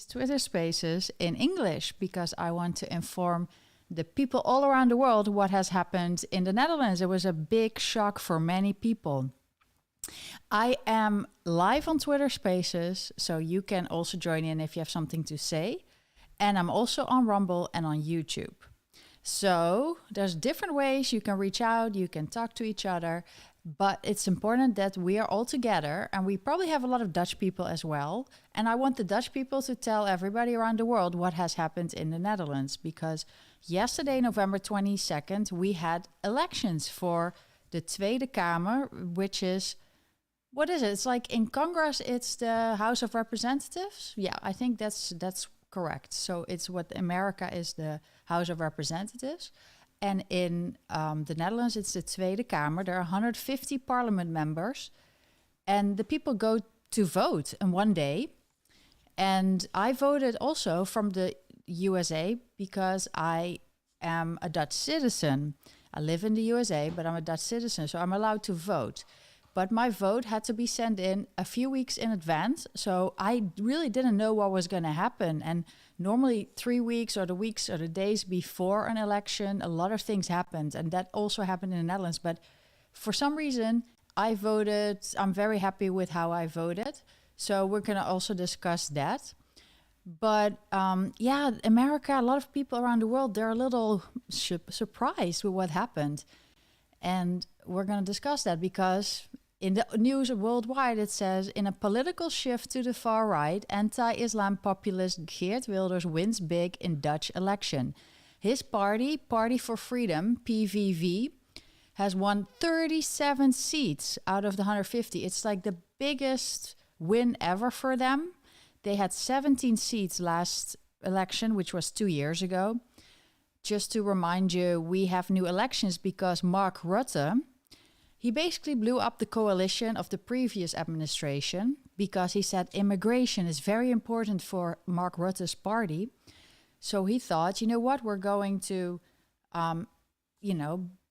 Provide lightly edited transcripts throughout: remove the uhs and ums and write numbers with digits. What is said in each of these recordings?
Twitter Spaces in English because I want to inform the people all around the world what has happened in the Netherlands. It was a big shock for many people. I am live on Twitter Spaces, so you can also join in if you have something to say. And I'm also on Rumble and on YouTube. So there's different ways you can reach out, you can talk to each other, but it's important that we are all together, and we probably have a lot of Dutch people as well. And I want the Dutch people to tell everybody around the world what has happened in the Netherlands, because yesterday, November 22nd, we had elections for the Tweede Kamer, which is, what is it? It's like in Congress, it's the House of Representatives. Yeah, I think that's correct. So it's what America is the House of Representatives. And in the Netherlands, it's the Tweede Kamer. There are 150 parliament members. And the people go to vote in one day. And I voted also from the USA because I am a Dutch citizen. I live in the USA, but I'm a Dutch citizen, so I'm allowed to vote. But my vote had to be sent in a few weeks in advance. So I really didn't know what was going to happen. And normally 3 weeks or the weeks or the days before an election, a lot of things happened. And that also happened in the Netherlands. But for some reason, I voted. I'm very happy with how I voted. So we're going to also discuss that. But yeah, America, a lot of people around the world, they're a little surprised with what happened. And we're going to discuss that because in the news worldwide, it says, in a political shift to the far right, anti-Islam populist Geert Wilders wins big in Dutch election. His party, Party for Freedom, PVV, has won 37 seats out of the 150. It's like the biggest win ever for them. They had 17 seats last election, which was 2 years ago. Just to remind you, we have new elections because Mark Rutte, he basically blew up the coalition of the previous administration because he said immigration is very important for Mark Rutte's party. So he thought, you know what, we're going to,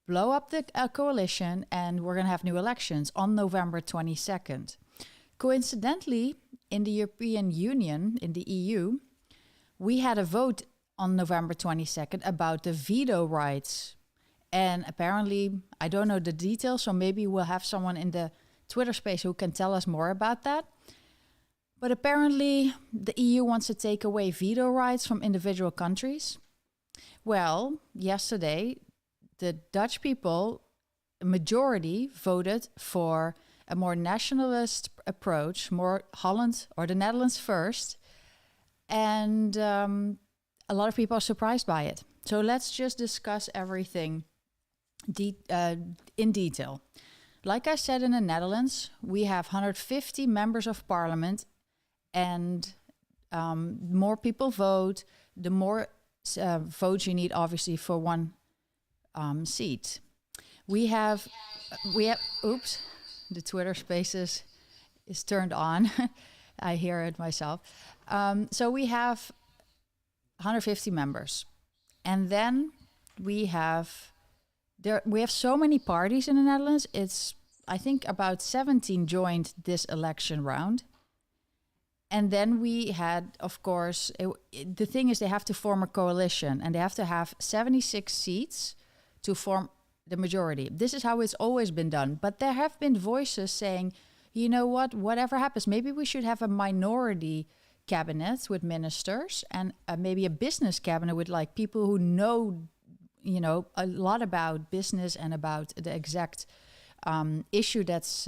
blow up the coalition and we're going to have new elections on November 22nd. Coincidentally, in the European Union, in the EU, we had a vote on November 22nd about the veto rights. And apparently, I don't know the details, so maybe we'll have someone in the Twitter space who can tell us more about that. But apparently, the EU wants to take away veto rights from individual countries. Well, yesterday, the Dutch people, a majority, voted for a more nationalist approach, more Holland or the Netherlands first. And a lot of people are surprised by it. So let's just discuss everything in detail. Like I said, in the Netherlands, we have 150 members of parliament, and more people vote, the more votes you need, obviously, for one seat. We have, oops, the Twitter Spaces is turned on. I hear it myself. So we have 150 members. And then we have so many parties in the Netherlands. It's, I think, about 17 joined this election round. And then we had, of course, the thing is they have to form a coalition and they have to have 76 seats to form the majority. This is how it's always been done. But there have been voices saying, you know what, whatever happens, maybe we should have a minority cabinet with ministers and maybe a business cabinet with like people who know, a lot about business and about the exact issue that's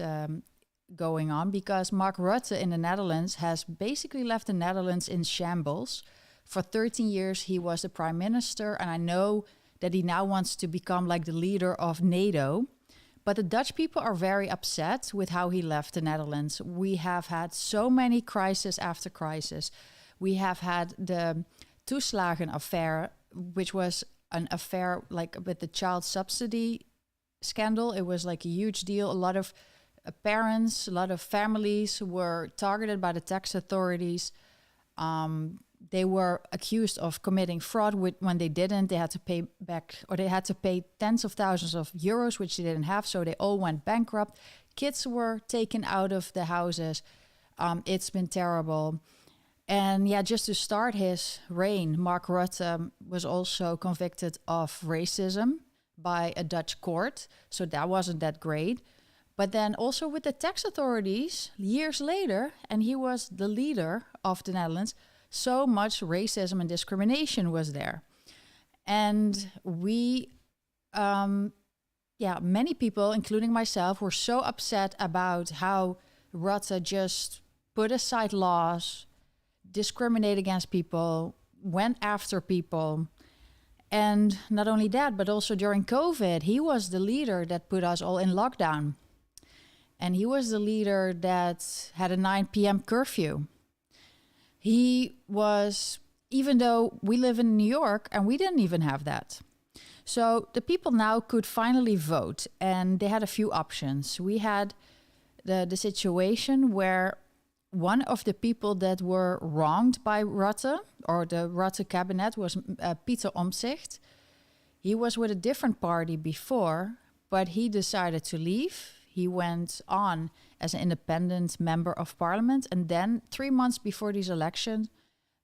going on, because Mark Rutte in the Netherlands has basically left the Netherlands in shambles. For 13 years, he was the prime minister, and I know that he now wants to become like the leader of NATO. But the Dutch people are very upset with how he left the Netherlands. We have had so many crisis after crisis. We have had the toeslagen affair, which was an affair like with the child subsidy scandal. It was like a huge deal. A lot of parents, a lot of families were targeted by the tax authorities. They were accused of committing fraud when they didn't. They had to pay back, or they had to pay tens of thousands of euros, which they didn't have. So they all went bankrupt. Kids were taken out of the houses. It's been terrible. And yeah, just to start his reign, Mark Rutte was also convicted of racism by a Dutch court. So that wasn't that great. But then also with the tax authorities years later, and he was the leader of the Netherlands, so much racism and discrimination was there. And many people, including myself, were so upset about how Rutte just put aside laws, discriminate against people, went after people. And not only that, but also during COVID, he was the leader that put us all in lockdown. And he was the leader that had a 9 p.m. curfew. He was, even though we live in New York and we didn't even have that. So the people now could finally vote, and they had a few options. We had the situation where one of the people that were wronged by Rutte, or the Rutte cabinet, was Pieter Omtzigt. He was with a different party before, but he decided to leave. He went on as an independent member of parliament. And then 3 months before these elections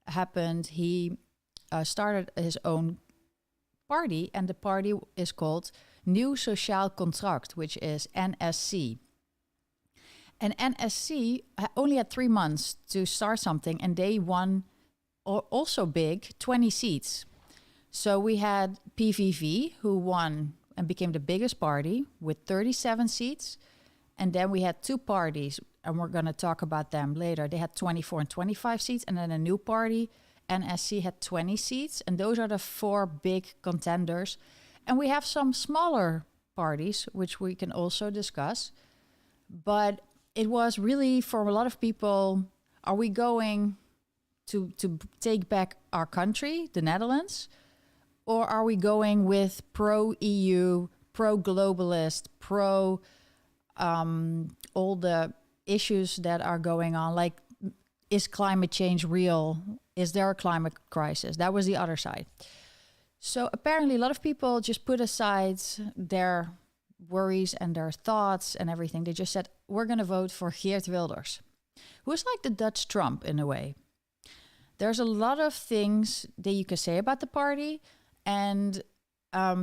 happened, he started his own party. And the party is called Nieuw Sociaal Contract, which is NSC. And NSC only had 3 months to start something. And they won also big, 20 seats. So we had PVV, who won and became the biggest party with 37 seats. And then we had two parties, and we're going to talk about them later. They had 24 and 25 seats. And then a new party, NSC, had 20 seats. And those are the 4 big contenders. And we have some smaller parties, which we can also discuss. But it was really, for a lot of people, are we going to take back our country, the Netherlands? Or are we going with pro-EU, pro-globalist, all the issues that are going on? Like, is climate change real? Is there a climate crisis? That was the other side. So apparently a lot of people just put aside their worries and their thoughts and everything. They just said, we're going to vote for Geert Wilders, who is like the Dutch Trump in a way. There's a lot of things that you can say about the party. And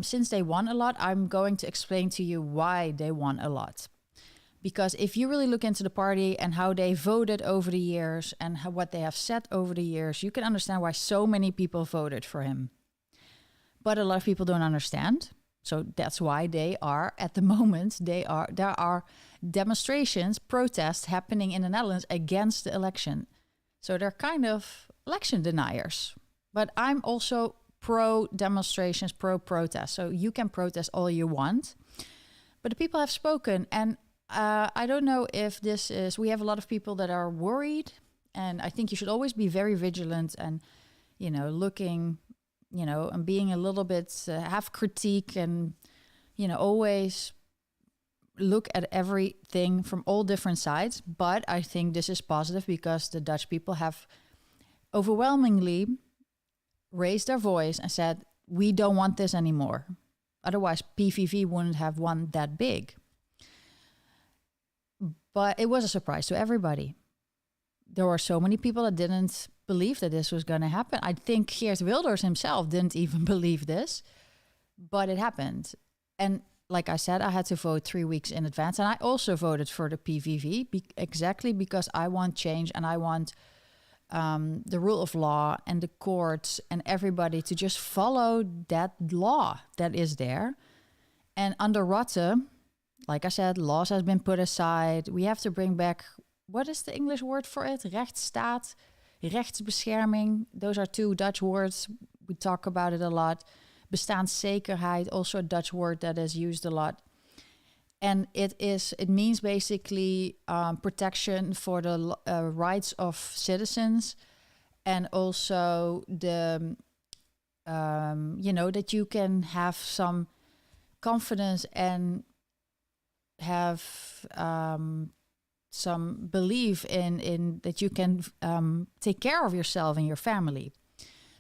since they won a lot, I'm going to explain to you why they won a lot. Because if you really look into the party and how they voted over the years and what they have said over the years, you can understand why so many people voted for him. But a lot of people don't understand. So that's why they are, at the moment, there are demonstrations, protests happening in the Netherlands against the election. So they're kind of election deniers. But I'm also pro-demonstrations, pro-protest. So you can protest all you want. But the people have spoken. And I don't know if this is... We have a lot of people that are worried. And I think you should always be very vigilant and, looking... and being a little bit, have critique and, always look at everything from all different sides. But I think this is positive because the Dutch people have overwhelmingly raised their voice and said, we don't want this anymore. Otherwise, PVV wouldn't have won that big. But it was a surprise to everybody. There were so many people that didn't believe that this was going to happen. I think Geert Wilders himself didn't even believe this, but it happened. And like I said, I had to vote 3 weeks in advance. And I also voted for the PVV exactly because I want change and I want the rule of law and the courts and everybody to just follow that law that is there. And under Rutte, like I said, laws has been put aside. We have to bring back, what is the English word for it? Rechtsstaat, rechtsbescherming. Those are 2 Dutch words. We talk about it a lot. Bestaanszekerheid, also a Dutch word that is used a lot. And it means basically protection for the rights of citizens, and also the that you can have some confidence and have some belief in that you can take care of yourself and your family.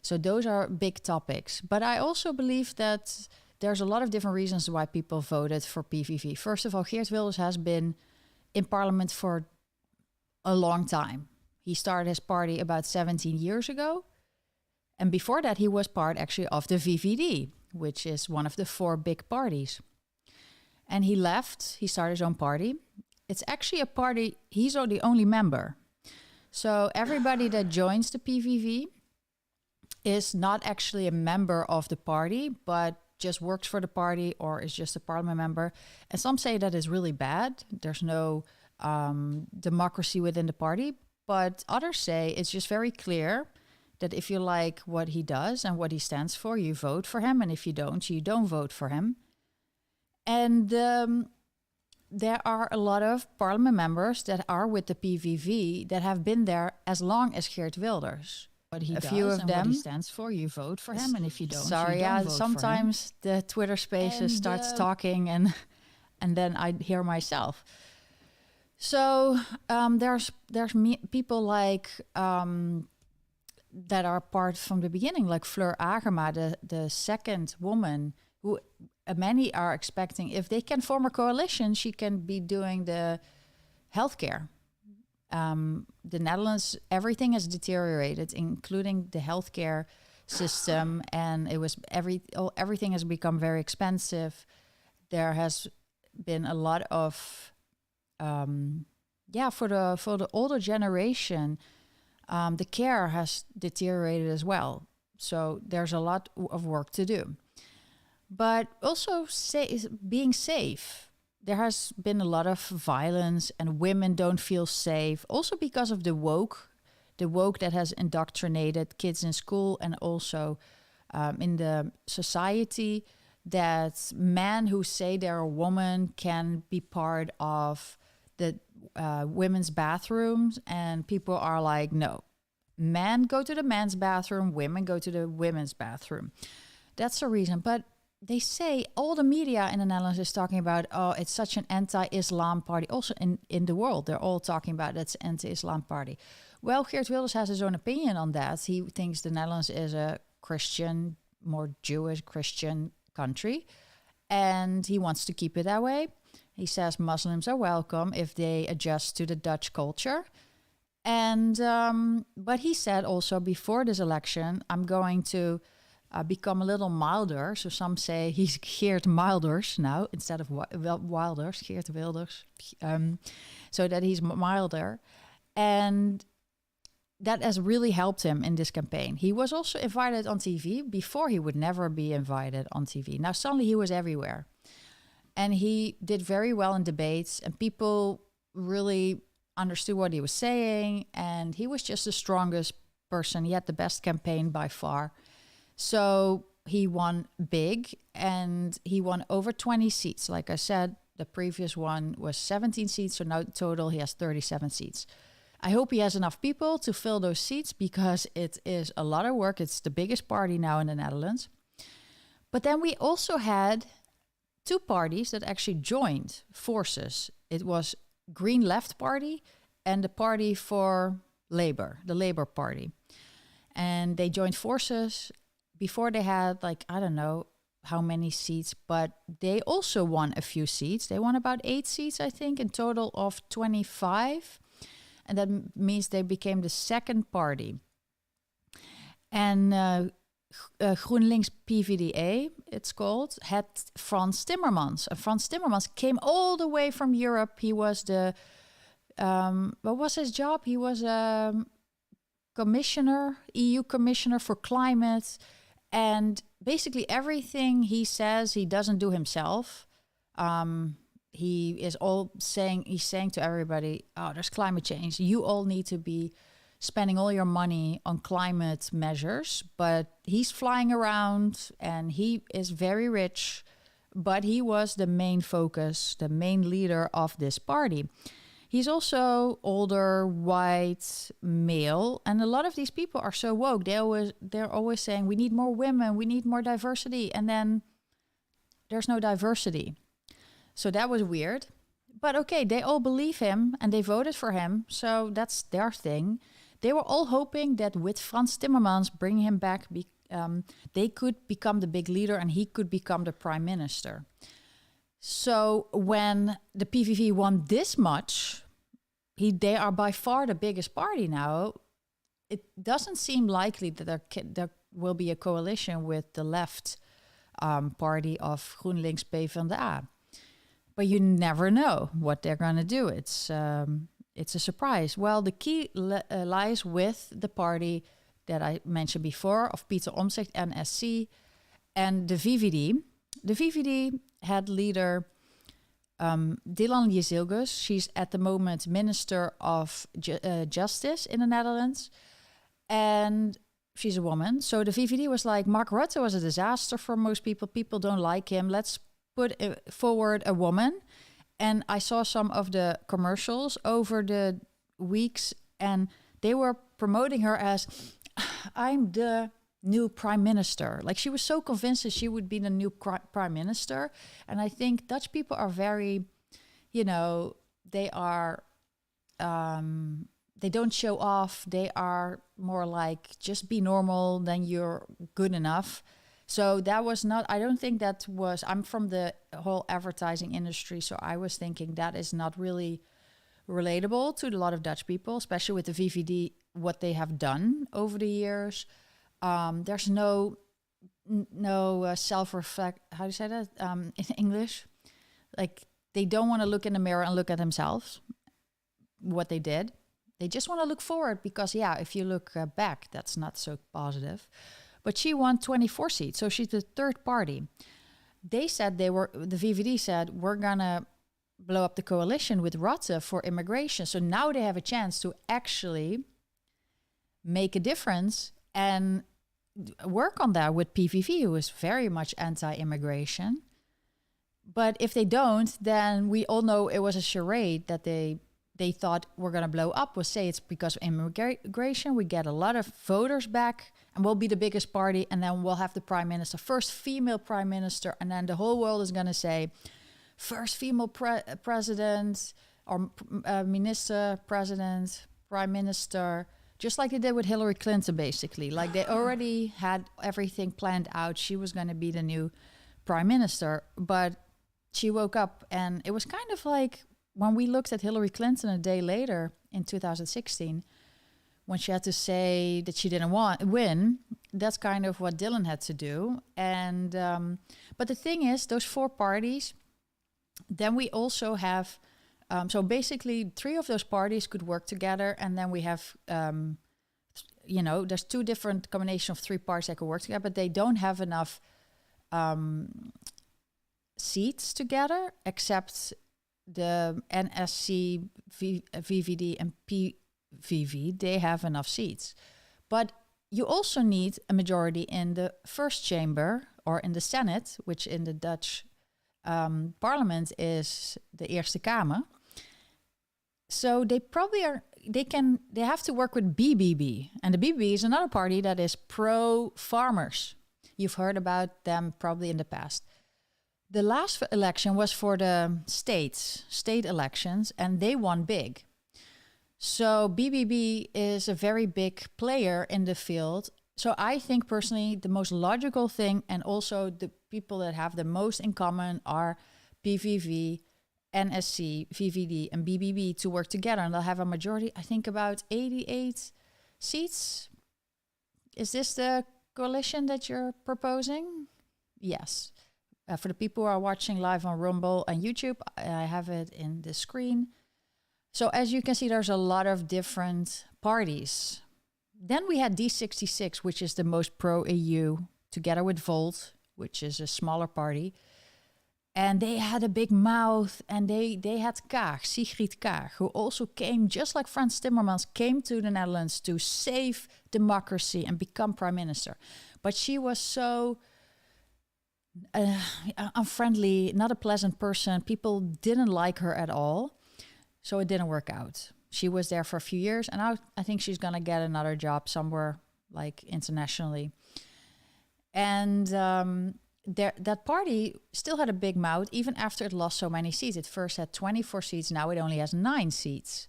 So those are big topics. But I also believe that there's a lot of different reasons why people voted for PVV. First of all, Geert Wilders has been in parliament for a long time. He started his party about 17 years ago. And before that, he was part actually of the VVD, which is one of the 4 big parties. And he left, he started his own party. It's actually a party, he's the only member. So everybody that joins the PVV is not actually a member of the party, but just works for the party or is just a parliament member. And some say that is really bad. There's no democracy within the party. But others say it's just very clear that if you like what he does and what he stands for, you vote for him. And if you don't vote for him. And there are a lot of parliament members that are with the PVV that have been there as long as Geert Wilders. What he does few of and them, what he stands for, you vote for him. And if you don't, sorry, you don't vote sometimes for him. The Twitter Spaces starts talking and then I hear myself. So there's people like that are part from the beginning, like Fleur Agema, the second woman who many are expecting if they can form a coalition, she can be doing the healthcare. The Netherlands, everything has deteriorated, including the healthcare system, and everything has become very expensive. There has been a lot of for the older generation, the care has deteriorated as well. So there's a lot of work to do. But also being safe. There has been a lot of violence and women don't feel safe. Also because of the woke that has indoctrinated kids in school and also in the society, that men who say they're a woman can be part of the women's bathrooms, and people are like, no, men go to the men's bathroom, women go to the women's bathroom. That's the reason. But they say all the media in the Netherlands is talking about, oh, it's such an anti-Islam party. Also in the world, they're all talking about it's anti-Islam party. Well, Geert Wilders has his own opinion on that. He thinks the Netherlands is a Christian, more Jewish Christian country, and he wants to keep it that way. He says Muslims are welcome if they adjust to the Dutch culture. And but he said also before this election, I'm going to become a little milder. So some say he's Geert Milders now instead of Wilders, Geert Wilders. So that he's milder. And that has really helped him in this campaign. He was also invited on TV. Before, he would never be invited on TV. Now suddenly he was everywhere. And he did very well in debates, and people really understood what he was saying. And he was just the strongest person. He had the best campaign by far. So he won big, and he won over 20 seats. Like I said, the previous one was 17 seats. So now total, he has 37 seats. I hope he has enough people to fill those seats because it is a lot of work. It's the biggest party now in the Netherlands. But then we also had 2 parties that actually joined forces. It was Green Left Party and the Party for Labour, the Labour Party. And they joined forces. Before they had I don't know how many seats, but they also won a few seats. They won about 8 seats, I think, in total of 25. And that means they became the second party. And GroenLinks PvdA, it's called, had Frans Timmermans. And Frans Timmermans came all the way from Europe. He was the, what was his job? He was a commissioner, EU commissioner for climate. And basically everything he says, he doesn't do himself. He's saying to everybody, oh, there's climate change. You all need to be spending all your money on climate measures. But he's flying around and he is very rich. But he was the main focus, the main leader of this party. He's also older, white, male. And a lot of these people are so woke. They're always saying, we need more women, we need more diversity. And then there's no diversity. So that was weird. But okay, they all believe him and they voted for him. So that's their thing. They were all hoping that with Frans Timmermans bringing him back, they could become the big leader and he could become the prime minister. So when the PVV won this much, they are by far the biggest party now. It doesn't seem likely that there will be a coalition with the left party of GroenLinks PvdA. But you never know what they're going to do. It's a surprise. Well, the key lies with the party that I mentioned before of Pieter Omtzigt, NSC, and the VVD. The VVD had leader Dylan Jezilgus. She's at the moment Minister of Justice in the Netherlands. And she's a woman. So the VVD was like, Mark Rutte was a disaster for most people. People don't like him. Let's put forward a woman. And I saw some of the commercials over the weeks, and they were promoting her as, I'm the new prime minister. Like, she was so convinced that she would be the new prime minister. And I think Dutch people are very, they are, they don't show off. They are more like, just be normal, then you're good enough. So that was not, I don't think that was, I'm from the whole advertising industry, so I was thinking that is not really relatable to a lot of Dutch people, especially with the VVD, what they have done over the years. There's no self-reflect, how do you say that in English? Like, they don't want to look in the mirror and look at themselves, what they did. They just want to look forward because, if you look back, that's not so positive. But she won 24 seats, so she's the third party. They said the VVD said, we're going to blow up the coalition with Rutte for immigration. So now they have a chance to actually make a difference and work on that with PVV, who is very much anti-immigration. But if they don't, then we all know it was a charade that they thought we're going to blow up. We'll say it's because of immigration. We get a lot of voters back and we'll be the biggest party. And then we'll have the prime minister, first female prime minister. And then the whole world is going to say, first female president or minister, president, prime minister, just like they did with Hillary Clinton, basically. Like, they already had everything planned out. She was going to be the new prime minister. But she woke up and it was kind of like, when we looked at Hillary Clinton a day later in 2016, when she had to say that she didn't win, that's kind of what Dylan had to do. And but the thing is, those four parties, then we also have, so basically 3 of those parties could work together. And then we have, there's 2 different combinations of 3 parties that could work together, but they don't have enough seats together, except the NSC, VVD and PVV, they have enough seats. But you also need a majority in the first chamber or in the Senate, which in the Dutch parliament is the Eerste Kamer. So they probably they have to work with BBB. And the BBB is another party that is pro-farmers. You've heard about them probably in the past. The last election was for the state elections, and they won big. So BBB is a very big player in the field. So I think personally the most logical thing, and also the people that have the most in common, are PVV, NSC, VVD and BBB to work together. And they'll have a majority, I think about 88 seats. Is this the coalition that you're proposing? Yes. For the people who are watching live on Rumble and YouTube, I have it in the screen. So as you can see, there's a lot of different parties. Then we had D66, which is the most pro-EU, together with Volt, which is a smaller party. And they had a big mouth, and they had Kaag, Sigrid Kaag, who also came, just like Frans Timmermans, came to the Netherlands to save democracy and become prime minister. But she was so unfriendly, not a pleasant person. People didn't like her at all. So it didn't work out. She was there for a few years, and I think she's going to get another job somewhere, like internationally. And that party still had a big mouth, even after it lost so many seats. It first had 24 seats, now it only has 9 seats.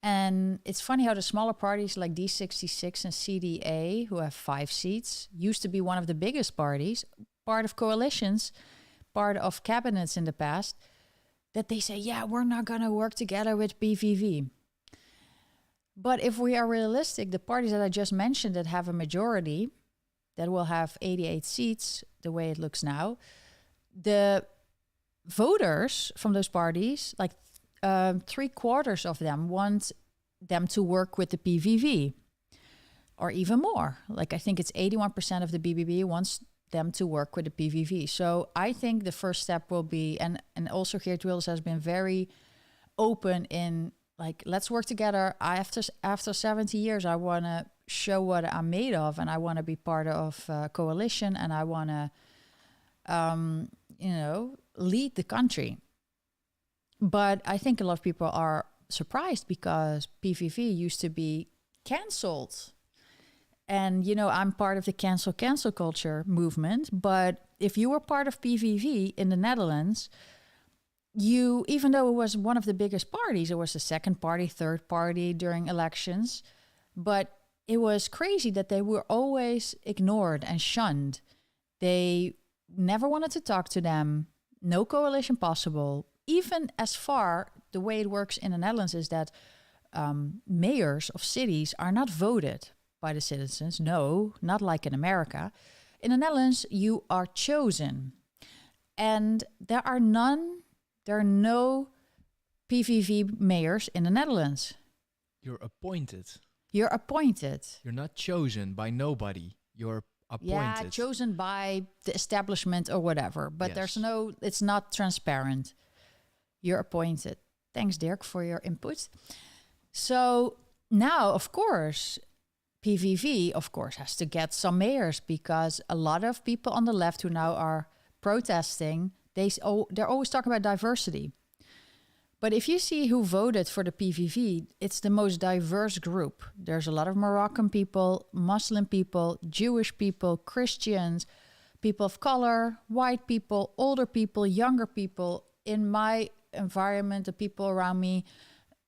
And it's funny how the smaller parties like D66 and CDA, who have 5 seats, used to be one of the biggest parties, part of coalitions, part of cabinets in the past, that they say, yeah, we're not going to work together with PVV. But if we are realistic, the parties that I just mentioned that have a majority, that will have 88 seats, the way it looks now, the voters from those parties, like 3/4 of them want them to work with the PVV, or even more. Like I think it's 81% of the BBB wants them to work with the PVV. So I think the first step will be, and also Geert Wilders has been very open in like, let's work together. After 70 years, I want to show what I'm made of, and I want to be part of a coalition, and I want to, lead the country. But I think a lot of people are surprised because PVV used to be cancelled. And, I'm part of the cancel culture movement. But if you were part of PVV in the Netherlands, even though it was one of the biggest parties, it was the second party, third party during elections, but it was crazy that they were always ignored and shunned. They never wanted to talk to them, no coalition possible. Even as far, the way it works in the Netherlands is that mayors of cities are not voted by the citizens. No, not like in America. In the Netherlands, you are chosen. And there are no PVV mayors in the Netherlands. You're appointed. You're appointed. You're not chosen by nobody. You're appointed. Yeah, chosen by the establishment or whatever. But Yes. it's not transparent. You're appointed. Thanks, Dirk, for your input. So now, of course, PVV, of course, has to get some mayors because a lot of people on the left who now are protesting, they're always talking about diversity. But if you see who voted for the PVV, it's the most diverse group. There's a lot of Moroccan people, Muslim people, Jewish people, Christians, people of color, white people, older people, younger people. In my environment, the people around me,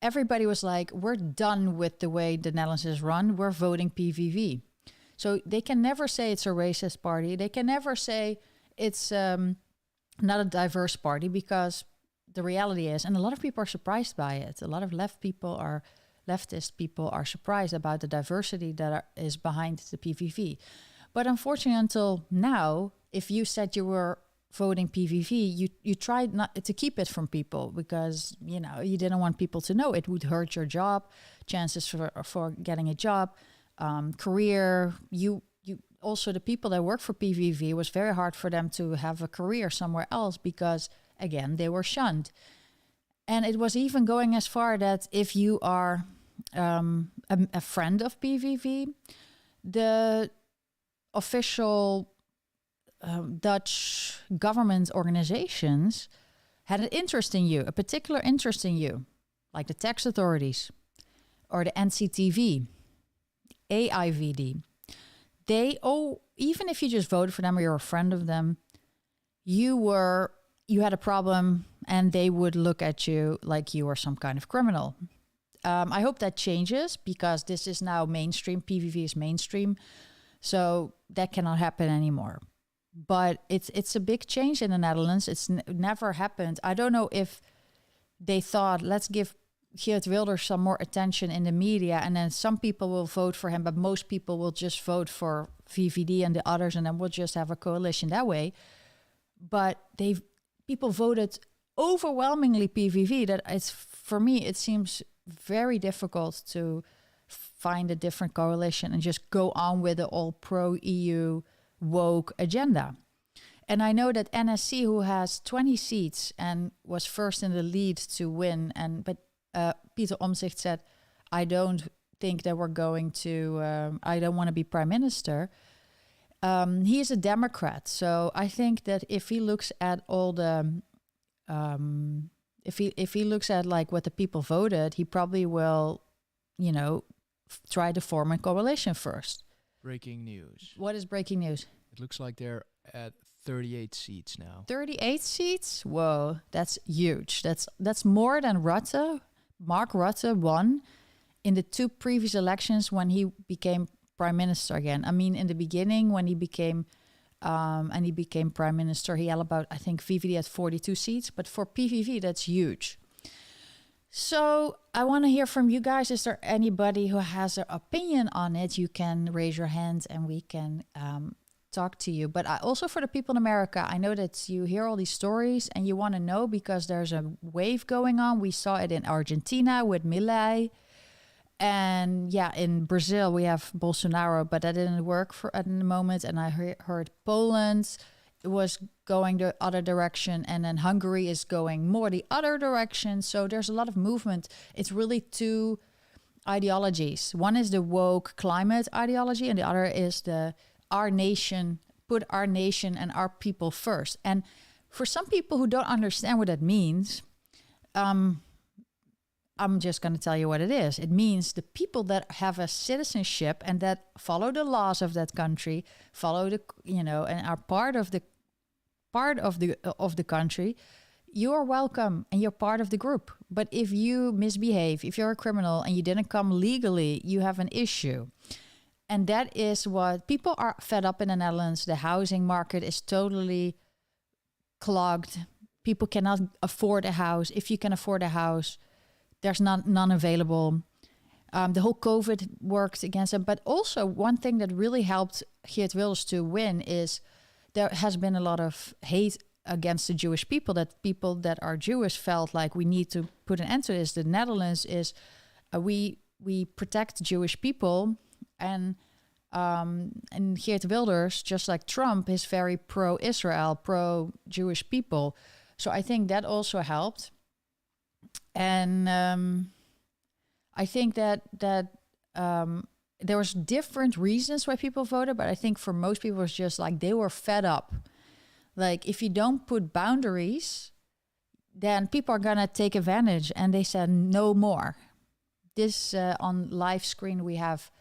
everybody was like, we're done with the way the Netherlands is run. We're voting PVV. So they can never say it's a racist party. They can never say it's not a diverse party because the reality is, and a lot of people are surprised by it. A lot of leftist people are surprised about the diversity that is behind the PVV. But unfortunately, until now, if you said you were voting PVV, you tried not to keep it from people because you didn't want people to know. It would hurt your job, chances for getting a job, career. You also, the people that work for PVV, it was very hard for them to have a career somewhere else because, again, they were shunned. And it was even going as far that if you are a friend of PVV, the official Dutch government organizations had an interest in you, a particular interest in you, like the tax authorities or the NCTV, AIVD. Even if you just voted for them or you're a friend of them, you had a problem and they would look at you like you were some kind of criminal. I hope that changes because this is now mainstream. PVV is mainstream. So that cannot happen anymore. But it's a big change in the Netherlands. It's never happened. I don't know if they thought, let's give Geert Wilders some more attention in the media, and then some people will vote for him, but most people will just vote for VVD and the others, and then we'll just have a coalition that way. But people voted overwhelmingly PVV. For me, it seems very difficult to find a different coalition and just go on with the all pro-EU woke agenda. And I know that NSC, who has 20 seats and was first in the lead to win, but Pieter Omtzigt said, I don't think that we're going to, I don't want to be prime minister. He is a Democrat. So I think that if he looks at all the, if he looks at like what the people voted, he probably will, try to form a coalition first. Breaking news. What is breaking news? It looks like they're at 38 seats now. 38 seats? Whoa, that's huge. That's more than Rutte. Mark Rutte won in the 2 previous elections when he became prime minister again. I mean, in the beginning when he became prime minister, he had about, I think VVD had 42 seats, but for PVV, that's huge. So I want to hear from you guys. Is there anybody who has an opinion on it? You can raise your hand and we can talk to you. But also for the people in America, I know that you hear all these stories and you want to know because there's a wave going on. We saw it in Argentina with Milei. And yeah, in Brazil, we have Bolsonaro, but that didn't work for at the moment. And I heard Poland was going the other direction, and then Hungary is going more the other direction. So there's a lot of movement. It's really two ideologies. One is the woke climate ideology, and the other is the our nation, put our nation and our people first. And for some people who don't understand what that means, I'm just going to tell you what it is. It means the people that have a citizenship and that follow the laws of that country, follow the, and are part of the country, you are welcome and you're part of the group. But if you misbehave, if you're a criminal and you didn't come legally, you have an issue. And that is what people are fed up in the Netherlands. The housing market is totally clogged. People cannot afford a house. If you can afford a house, there's none available. The whole COVID worked against them. But also one thing that really helped Geert Wilders to win is there has been a lot of hate against the Jewish people, that people that are Jewish felt like we need to put an end to this. The Netherlands is, we protect Jewish people, and Geert Wilders, just like Trump, is very pro-Israel, pro-Jewish people. So I think that also helped. And I think that there was different reasons why people voted, but I think for most people it was just like they were fed up. Like if you don't put boundaries, then people are gonna take advantage, and they said no more. This on live screen we have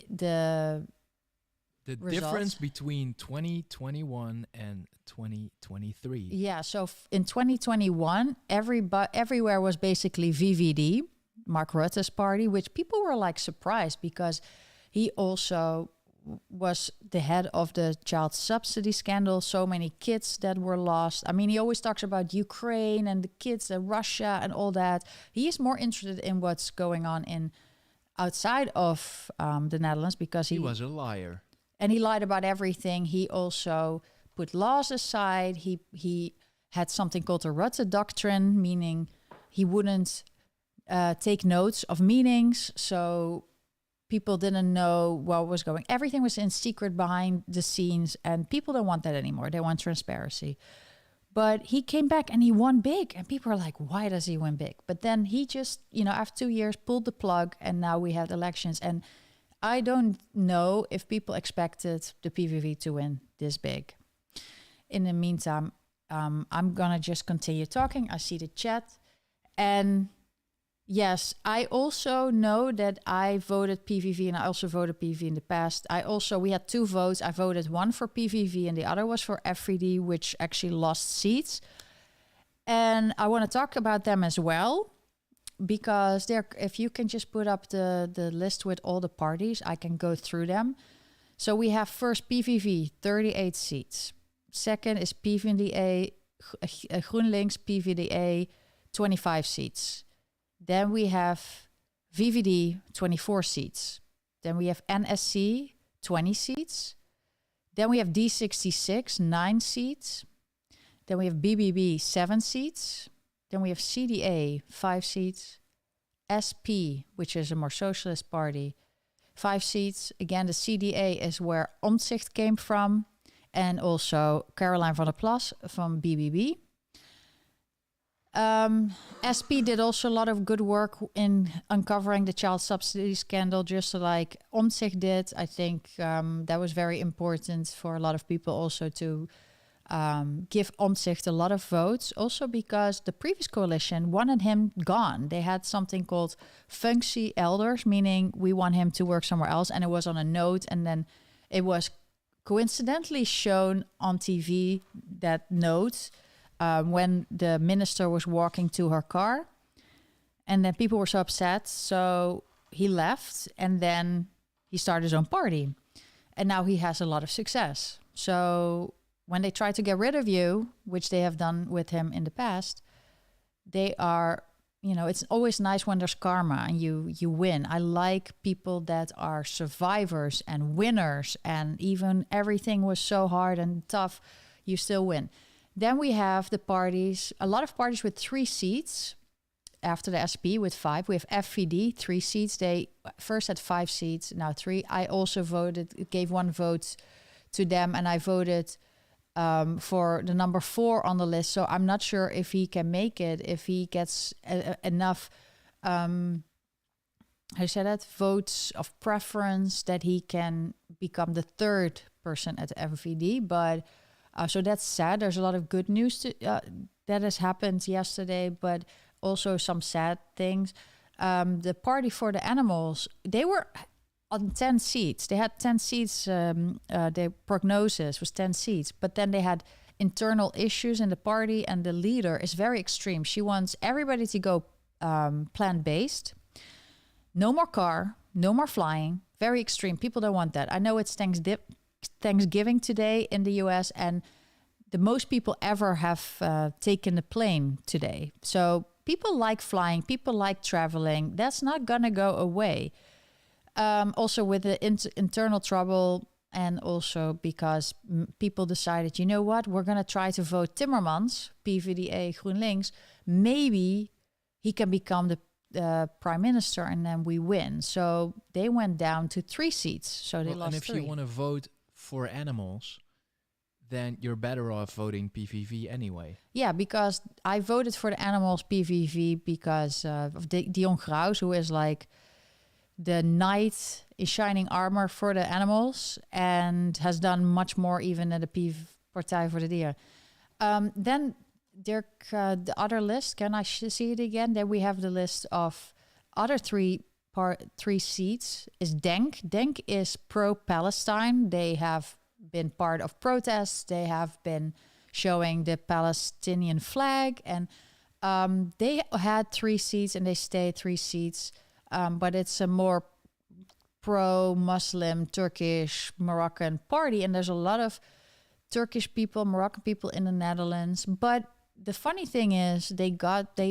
the difference between 2021 and 2023. Yeah, so in 2021, everywhere was basically VVD, Mark Rutte's party, which people were like surprised because he also was the head of the child subsidy scandal. So many kids that were lost. I mean, he always talks about Ukraine and the kids and Russia and all that. He is more interested in what's going on in outside of the Netherlands because he was a liar. And he lied about everything. He also put laws aside. He had something called the Rutte Doctrine, meaning he wouldn't take notes of meetings. So people didn't know what was going. Everything was in secret behind the scenes, and people don't want that anymore. They want transparency. But he came back and he won big, and people are like, why does he win big? But then he just, after 2 years, pulled the plug, and now we have elections. And I don't know if people expected the PVV to win this big. In the meantime, I'm going to just continue talking. I see the chat. And yes, I also know that I voted PVV, and I also voted PVV in the past. We had 2 votes. I voted one for PVV and the other was for FVD, which actually lost seats. And I want to talk about them as well, because if you can just put up the list with all the parties, I can go through them. So we have first PVV, 38 seats. Second is PvdA, GroenLinks, PvdA, 25 seats. Then we have VVD, 24 seats. Then we have NSC, 20 seats. Then we have D66, 9 seats. Then we have BBB, 7 seats. Then we have CDA, 5 seats. SP, which is a more socialist party, 5 seats. Again, the CDA is where Omtzigt came from. And also Caroline van der Plas from BBB. SP did also a lot of good work in uncovering the child subsidy scandal, just like Omtzigt did. I think that was very important for a lot of people also to give Omtzigt a lot of votes. Also because the previous coalition wanted him gone. They had something called functie elders, meaning we want him to work somewhere else. And it was on a note, and then it was coincidentally shown on TV, that note, when the minister was walking to her car. And then people were so upset. So he left, and then he started his own party. And now he has a lot of success. So when they try to get rid of you, which they have done with him in the past, they are it's always nice when there's karma and you win. I like people that are survivors and winners, and even everything was so hard and tough, you still win. Then we have the parties, a lot of parties with 3 seats. After the SP with 5, we have FVD, 3 seats. They first had 5 seats, now 3. I also gave 1 vote to them, and I voted for the number 4 on the list. So I'm not sure if he can make it, if he gets enough, votes of preference that he can become the 3rd person at the FVD. But so that's sad. There's a lot of good news that has happened yesterday, but also some sad things. The party for the animals, they were on 10 seats. They had 10 seats. Their prognosis was 10 seats, but then they had internal issues in the party, and the leader is very extreme. She wants everybody to go plant-based. No more car, no more flying. Very extreme. People don't want that. I know it's Thanksgiving today in the US, and the most people ever have taken the plane today. So people like flying, people like traveling. That's not gonna go away. Also with the internal trouble, and also because people decided, you know what, we're gonna try to vote Timmermans, PvdA, GroenLinks. Maybe he can become the prime minister, and then we win. So they went down to 3 seats. So they lost 3. And if you want to vote for animals, then you're better off voting PVV anyway. Yeah, because I voted for the animals PVV because of Dion Graus, who is like the knight in shining armor for the animals and has done much more even than the Partij voor de Dieren. Then Dirk, the other list, can I see it again? Then we have the list of other 3 seats is Dank. Dank is pro-Palestine. They have been part of protests. They have been showing the Palestinian flag, and they had 3 seats and they stayed 3 seats. But it's a more pro-Muslim, Turkish, Moroccan party, and there's a lot of Turkish people, Moroccan people in the Netherlands. But the funny thing is, they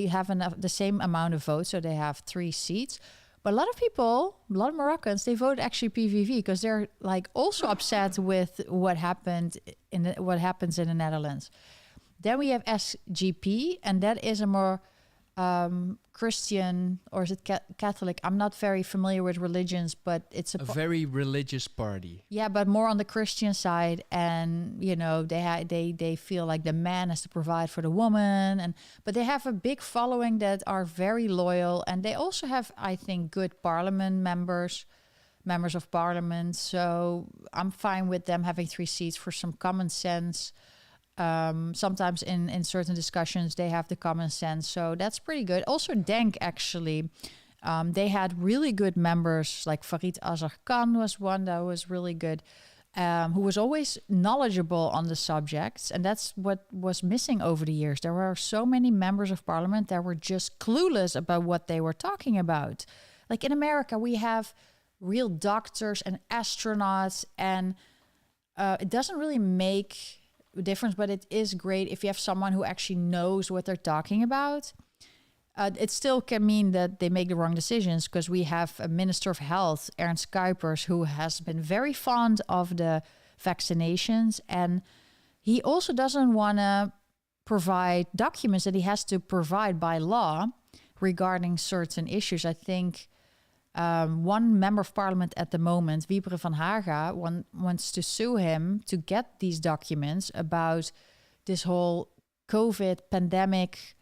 have the same amount of votes, so they have 3 seats. But a lot of people, a lot of Moroccans, they vote actually PVV because they're like also upset with what happens in the Netherlands. Then we have SGP, and that is a more Christian, or is it Catholic? I'm not very familiar with religions, but it's a very religious party. Yeah, but more on the Christian side, and they feel like the man has to provide for the woman, but they have a big following that are very loyal, and they also have, I think, good parliament members of parliament. So I'm fine with them having 3 seats for some common sense. Sometimes in certain discussions they have the common sense, so that's pretty good. Also Dank, actually, they had really good members, like Farid Azarkan was one that was really good, who was always knowledgeable on the subjects, and that's what was missing over the years. There were so many members of parliament that were just clueless about what they were talking about. Like in America, we have real doctors and astronauts, and it doesn't really make difference, but it is great if you have someone who actually knows what they're talking about. It still can mean that they make the wrong decisions, because we have a Minister of Health, Ernst Kuipers, who has been very fond of the vaccinations, and he also doesn't want to provide documents that he has to provide by law regarding certain issues. I think one member of parliament at the moment, Wiebren van Haga, wants to sue him to get these documents about this whole COVID pandemic,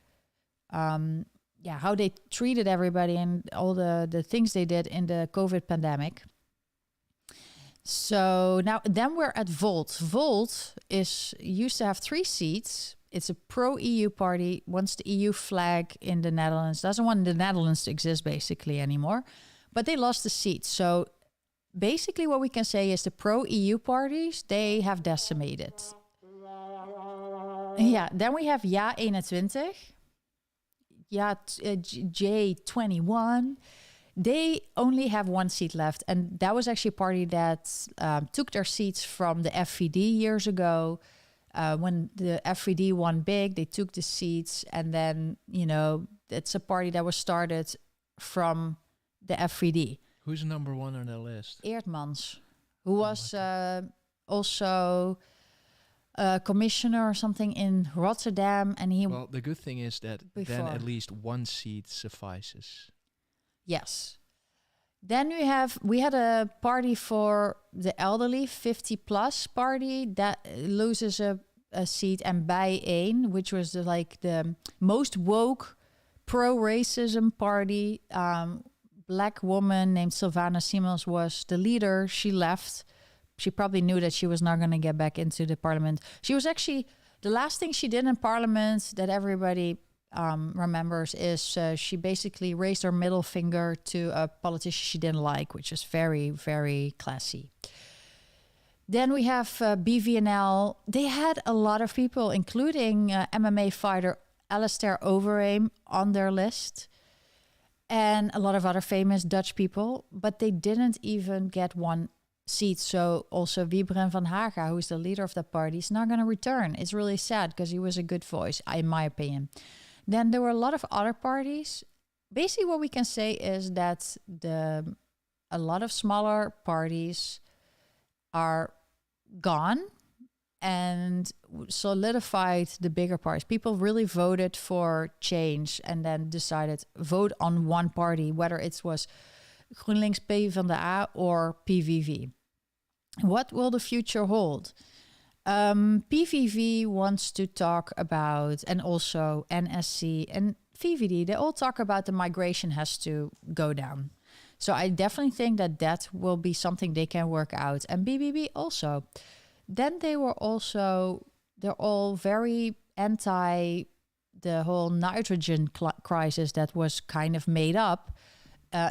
how they treated everybody and all the things they did in the COVID pandemic. So then we're at Volt. Volt used to have 3 seats. It's a pro-EU party, wants the EU flag in the Netherlands, doesn't want the Netherlands to exist basically anymore. But they lost the seat. So basically what we can say is the pro-EU parties, they have decimated. Yeah, then we have Ja 21. Ja J21. They only have 1 seat left. And that was actually a party that took their seats from the FVD years ago. When the FVD won big, they took the seats, and then, It's a party that was started from the FVD. Who's number one on the list? Eertmans, who was also a commissioner or something in Rotterdam, and he. Well, the good thing is that then at least one seat suffices. Yes. Then we had a party for the elderly, 50 plus party that loses a seat, and Bijeen, which was the most woke pro-racism party. Black woman named Sylvana Simons was the leader. She left. She probably knew that she was not going to get back into the parliament. She was actually, the last thing she did in parliament that everybody remembers is she basically raised her middle finger to a politician she didn't like, which is very, very classy. Then we have BVNL. They had a lot of people, including MMA fighter Alistair Overeem on their list, and a lot of other famous Dutch people, but they didn't even get one seat. So also Wiebren van Haga, who's the leader of the party, is not going to return. It's really sad because he was a good voice, in my opinion. Then there were a lot of other parties. Basically, what we can say is that a lot of smaller parties are gone and solidified the bigger parties. People really voted for change and then decided vote on one party, whether it was GroenLinks, PvdA or PVV. What will the future hold? PVV wants to talk about, and also NSC and VVD, they all talk about the migration has to go down. So I definitely think that will be something they can work out. And BBB also. Then they're all very anti the whole nitrogen crisis that was kind of made up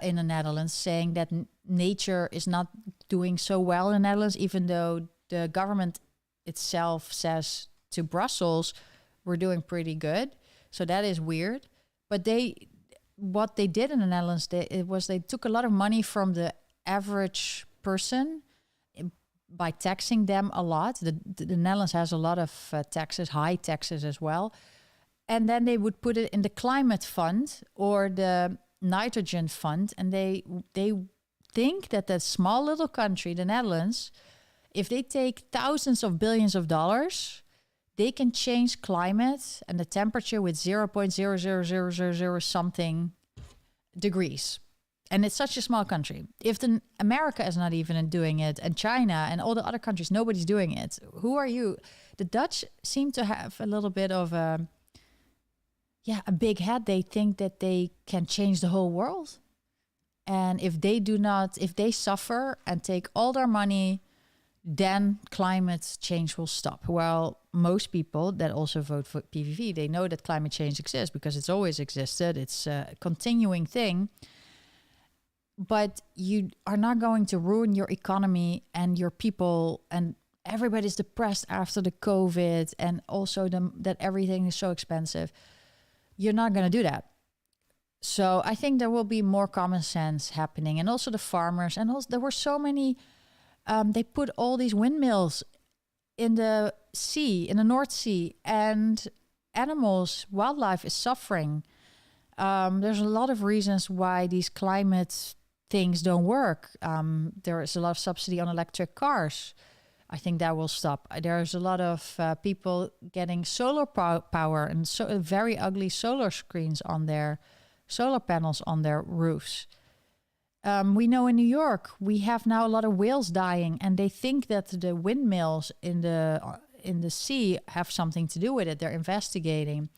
in the Netherlands, saying that nature is not doing so well in the Netherlands, even though the government itself says to Brussels, we're doing pretty good. So that is weird. But what they did in the Netherlands, they took a lot of money from the average person by taxing them a lot. The Netherlands has a lot of taxes, high taxes as well. And then they would put it in the climate fund or the nitrogen fund. And they think that small little country, the Netherlands, if they take thousands of billions of dollars, they can change climate and the temperature with 0.00000 something degrees. And it's such a small country. If America is not even doing it, and China and all the other countries, nobody's doing it. Who are you? The Dutch seem to have a little bit of a big head. They think that they can change the whole world. And if they suffer and take all their money, then climate change will stop. Well, most people that also vote for PVV, they know that climate change exists because it's always existed. It's a continuing thing. But you are not going to ruin your economy and your people, and everybody's depressed after the COVID, and also that everything is so expensive. You're not going to do that. So I think there will be more common sense happening, and also the farmers. And also there were so many. They put all these windmills in the sea, in the North Sea, and wildlife is suffering. There's a lot of reasons why these climate things don't work. There is a lot of subsidy on electric cars. I think that will stop. There's a lot of people getting solar power and very ugly solar panels on their roofs. We know in New York, we have now a lot of whales dying, and they think that the windmills in the sea have something to do with it. They're investigating.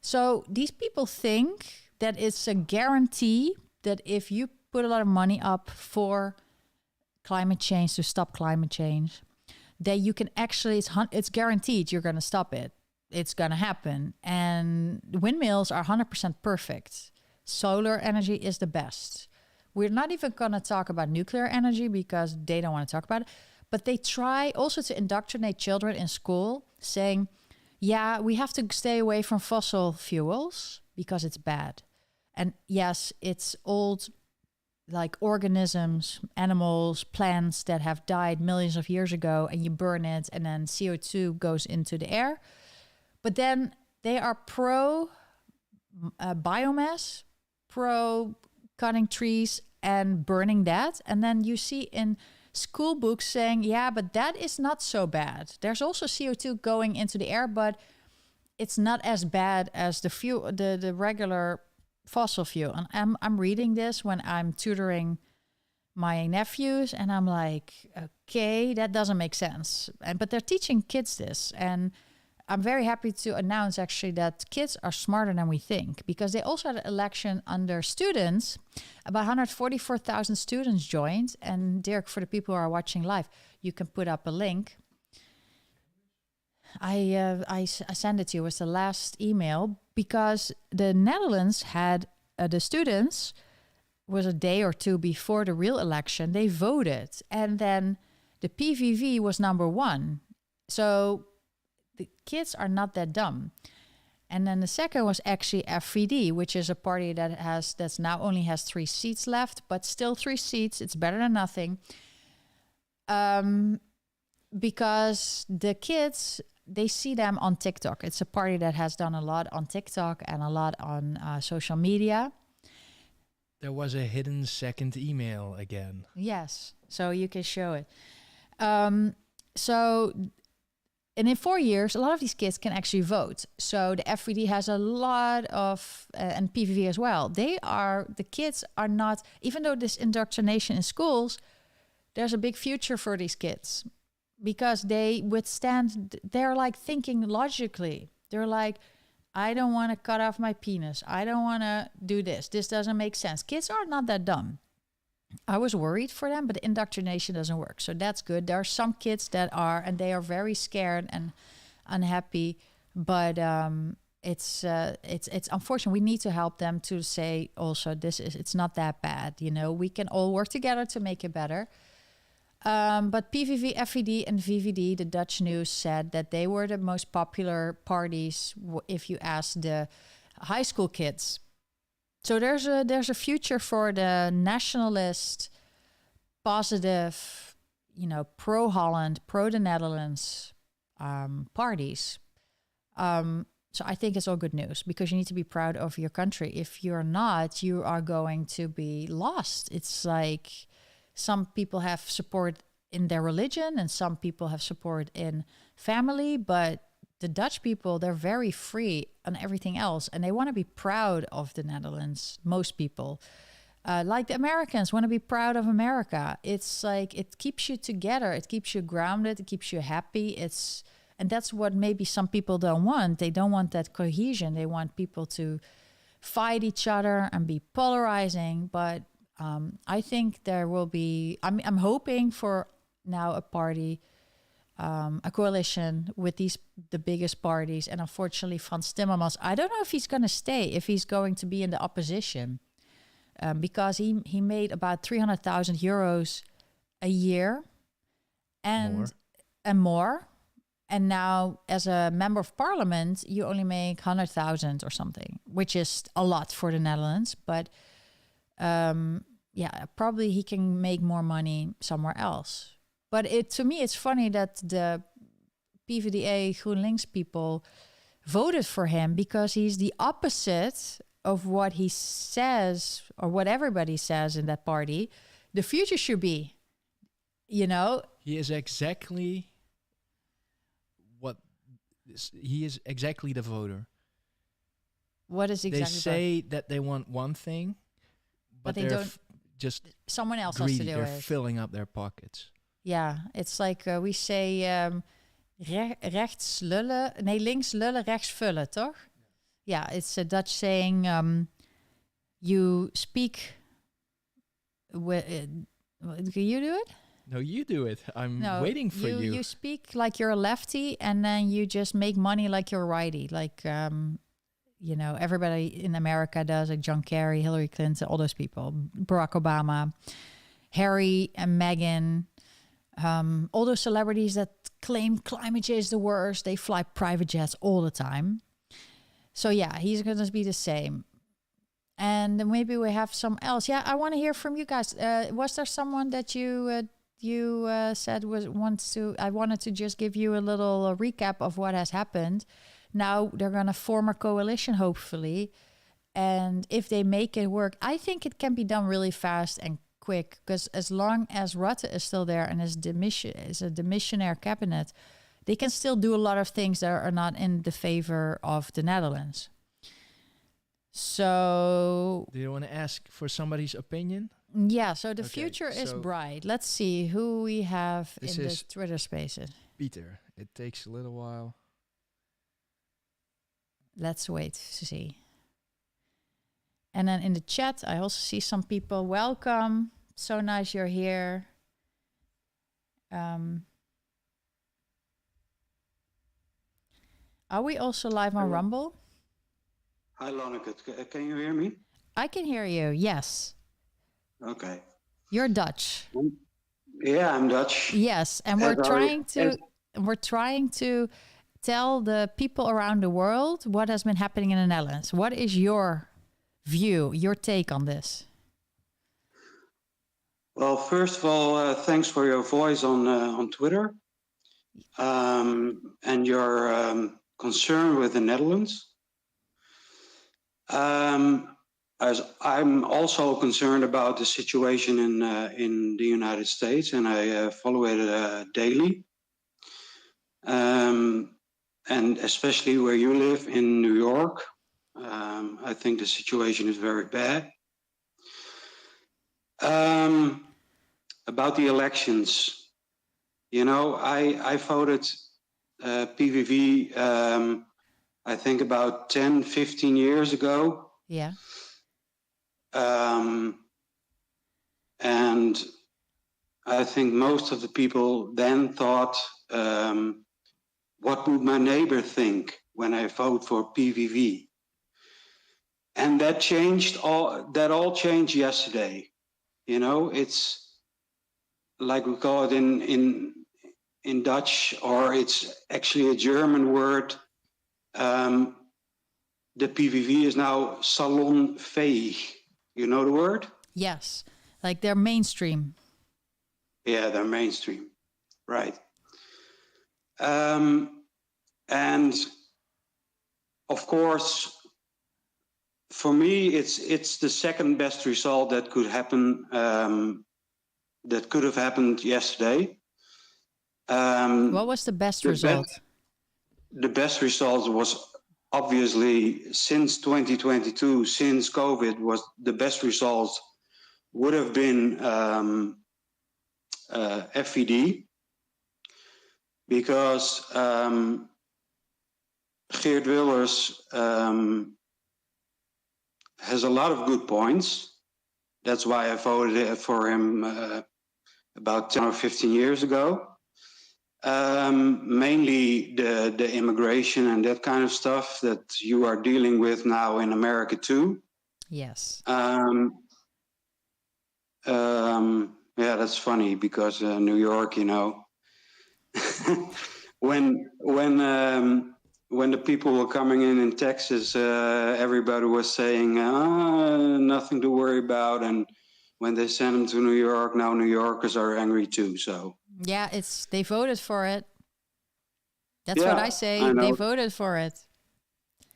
So these people think that it's a guarantee that if you put a lot of money up for climate change, to stop climate change, that you can actually, it's guaranteed you're going to stop it. It's going to happen. And windmills are 100% perfect. Solar energy is the best. We're not even going to talk about nuclear energy because they don't want to talk about it. But they try also to indoctrinate children in school, saying, yeah, we have to stay away from fossil fuels because it's bad. And yes, it's old, like organisms, animals, plants that have died millions of years ago, and you burn it, and then CO2 goes into the air. But then they are pro biomass, pro cutting trees and burning that. And then you see in school books saying, yeah, but that is not so bad. There's also CO2 going into the air, but it's not as bad as the fuel, the regular fossil fuel. And I'm reading this when I'm tutoring my nephews, and I'm like, okay, that doesn't make sense. But they're teaching kids this, and I'm very happy to announce actually that kids are smarter than we think, because they also had an election under students. About 144,000 students joined. And Dirk, for the people who are watching live, you can put up a link. I sent it to you. It was the last email, because the Netherlands had the students, was a day or two before the real election, they voted. And then the PVV was number one. So the kids are not that dumb. And then the second was actually FVD, which is a party that's now only has 3 seats left, but still 3 seats. It's better than nothing. Because the kids, they see them on TikTok. It's a party that has done a lot on TikTok and a lot on social media. There was a hidden second email again. Yes, so you can show it. And in 4 years, a lot of these kids can actually vote. So the FVD has a lot of, and PVV as well. The kids are not, even though this indoctrination in schools, there's a big future for these kids, because they withstand, they're like thinking logically. They're like, I don't want to cut off my penis. I don't want to do this. This doesn't make sense. Kids are not that dumb. I was worried for them, but the indoctrination doesn't work. So that's good. There are some kids that are, and they are very scared and unhappy. But it's unfortunate. We need to help them to say also, it's not that bad. You know, we can all work together to make it better. But PVV, FVD, and VVD, the Dutch news said that they were the most popular parties if you ask the high school kids. So there's a future for the nationalist, positive, pro Holland, pro the Netherlands parties. So I think it's all good news, because you need to be proud of your country. If you're not, you are going to be lost. It's like some people have support in their religion and some people have support in family, but the Dutch people, they're very free on everything else, and they want to be proud of the Netherlands. Most people, like the Americans, want to be proud of America. It's like, it keeps you together. It keeps you grounded. It keeps you happy. And that's what maybe some people don't want. They don't want that cohesion. They want people to fight each other and be polarizing. But I think there will be, I'm hoping for now a party, a coalition with the biggest parties. And unfortunately, Frans Timmermans, I don't know if he's going to stay, if he's going to be in the opposition, because he made about 300,000 euros a year and more. And now as a member of parliament, you only make 100,000 or something, which is a lot for the Netherlands. But probably he can make more money somewhere else. But to me, it's funny that the PvdA GroenLinks people voted for him, because he's the opposite of what he says, or what everybody says in that party the future should be, He is exactly the voter. What is exactly? They say that they want one thing, but they don't. Just someone else greedy. Has to do They're it. Filling up their pockets. Yeah, it's like we say rechts lullen. Nee, links lullen, rechts vullen, toch? Yeah, it's a Dutch saying. You speak. Can you do it? No, you do it. I'm waiting for you. You speak like you're a lefty, and then you just make money like you're a righty. Like, everybody in America does, like John Kerry, Hillary Clinton, all those people, Barack Obama, Harry and Meghan, all those celebrities that claim climate change is the worst. They fly private jets all the time. So yeah, he's going to be the same. And then maybe we have some else. Yeah, I want to hear from you guys. Was there someone that you said wants to? I wanted to just give you a little recap of what has happened. Now they're going to form a coalition, hopefully. And if they make it work, I think it can be done really fast and quick. Because as long as Rutte is still there and is a demissionaire cabinet, they can still do a lot of things that are not in the favor of the Netherlands. So... Do you want to ask for somebody's opinion? Yeah, so the future is bright. Let's see who we have in the Twitter spaces. Peter, it takes a little while. Let's wait to see. And then in the chat, I also see some people. Welcome. So nice you're here. Are we also live on Rumble? Hi, Lonneke. Can you hear me? I can hear you, yes. Okay. You're Dutch. Yeah, I'm Dutch. Yes, and we're trying to tell the people around the world what has been happening in the Netherlands. What is your view, your take on this? Well, first of all, thanks for your voice on Twitter and your concern with the Netherlands. As I'm also concerned about the situation in the United States, and I follow it daily. And especially where you live in New York, I think the situation is very bad. About the elections, you know, I voted PVV, I think about 10, 15 years ago. Yeah. And I think most of the people then thought, what would my neighbor think when I vote for PVV? And that all changed yesterday. You know, it's like we call it in Dutch, or it's actually a German word. The PVV is now salonfähig. You know the word? Yes, like they're mainstream. Yeah, they're mainstream, right. And of course, for me, it's the second best result that could happen, that could have happened yesterday. What was the best result? The best result was obviously since 2022, since COVID, was the best result would have been FVD, because Geert Wilders has a lot of good points. That's why I voted for him about 10 or 15 years ago. Mainly the immigration and that kind of stuff that you are dealing with now in America too. Yes. Yeah, that's funny because New York, you know, when the people were coming in Texas, everybody was saying nothing to worry about, and when they sent them to New York, now New Yorkers are angry too. So yeah, they voted for it. That's what I say. They voted for it.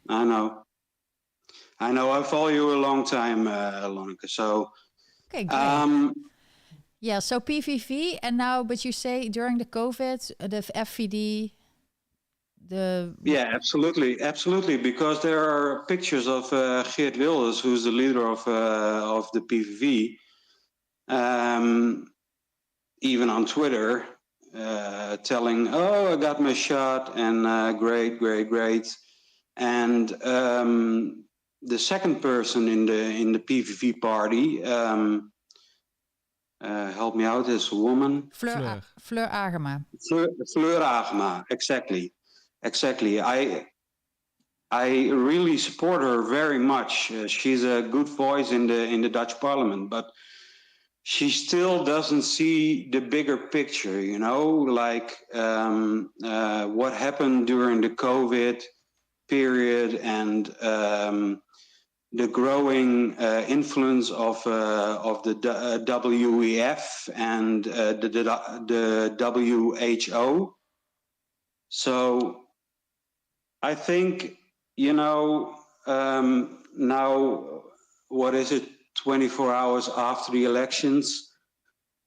I know. I follow you a long time, Lonneke. So okay, great. Yeah, so PVV, and now, but you say during the COVID, the FVD, Yeah, absolutely, because there are pictures of Geert Wilders, who's the leader of the PVV, even on Twitter, telling, "Oh, I got my shot," and great, and the second person in the PVV party. Help me out, is a woman. Fleur Agema. Fleur Agema, exactly. I really support her very much. She's a good voice in the Dutch Parliament, but she still doesn't see the bigger picture. You know, like what happened during the COVID period and the growing influence of the WEF and the WHO. So I think, you know, now, what is it, 24 hours after the elections,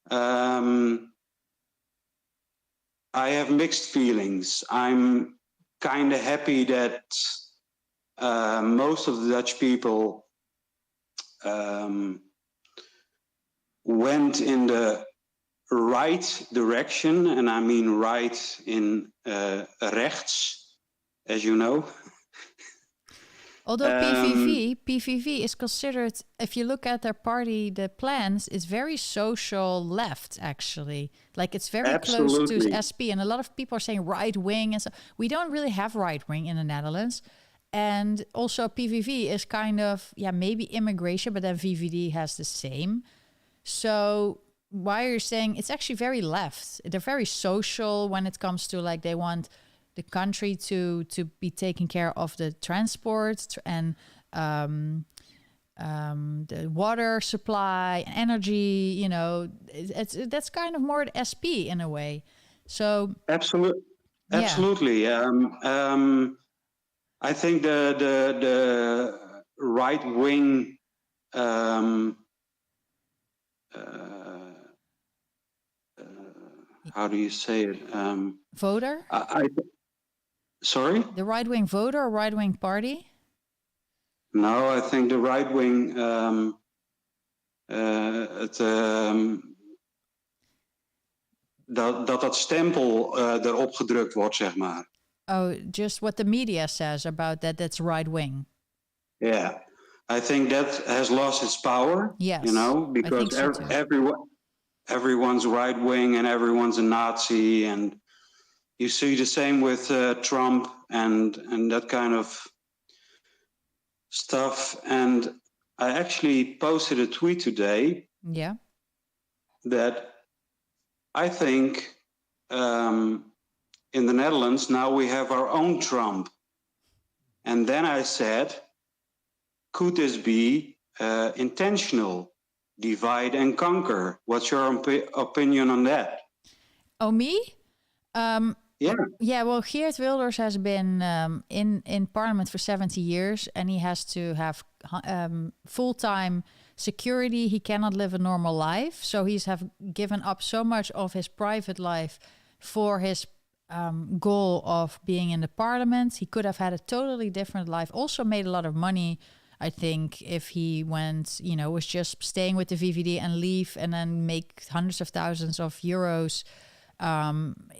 I have mixed feelings. I'm kind of happy that most of the Dutch people went in the right direction, and I mean right in rechts, as you know. Although PVV is considered, if you look at their party, the plans, it's very social left, actually. Like it's very close to SP. And a lot of people are saying right wing. And so we don't really have right wing in the Netherlands. And also PVV is kind of, maybe immigration, but then VVD has the same. So why you're saying it's actually very left. They're very social when it comes to like they want the country to be taking care of the transport and the water supply, energy. You know, that's kind of more the SP in a way. So absolutely. I think the right wing. How do you say it? Voter? Sorry? The right-wing voter or right-wing party? No, I think the right-wing... dat stempel erop gedrukt wordt, zeg maar. Oh, just what the media says about that's right-wing. Yeah. I think that has lost its power. Yes, you know, because everyone's right-wing and everyone's a Nazi, and you see the same with Trump and that kind of stuff. And I actually posted a tweet today. Yeah. That I think in the Netherlands now we have our own Trump. And then I said, could this be intentional? Divide and conquer. What's your opinion on that? Oh, me? Yeah, well, Geert Wilders has been in parliament for 70 years, and he has to have full-time security. He cannot live a normal life. So he's given up so much of his private life for his goal of being in the parliament. He could have had a totally different life. Also made a lot of money, I think, if he went, was just staying with the VVD and leave and then make hundreds of thousands of euros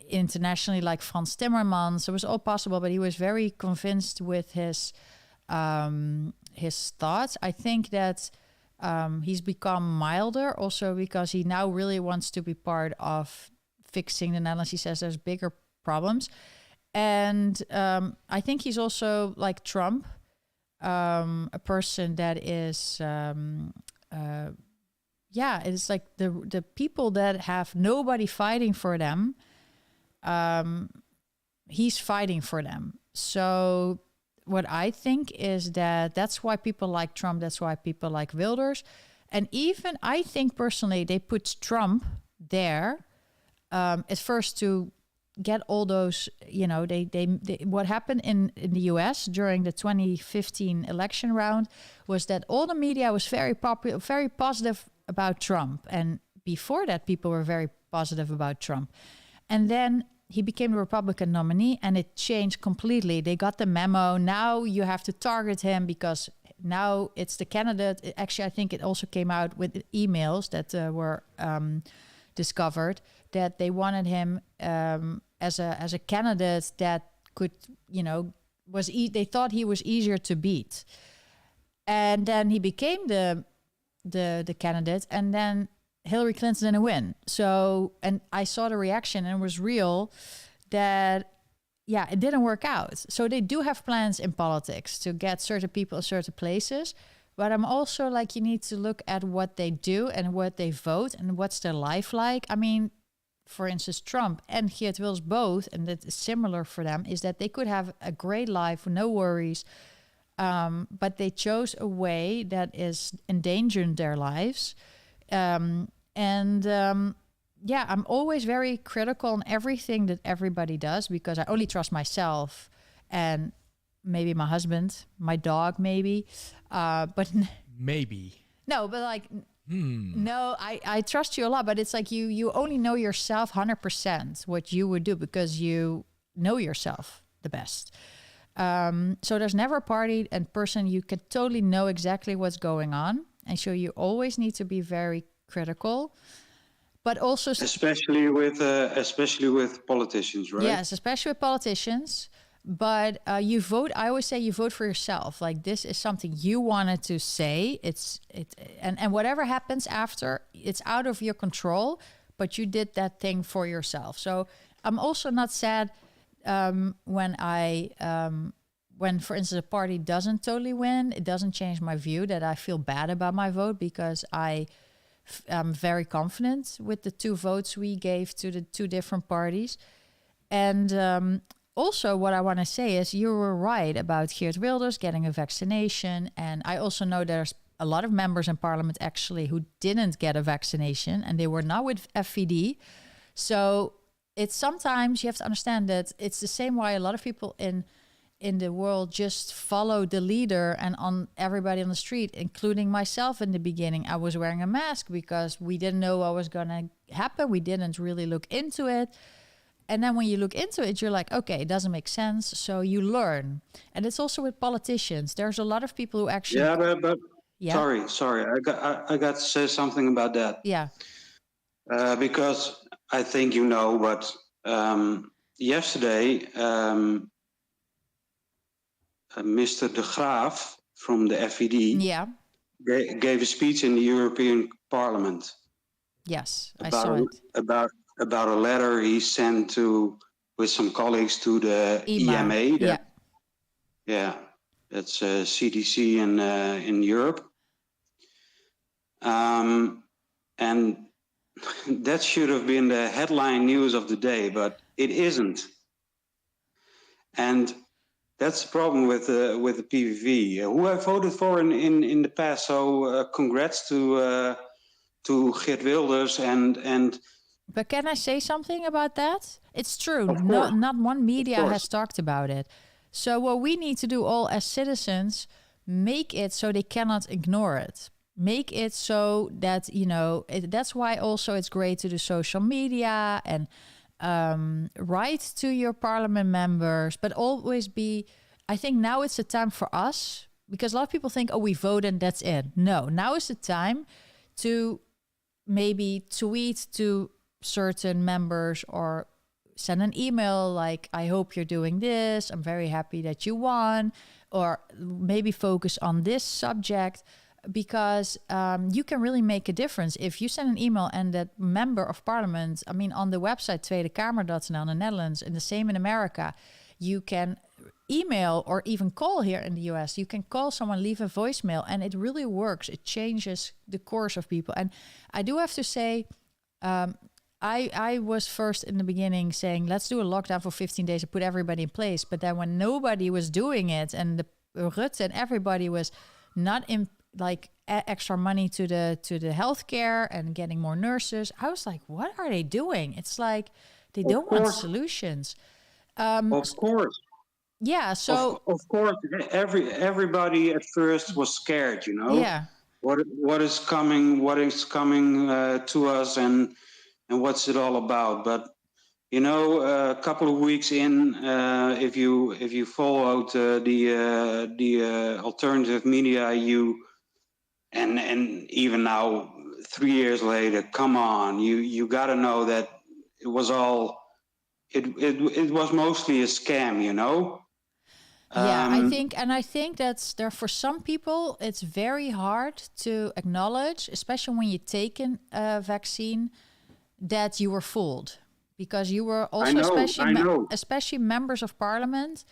internationally, like Frans Timmermans. It was all possible, but he was very convinced with his thoughts. I think that he's become milder also because he now really wants to be part of fixing the Netherlands. He says there's bigger problems. And I think he's also like Trump, a person that is it's like the people that have nobody fighting for them, he's fighting for them. So what I think is that's why people like Trump, that's why people like Wilders. And even I think personally they put Trump there at first to get all those, they what happened in the US during the 2015 election round was that all the media was very popular, very positive about Trump. And before that, people were very positive about Trump. And then he became the Republican nominee and it changed completely. They got the memo. Now you have to target him because now it's the candidate. Actually, I think it also came out with emails that were discovered that they wanted him as a candidate that could, they thought he was easier to beat. And then he became the candidate, and then Hillary Clinton didn't win. So, and I saw the reaction and it was real that, it didn't work out. So they do have plans in politics to get certain people in certain places. But I'm also like, you need to look at what they do and what they vote and what's their life like. I mean, for instance, Trump and Geert Wilders both, and that is similar for them, is that they could have a great life, no worries. But they chose a way that is endangering their lives. I'm always very critical on everything that everybody does because I only trust myself and maybe my husband, my dog, maybe. But Maybe. no, but like, no, I trust you a lot, but it's like you only know yourself 100% what you would do because you know yourself the best. So there's never a party and person you can totally know exactly what's going on. And so you always need to be very critical, but also especially with politicians, right? yes, especially with politicians. But you vote. I always say you vote for yourself. Like this is something you wanted to say. And whatever happens after, it's out of your control. But you did that thing for yourself. So I'm also not sad when for instance, a party doesn't totally win. It doesn't change my view that I feel bad about my vote because I'm very confident with the 2 votes we gave to the 2 different parties. And also, what I want to say is you were right about Geert Wilders getting a vaccination. And I also know there's a lot of members in parliament actually who didn't get a vaccination and they were not with FVD. So it's sometimes you have to understand that it's the same why a lot of people in the world just follow the leader and on everybody on the street, including myself in the beginning. I was wearing a mask because we didn't know what was going to happen. We didn't really look into it. And then when you look into it, you're like, okay, it doesn't make sense. So you learn. And it's also with politicians. There's a lot of people who actually... Yeah, but sorry. I got to say something about that. Yeah. Because I think you know, but yesterday, Mr. De Graaf from the FVD gave a speech in the European Parliament. Yes, I saw it. About a letter he sent with some colleagues to the EMA. That's CDC in Europe. And that should have been the headline news of the day, but it isn't. And that's the problem with the PVV, who I voted for in the past. So congrats to Geert Wilders and. But can I say something about that? It's true. Not one media has talked about it. So what we need to do all as citizens, make it so they cannot ignore it. Make it so that, that's why also it's great to do social media and write to your parliament members, but always I think now it's the time for us, because a lot of people think, we vote and that's it. No, now is the time to maybe tweet to certain members or send an email like, I hope you're doing this. I'm very happy that you won. Or maybe focus on this subject, because you can really make a difference. If you send an email and that member of parliament, on the website tweedekamer.nl in the Netherlands, and the same in America, you can email or even call here in the US. You can call someone, leave a voicemail, and it really works. It changes the course of people. And I do have to say, I was first in the beginning saying, let's do a lockdown for 15 days and put everybody in place. But then when nobody was doing it and the Rutte and everybody was not in extra money to the healthcare and getting more nurses, I was like, what are they doing? It's like they don't want solutions. Of course. Yeah. So of course, everybody at first was scared. Yeah. What is coming? What is coming to us, and what's it all about? But a couple of weeks in, if you followed the alternative media, and even now 3 years later, come on, you got to know that it was all it was mostly a scam, Yeah, I think that's there for some people. It's very hard to acknowledge, especially when you take a vaccine, that you were fooled, because you were also especially members of parliament.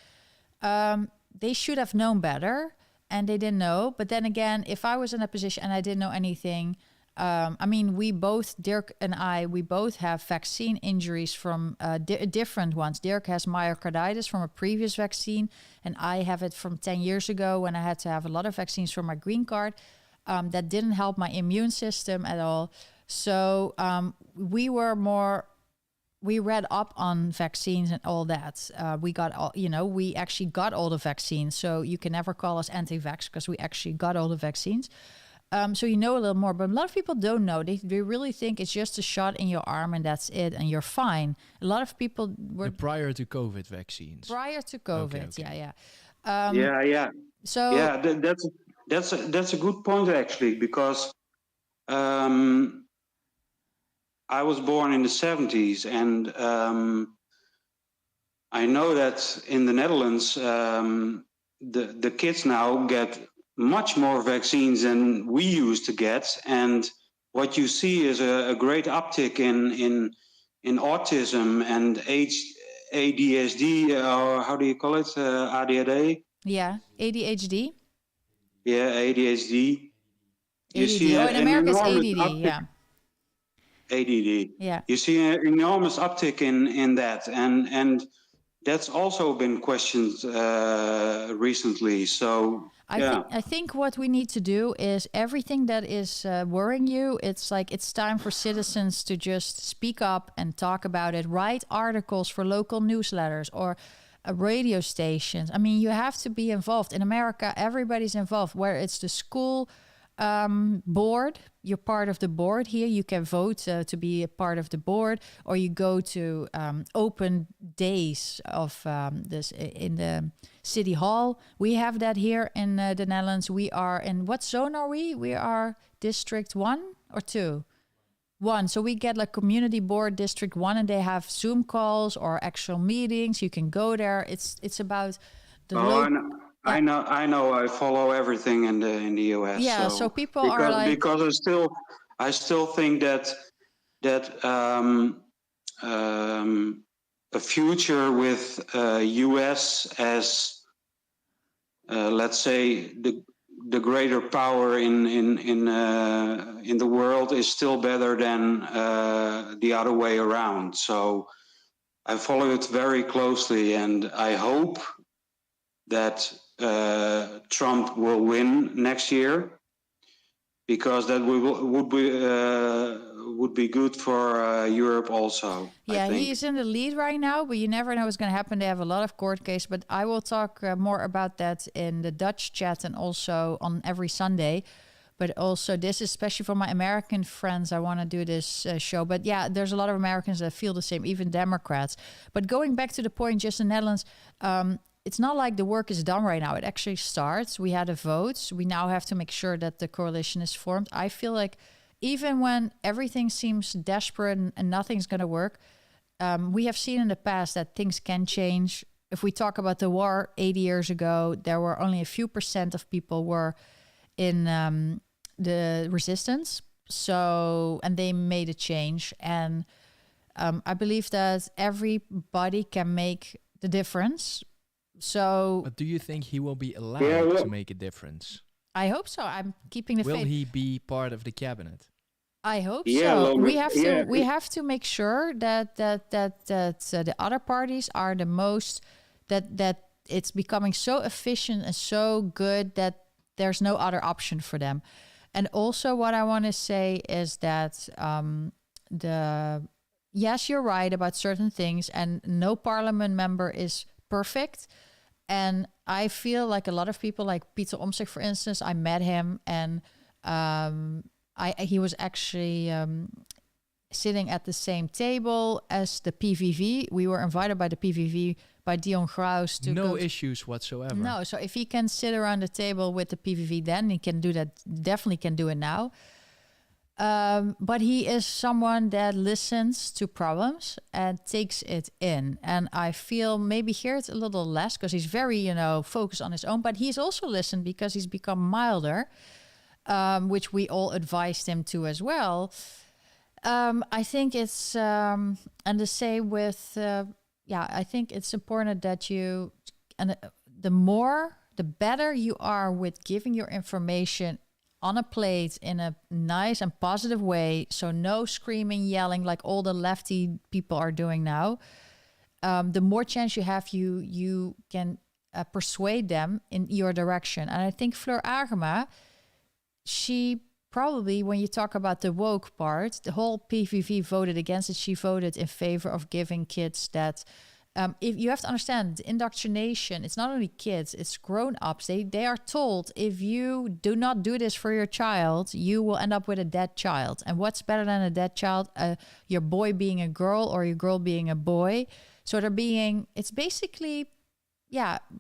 They should have known better, and they didn't know. But then again, if I was in a position and I didn't know anything, we both, Dirk and I, we both have vaccine injuries from different ones. Dirk has myocarditis from a previous vaccine, and I have it from 10 years ago when I had to have a lot of vaccines for my green card. That didn't help my immune system at all. So we were more we read up on vaccines and all that. We got all, we actually got all the vaccines. So you can never call us anti-vax because we actually got all the vaccines. So you know a little more, but a lot of people don't know. They really think it's just a shot in your arm and that's it, and you're fine. A lot of people were prior to COVID vaccines. Prior to COVID, Okay. yeah. Yeah. So Yeah, that's a good point actually, because I was born in the 70s, and I know that in the Netherlands, the kids now get much more vaccines than we used to get, and what you see is a great uptick in autism and ADHD, or how do you call it, ADHD? yeah, ADHD. Yeah, ADHD. You ADD. see Oh, in America it's ADD. uptick. Yeah. ADD. Yeah. You see an enormous uptick in that, and that's also been questioned recently. So I think what we need to do is everything that is worrying you. It's like it's time for citizens to just speak up and talk about it. Write articles for local newsletters or radio stations. I mean, you have to be involved. In America, everybody's involved. Where it's the school board, you're part of the board here. You can vote to be a part of the board, or you go to open days of this in the city hall. We have that here in the Netherlands. We are in what zone are we? We are District 1 or 2? 1. So we get like community board District 1, and they have Zoom calls or actual meetings. You can go there. It's about the I know. I follow everything in the US. Yeah, so people are like, because I still think that a future with US as let's say the greater power in the world is still better than the other way around. So I follow it very closely, and I hope that Trump will win next year, because that would be good for Europe also. Yeah, he's in the lead right now, but you never know what's going to happen. They have a lot of court cases, but I will talk more about that in the Dutch chat and also on every Sunday. But also, this is especially for my American friends. I want to do this show. But yeah, there's a lot of Americans that feel the same, even Democrats. But going back to the point, just in the Netherlands, it's not like the work is done right now. It actually starts. We had a vote. We now have to make sure that the coalition is formed. I feel like even when everything seems desperate and nothing's going to work, we have seen in the past that things can change. If we talk about the war 80 years ago, there were only a few % of people were in the resistance. So, and they made a change. And I believe that everybody can make the difference. So, but do you think he will be allowed to make a difference? I hope so. I'm keeping the faith. Will he be part of the cabinet? I hope so. We have to make sure that the other parties are the most that it's becoming so efficient and so good that there's no other option for them. And also, what I want to say is that yes, you're right about certain things, and no parliament member is perfect. And I feel like a lot of people, like Pieter Omtzigt, for instance, I met him, and he was actually sitting at the same table as the PVV. We were invited by the PVV, by Dion Graus. No issues whatsoever. No, so if he can sit around the table with the PVV, then he can do that, definitely can do it now. But he is someone that listens to problems and takes it in. And I feel maybe here it's a little less because he's very, focused on his own. But he's also listened because he's become milder, which we all advised him to as well. I think it's, and the same with, I think it's important that you, and the better you are with giving your information on a plate in a nice and positive way. So no screaming, yelling like all the lefty people are doing now. The more chance you have, you can persuade them in your direction. And I think Fleur Agema, she probably when you talk about the woke part, the whole PVV voted against it. She voted in favor of giving kids that. If you have to understand, indoctrination, it's not only kids, it's grown-ups. They are told, if you do not do this for your child, you will end up with a dead child. And what's better than a dead child? Your boy being a girl or your girl being a boy. So it's basically,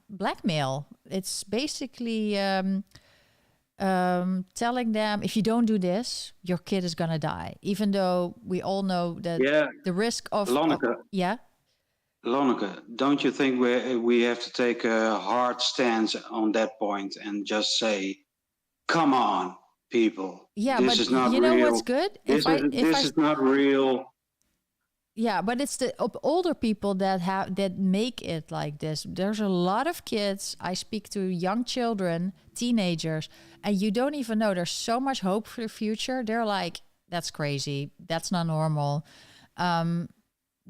blackmail. It's basically telling them, if you don't do this, your kid is going to die. Even though we all know that the risk of... Lonneke. Lonneke, don't you think we have to take a hard stance on that point and just say, come on, people. Yeah, this but is not you know real. what's good? This is not real. Yeah, but it's the older people that make it like this. There's a lot of kids. I speak to young children, teenagers, and you don't even know. There's so much hope for the future. They're like, that's crazy. That's not normal.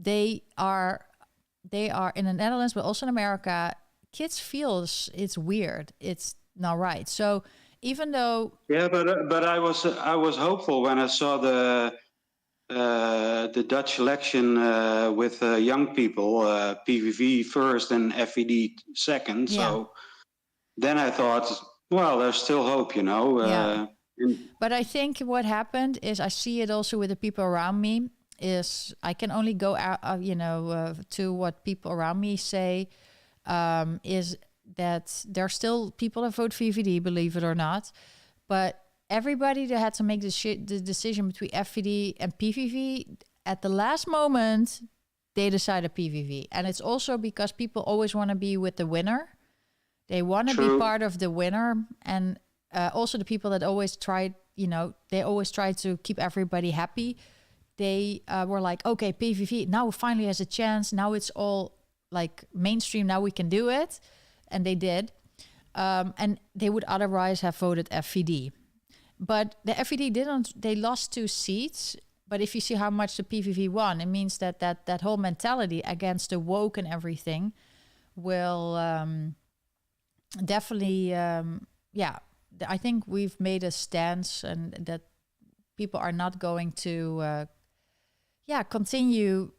They are in the Netherlands, but also in America. Kids feel it's weird. It's not right. So even though, but I was hopeful when I saw the Dutch election with young people, PVV first and FVD second. Yeah. So then I thought, well, there's still hope, you know. But I think what happened is, I see it also with the people around me, is I can only go out, to what people around me say, is that there are still people that vote VVD, believe it or not. But everybody that had to make the decision between FVD and PVV, at the last moment, they decided PVV. And it's also because people always want to be with the winner. They want to be part of the winner. And also the people that always tried, they always try to keep everybody happy. They were like, okay, PVV now finally has a chance. Now it's all like mainstream. Now we can do it. And they did. And they would otherwise have voted FVD. But the FVD they lost 2 seats. But if you see how much the PVV won, it means that whole mentality against the woke and everything will definitely, I think we've made a stance, and that people are not going to, continue.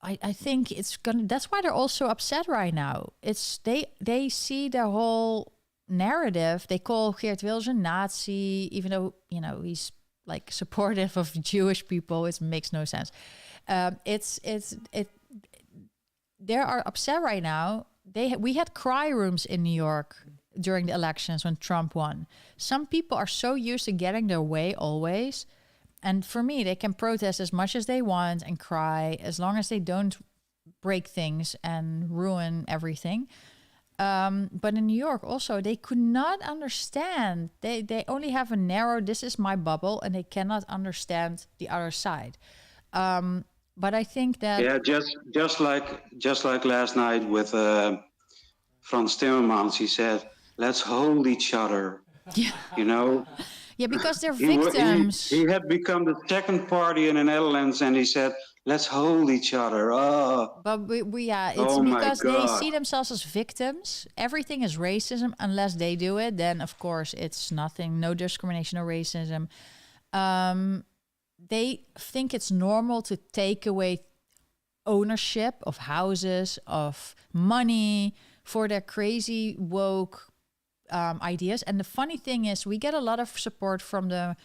I think it's gonna. That's why they're also upset right now. It's they see the whole narrative. They call Geert Wilders a Nazi, even though he's like supportive of Jewish people. It makes no sense. They are upset right now. We had cry rooms in New York during the elections when Trump won. Some people are so used to getting their way always. And for me, they can protest as much as they want and cry, as long as they don't break things and ruin everything. But in New York also, they could not understand. They only have a narrow, this is my bubble, and they cannot understand the other side. But I think that... just like last night with Frans Timmermans, he said, let's hold each other, Yeah, because they're victims. He had become the second party in the Netherlands, and he said, let's hold each other. Oh. But it's because they see themselves as victims. Everything is racism unless they do it. Then, of course, it's nothing. No discrimination or racism. They think it's normal to take away ownership of houses, of money, for their crazy woke ideas. And the funny thing is, we get a lot of support from the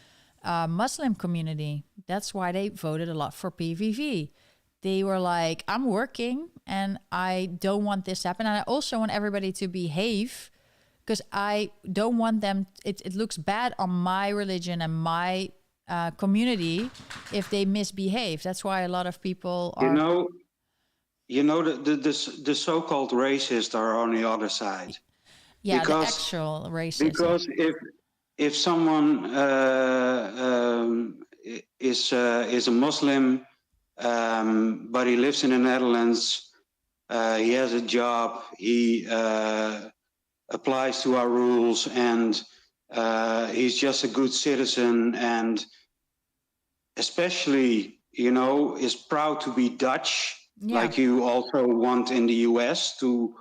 Muslim community. That's why they voted a lot for PVV. They were like, I'm working and I don't want this to happen. And I also want everybody to behave, because I don't want them, it looks bad on my religion and my community if they misbehave. That's why a lot of people are... the so-called racists are on the other side. Yeah, the actual racism. Because if someone is a Muslim, but he lives in the Netherlands, he has a job, he applies to our rules, and he's just a good citizen, and especially, is proud to be Dutch, like you also want in the US to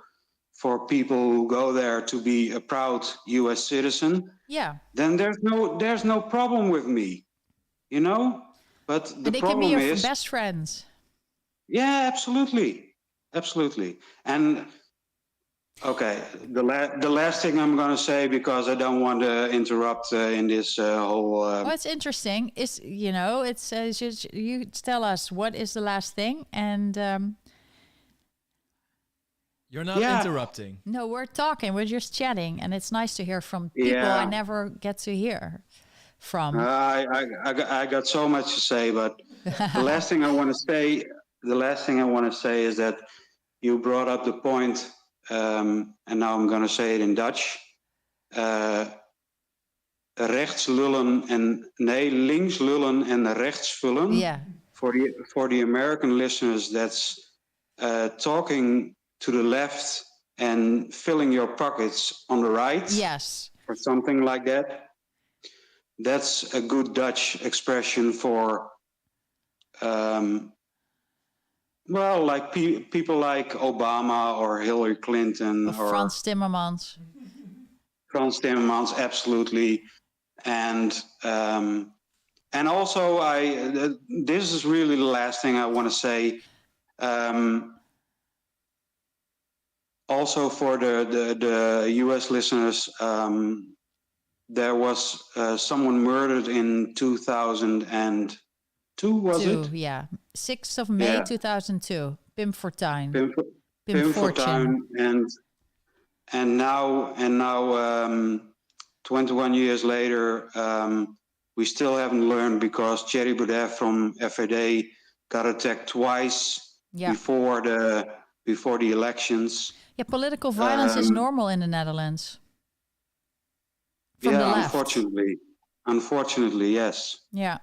for people who go there to be a proud U.S. citizen, then there's no problem with me, you know. But the and they problem can be your is best friends. Yeah, absolutely. And okay, the last thing I'm going to say, because I don't want to interrupt in this whole. What's interesting is, it's just, you tell us what is the last thing, and you're not interrupting. No, we're talking. We're just chatting, and it's nice to hear from people I never get to hear from. I got so much to say, but the last thing I want to say is that you brought up the point, and now I'm going to say it in Dutch. Links lullen en rechts vullen. Yeah. For the American listeners, that's talking to the left and filling your pockets on the right. Yes. Or something like that. That's a good Dutch expression for, like people like Obama or Hillary Clinton or Frans Timmermans. Frans Timmermans, absolutely. And also, this is really the last thing I want to say. Also, for the U.S. listeners, there was someone murdered in 2002, was it? Yeah, 6th of May, 2002. Pim Fortuyn. Pim Fortuyn, and now 21 years later, we still haven't learned, because Thierry Baudet from FVD got attacked twice before the elections. Yeah, political violence is normal in the Netherlands. From the left. Unfortunately, yes. Yeah.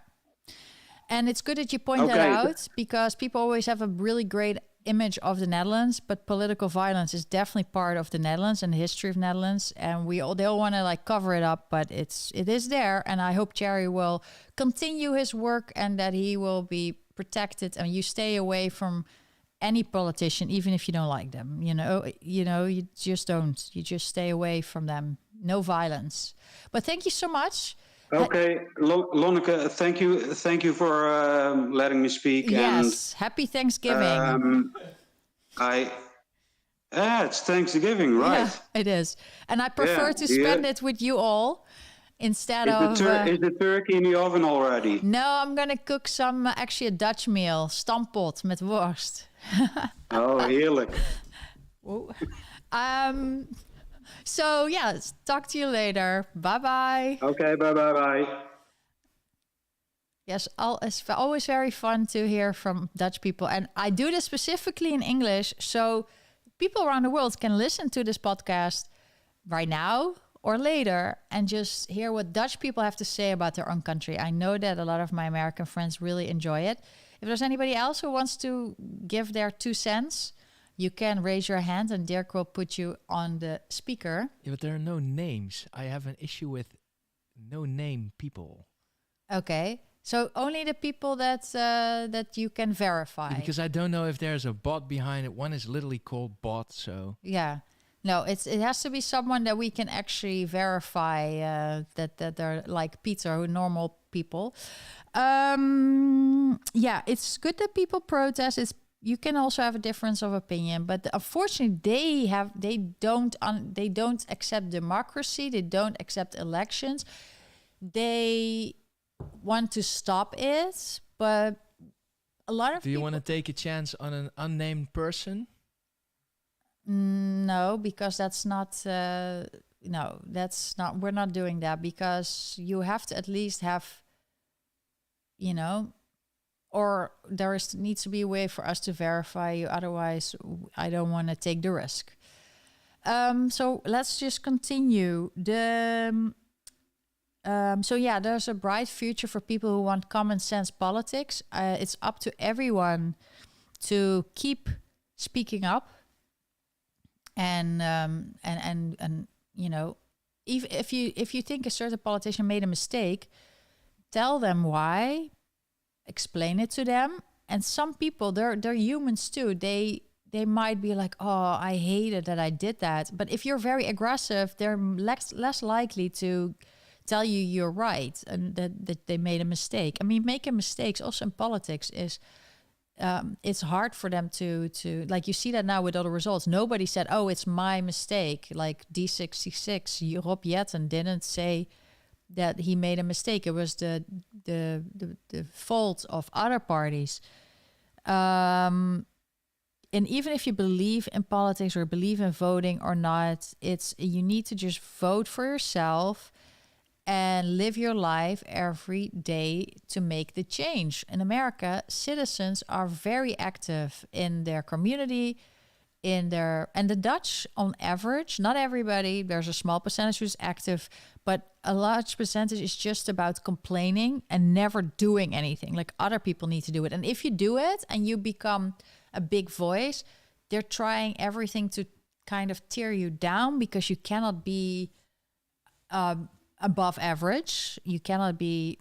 And it's good that you point that out, because people always have a really great image of the Netherlands, but political violence is definitely part of the Netherlands and the history of Netherlands, and they all want to cover it up, but it is there, and I hope Thierry will continue his work and that he will be protected, and you stay away from any politician, even if you don't like them. You just don't. You just stay away from them. No violence. But thank you so much. Okay, Lonneke, thank you for letting me speak. Yes, and happy Thanksgiving. It's Thanksgiving, right? Yeah, it is. And I prefer to spend it with you all instead of... Is the turkey in the oven already? No, I'm going to cook some, actually a Dutch meal, stampot met worst. Oh, heerlijk. So, talk to you later. Bye-bye. Okay, bye. Yes, it's always very fun to hear from Dutch people. And I do this specifically in English, so people around the world can listen to this podcast right now or later and just hear what Dutch people have to say about their own country. I know that a lot of my American friends really enjoy it. If there's anybody else who wants to give their 2 cents, you can raise your hand and Dirk will put you on the speaker. Yeah, but there are no names. I have an issue with no name people. Okay. So only the people that you can verify. Yeah, because I don't know if there's a bot behind it. One is literally called bot, so... Yeah. No, it has to be someone that we can actually verify that they're like Peter, who don't people. It's good that people protest. You can also have a difference of opinion, but unfortunately, they don't accept democracy. They don't accept elections. They want to stop it, but a lot of Do you want to take a chance on an unnamed person? No, because that's not. That's not. We're not doing that, because you have to at least have, or needs to be a way for us to verify you. Otherwise, I don't want to take the risk. So let's just continue. There's a bright future for people who want common sense politics. It's up to everyone to keep speaking up. And if you think a certain politician made a mistake, tell them why, explain it to them. And some people, they're humans too. They they might be like, oh, I hated that I did that. But if you're very aggressive, they're less likely to tell you you're right and that they made a mistake. I mean, making mistakes also in politics is it's hard for them to like, you see that now with all the results. Nobody said, oh, it's my mistake. Like D66, Rob Jetten didn't say that he made a mistake. It was the fault of other parties. And even if you believe in politics or believe in voting or not, you need to just vote for yourself and live your life every day to make the change. In America, citizens are very active in their community, and the Dutch on average, not everybody, there's a small percentage who's active, but a large percentage is just about complaining and never doing anything. Like, other people need to do it. And if you do it and you become a big voice, they're trying everything to kind of tear you down, because you cannot be above average. You cannot be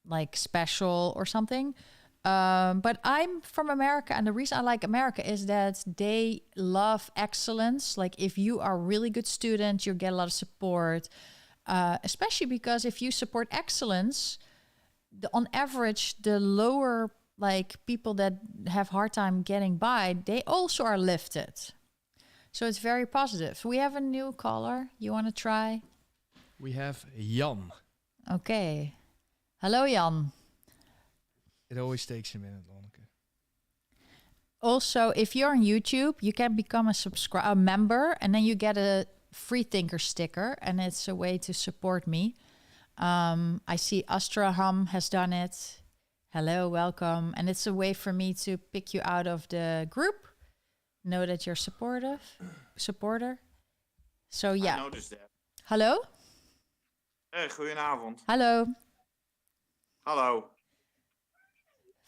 like special or something. But I'm from America, and the reason I like America is that they love excellence. Like, if you are a really good student, you get a lot of support, especially because if you support excellence, on average, the lower, like, people that have hard time getting by, they also are lifted. So it's very positive. We have a new caller. You want to try? We have Jan. Okay. Hello, Jan. It always takes a minute, Lonneke. Also, if you're on YouTube, you can become a member, and then you get a free Thinker sticker, and it's a way to support me. I see Astraham has done it. Hello, welcome. And it's a way for me to pick you out of the group. Know that you're supporter. So yeah. I noticed that. Hallo? Hey, goedenavond. Hallo. Hallo.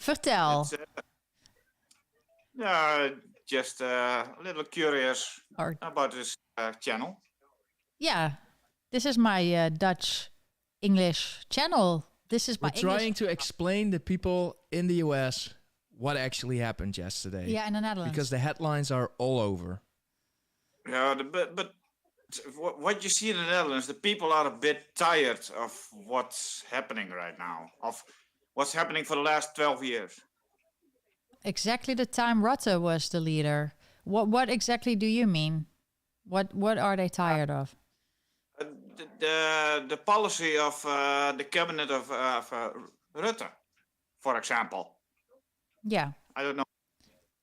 Vertel. Just a little curious about this channel. Yeah, this is my Dutch English channel. This is my We're trying to explain to people in the US what actually happened yesterday. Yeah, in the Netherlands. Because the headlines are all over. Yeah, but what you see in the Netherlands, the people are a bit tired of what's happening right now, of what's happening for the last 12 years. Exactly the time Rutte was the leader. What exactly do you mean? What are they tired of? The policy of the cabinet of Rutte, for example. Yeah. I don't know.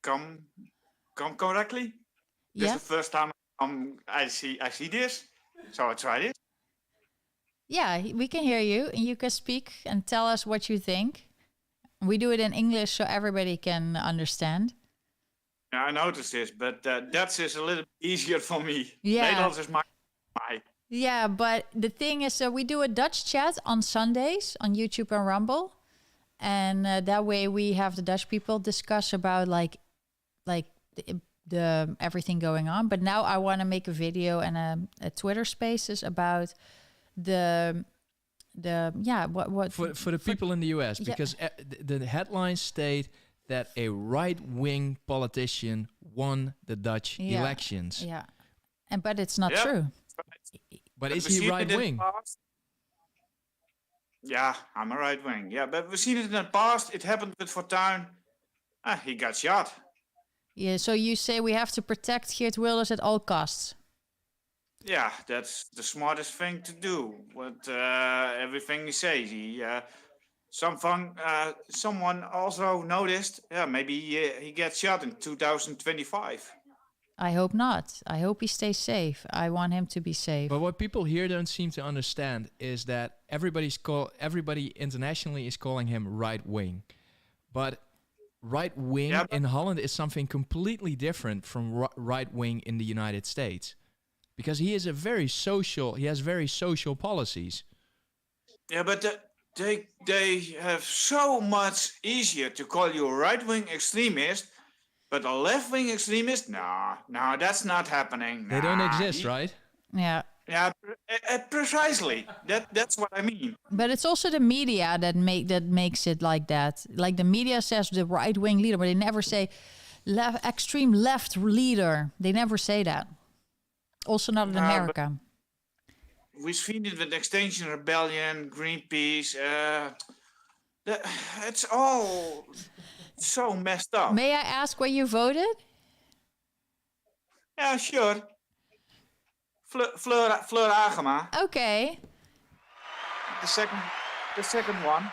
Come correctly? This Yeah. is the first time I see this, so I tried it. Yeah, we can hear you, and you can speak and tell us what you think. We do it in English so everybody can understand. Yeah, I noticed this, but Dutch is a little easier for me. Yeah. Nederlands is my. Yeah, but the thing is, we do a Dutch chat on Sundays on YouTube and Rumble, and that way we have the Dutch people discuss about like the everything going on. But now I want to make a video and a Twitter Spaces about for the people in the US, because the headlines state that a right-wing politician won the Dutch elections. Yeah, but it's not true. But is he right-wing? Yeah, I'm a right-wing. Yeah, but we've seen it in the past. It happened with Fortuyn. He got shot. Yeah, so you say we have to protect Geert Wilders at all costs. Yeah, that's the smartest thing to do. With everything he says, someone also noticed. Yeah, maybe he gets shot in 2025. I hope not. I hope he stays safe. I want him to be safe. But what people here don't seem to understand is that everybody internationally is calling him right-wing, but right-wing in Holland is something completely different from right-wing in the United States. Because he is he has very social policies. Yeah, but they have so much easier to call you a right-wing extremist, but a left-wing extremist, no, that's not happening. They don't exist, right? Yeah. Yeah, precisely. That's what I mean. But it's also the media that makes it like that. Like the media says the right-wing leader, but they never say extreme left leader. They never say that. Also not in America. We've seen it with Extinction Rebellion, Greenpeace. It's all so messed up. May I ask where you voted? Yeah, sure. Fleur Agema. Okay. The second one.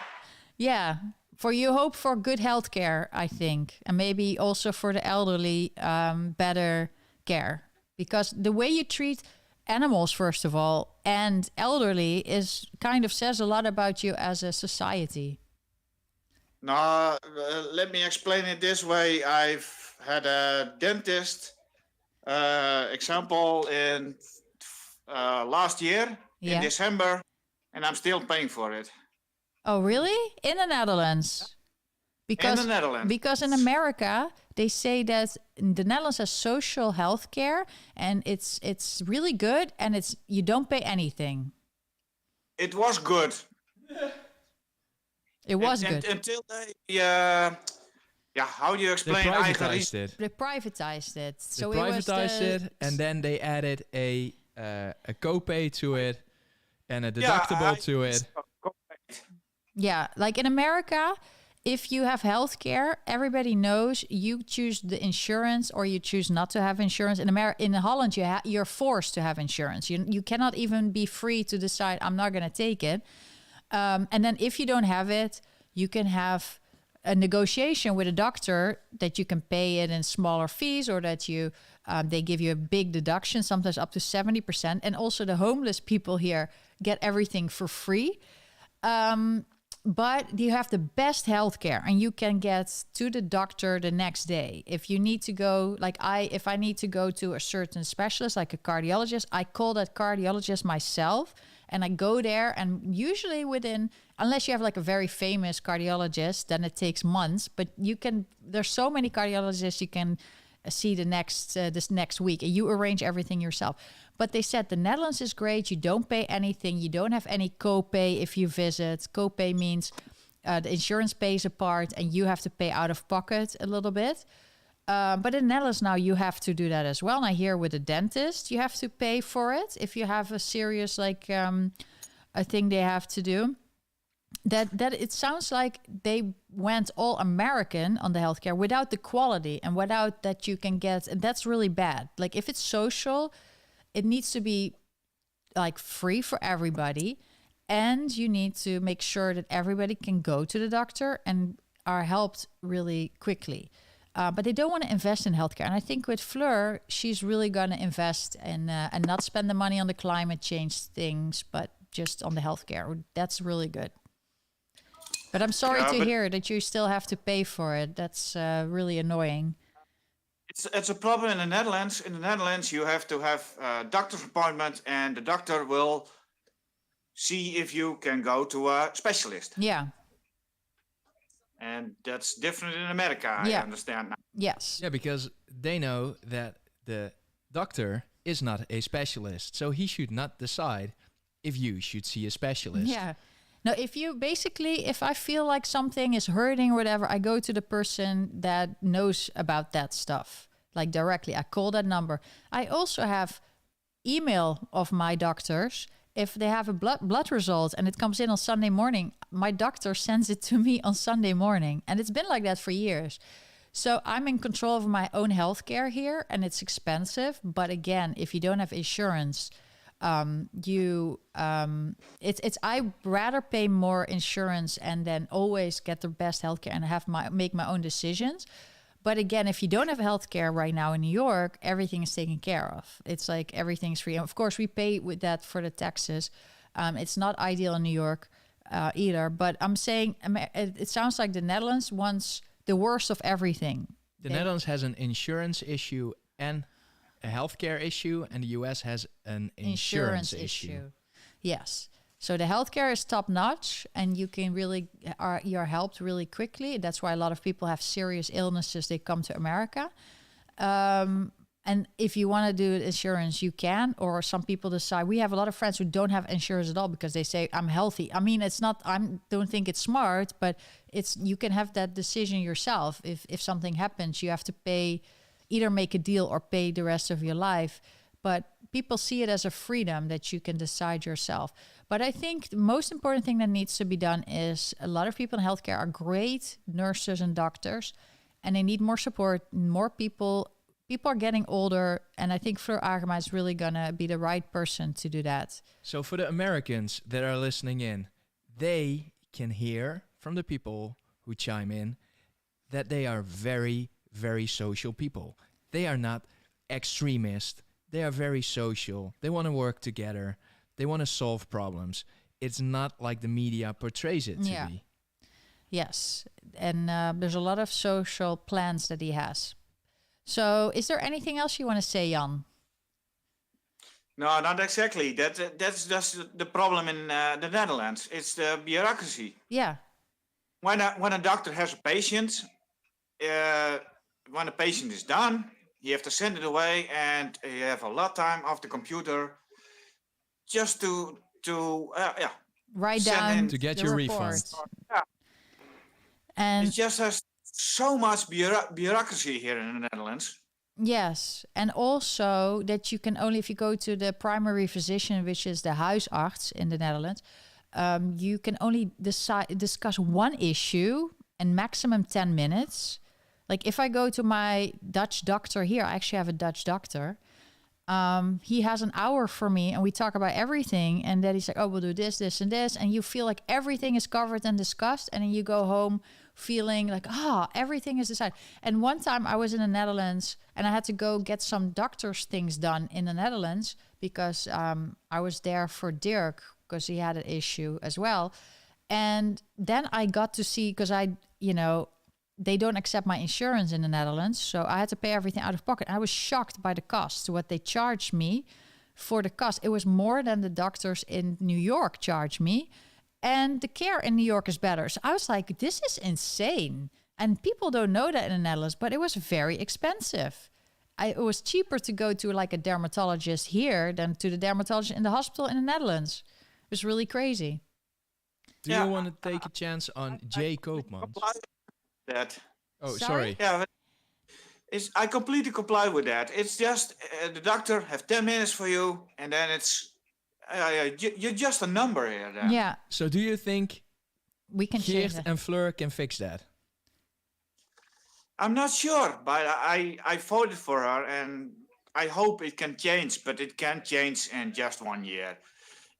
Yeah. For you hope for good healthcare, I think. And maybe also for the elderly, better care. Because the way you treat animals, first of all, and elderly is kind of says a lot about you as a society. Now, let me explain it this way. I've had a dentist example in last year in December, and I'm still paying for it. Oh, really? In the Netherlands? Because, in the Netherlands. Because in America, they say that the Netherlands has social health care, and it's really good, and you don't pay anything. It was good. It was good. Until they, how do you explain? They privatized it. They privatized it. So they privatized it, and then they added a copay to it, and a deductible to it. Yeah, like in America, if you have healthcare, everybody knows you choose the insurance or you choose not to have insurance. In Holland, you're forced to have insurance. You cannot even be free to decide, I'm not going to take it. And then if you don't have it, you can have a negotiation with a doctor that you can pay it in smaller fees, or that they give you a big deduction, sometimes up to 70%. And also the homeless people here get everything for free. But you have the best healthcare, and you can get to the doctor the next day. If you need to go, if I need to go to a certain specialist, like a cardiologist, I call that cardiologist myself, and I go there. And usually unless you have like a very famous cardiologist, then it takes months. But there's so many cardiologists you can see this next week, and you arrange everything yourself. But they said the Netherlands is great. You don't pay anything. You don't have any copay if you visit. Copay means the insurance pays a part and you have to pay out of pocket a little bit. But in the Netherlands now, you have to do that as well. And I hear with a dentist, you have to pay for it if you have a serious a thing they have to do. That it sounds like they went all American on the healthcare without the quality and without that you can get. And that's really bad. Like if it's social, it needs to be like free for everybody. And you need to make sure that everybody can go to the doctor and are helped really quickly. But they don't want to invest in healthcare. And I think with Fleur, she's really going to invest in and not spend the money on the climate change things, but just on the healthcare. That's really good. But I'm sorry to hear that you still have to pay for it. That's really annoying. It's a problem in the Netherlands. In the Netherlands, you have to have a doctor's appointment, and the doctor will see if you can go to a specialist. Yeah. And that's different in America, I understand now. Yes. Yeah, because they know that the doctor is not a specialist, so he should not decide if you should see a specialist. Yeah. Now, if I feel like something is hurting or whatever, I go to the person that knows about that stuff, like directly. I call that number. I also have email of my doctors. If they have a blood result and it comes in on Sunday morning, my doctor sends it to me on Sunday morning. And it's been like that for years. So I'm in control of my own healthcare here, and it's expensive. But again, if you don't have insurance, I'd rather pay more insurance and then always get the best healthcare and make my own decisions. But again, if you don't have healthcare right now in New York, everything is taken care of. It's like everything's free. And of course, we pay with that for the taxes. It's not ideal in New York either. But I'm saying it sounds like the Netherlands wants the worst of everything. The Netherlands has an insurance issue and a healthcare issue, and the US has an insurance issue. Yes. So the healthcare is top notch, and you can you're helped really quickly. That's why a lot of people have serious illnesses. They come to America. And if you want to do insurance, you can. Or some people decide. We have a lot of friends who don't have insurance at all because they say, I'm healthy. I mean, it's not, I don't think it's smart, but you can have that decision yourself. If something happens, you have to pay, either make a deal or pay the rest of your life. But people see it as a freedom that you can decide yourself. But I think the most important thing that needs to be done is a lot of people in healthcare are great nurses and doctors, and they need more support, more people. People are getting older, and I think Fleur Agema is really going to be the right person to do that. So for the Americans that are listening in, they can hear from the people who chime in that they are very, very social people. They are not extremist. They are very social. They want to work together. They want to solve problems. It's not like the media portrays it to be. Yes, and there's a lot of social plans that he has. So is there anything else you want to say, Jan? No, not exactly. That's just the problem in the Netherlands. It's the bureaucracy. Yeah. When a doctor has a patient, when the patient is done, you have to send it away, and you have a lot of time off the computer just to write down to get your refund. Yeah. And it just has so much bureaucracy here in the Netherlands. Yes, and also that you can only, if you go to the primary physician, which is the huisarts in the Netherlands, you can only discuss one issue and maximum 10 minutes. Like if I go to my Dutch doctor here, I actually have a Dutch doctor. He has an hour for me and we talk about everything. And then he's like, oh, we'll do this, this, and this. And you feel like everything is covered and discussed. And then you go home feeling like, everything is decided. And one time I was in the Netherlands and I had to go get some doctor's things done in the Netherlands because I was there for Dirk because he had an issue as well. And then I got to see, because they don't accept my insurance in the Netherlands. So I had to pay everything out of pocket. I was shocked by the cost, what they charged me for the cost. It was more than the doctors in New York charged me. And the care in New York is better. So I was like, this is insane. And people don't know that in the Netherlands, but it was very expensive. It was cheaper to go to like a dermatologist here than to the dermatologist in the hospital in the Netherlands. It was really crazy. Do you want to take a chance on Jay Koopmans? That. Oh, sorry. Yeah, I completely comply with that. It's just the doctor have 10 minutes for you, and then it's you're just a number here. Then. Yeah. So do you think we can change Geert and Fleur can fix that? I'm not sure, but I voted for her, and I hope it can change. But it can't change in just 1 year,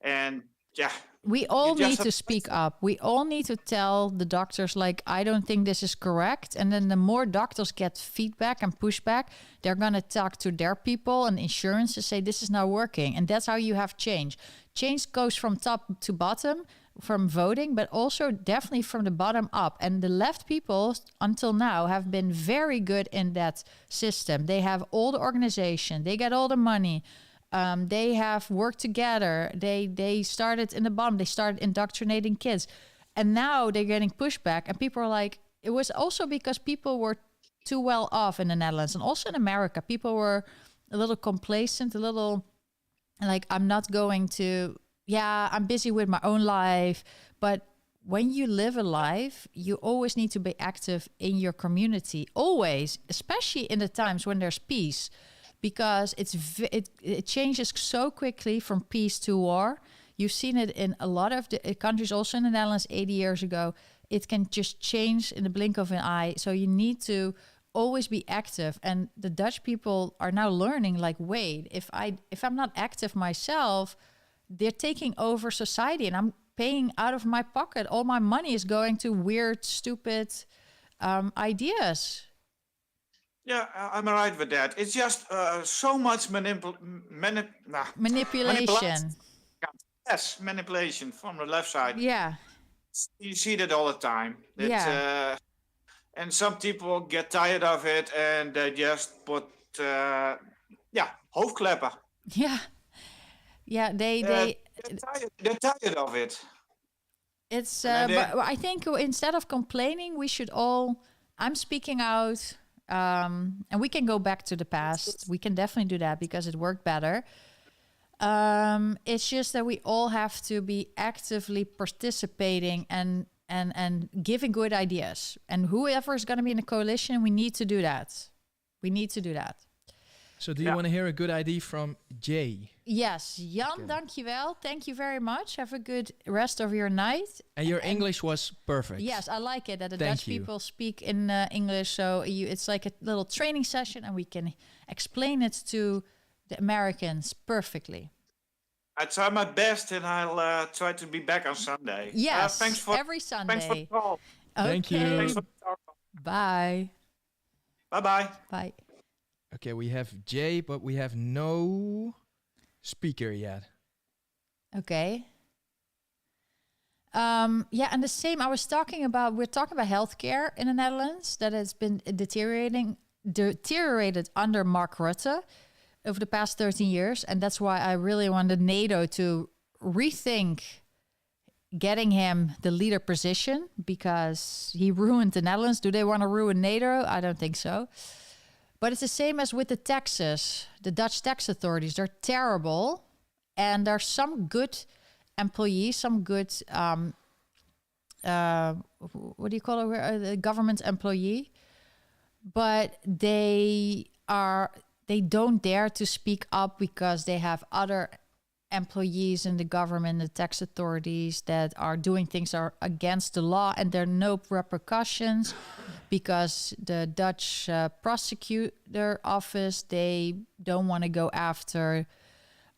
and yeah. We all need to speak up. We all need to tell the doctors, like, I don't think this is correct. And then the more doctors get feedback and pushback, they're going to talk to their people and insurance to say, this is not working. And that's how you have change. Change goes from top to bottom, from voting, but also definitely from the bottom up. And the left people until now have been very good in that system. They have all the organization. They get all the money. They have worked together. They started in the bottom. They started indoctrinating kids. And now they're getting pushback. And people are like, it was also because people were too well off in the Netherlands. And also in America, people were a little complacent, a little like, I'm not going to, I'm busy with my own life. But when you live a life, you always need to be active in your community. Always, especially in the times when there's peace. Because it changes so quickly from peace to war. You've seen it in a lot of the countries, also in the Netherlands 80 years ago. It can just change in the blink of an eye. So you need to always be active. And the Dutch people are now learning, like, wait, if I'm not active myself, they're taking over society and I'm paying out of my pocket. All my money is going to weird, stupid ideas. Yeah, I'm right with that. It's just so much manipulation. Yes, manipulation from the left side. Yeah. You see that all the time. And some people get tired of it and they just put, hoofdkleppen. Yeah. Yeah, they're tired of it. It's, but I think instead of complaining, we should all, I'm speaking out. And we can go back to the past. We can definitely do that because it worked better. It's just that we all have to be actively participating and giving good ideas. And whoever is going to be in the coalition, we need to do that. We need to do that. So do you want to hear a good idea from Jay? Yes. Jan, dankjewel. Thank you very much. Have a good rest of your night. And your English was perfect. Yes, I like it that the Thank Dutch you. people speak in English. So it's like a little training session and we can explain it to the Americans perfectly. I try my best, and I'll try to be back on Sunday. Yes, thanks for every Sunday. Thanks for the call. Thank you. Okay. Thanks for the call. Bye. Bye-bye. Bye. Okay, we have Jay, but we have no speaker yet. Okay. Yeah, and the same. We're talking about healthcare in the Netherlands that has been deteriorated under Mark Rutte over the past 13 years, and that's why I really wanted NATO to rethink getting him the leader position because he ruined the Netherlands. Do they want to ruin NATO? I don't think so. But it's the same as with the taxes. The Dutch tax authorities, they're terrible. And there's some good employees, some good, what do you call it? The government employee. But they don't dare to speak up because they have other employees in the government, the tax authorities that are doing things that are against the law, and there are no repercussions because the Dutch prosecutor office, they don't want to go after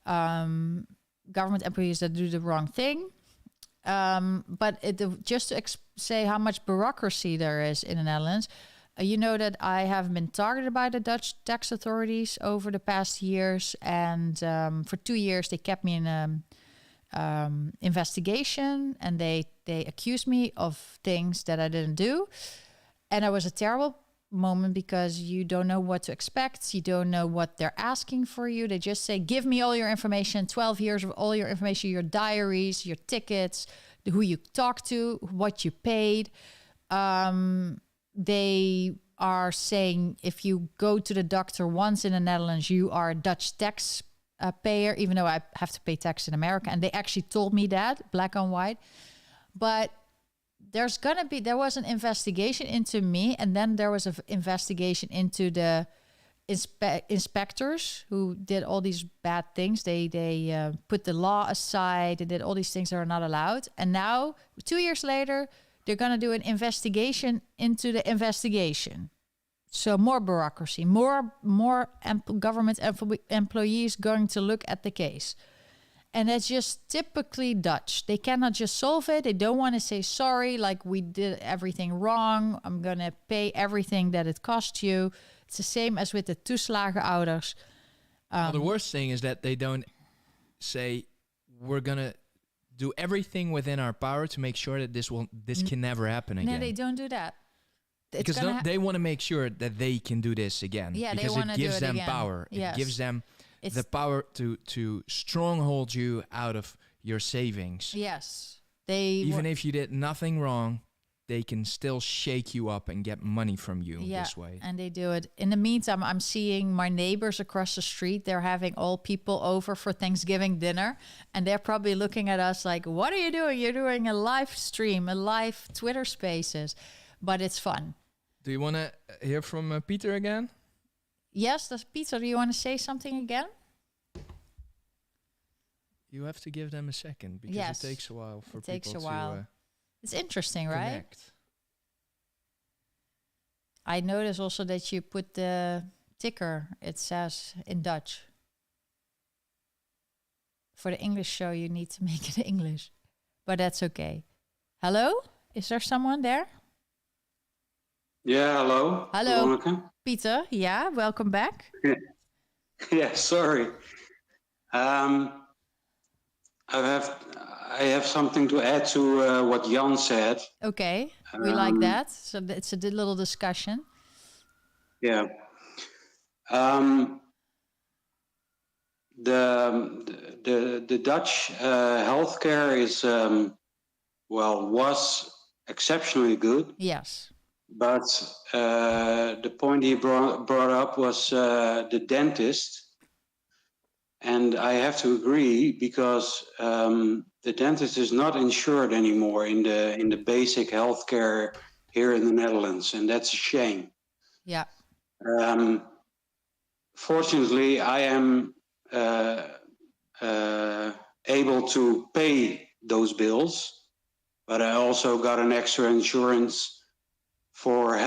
government employees that do the wrong thing. But just to say how much bureaucracy there is in the Netherlands, you know that I have been targeted by the Dutch tax authorities over the past years, and for 2 years they kept me in an investigation, and they accused me of things that I didn't do, and it was a terrible moment because you don't know what to expect, you don't know what they're asking for you. They just say, "Give me all your information, 12 years of all your information, your diaries, your tickets, who you talked to, what you paid." They are saying if you go to the doctor once in the Netherlands, you are a Dutch tax payer, even though I have to pay tax in America. And they actually told me that, black on white. But there was an investigation into me, and then there was an investigation into the inspectors who did all these bad things. They put the law aside, they did all these things that are not allowed. And now, 2 years later, they're going to do an investigation into the investigation. So more bureaucracy, more government employees going to look at the case. And that's just typically Dutch. They cannot just solve it. They don't want to say, sorry, like we did everything wrong. I'm going to pay everything that it cost you. It's the same as with the toeslagenouders. Well, the worst thing is that they don't say, we're going to do everything within our power to make sure that this can never happen again. No, they don't do that. Because they want to make sure that they can do this again. Yeah, because they want it to do gives it them again. power. Yes. It gives them the power to stronghold you out of your savings. Yes. Even if you did nothing wrong, they can still shake you up and get money from you this way. And they do it. In the meantime, I'm seeing my neighbors across the street. They're having all people over for Thanksgiving dinner. And they're probably looking at us like, what are you doing? You're doing a live stream, a live Twitter Spaces. But it's fun. Do you want to hear from Peter again? Yes, that's Peter. Do you want to say something again? You have to give them a second because it takes a while for people to it's interesting, right? connect. I notice also that you put the ticker, it says in Dutch. For the English show, you need to make it English. But that's okay. Hello? Is there someone there? Yeah, hello. Hello. Lonneke. Peter, yeah, welcome back. Yeah, sorry. I have something to add to what Jan said. Okay, we like that. So it's a little discussion. Yeah. The Dutch healthcare is was exceptionally good. Yes. But the point he brought up was the dentist. And I have to agree because the dentist is not insured anymore in the basic healthcare here in the Netherlands, and that's a shame. Yeah. Fortunately, I am able to pay those bills, but I also got an extra insurance for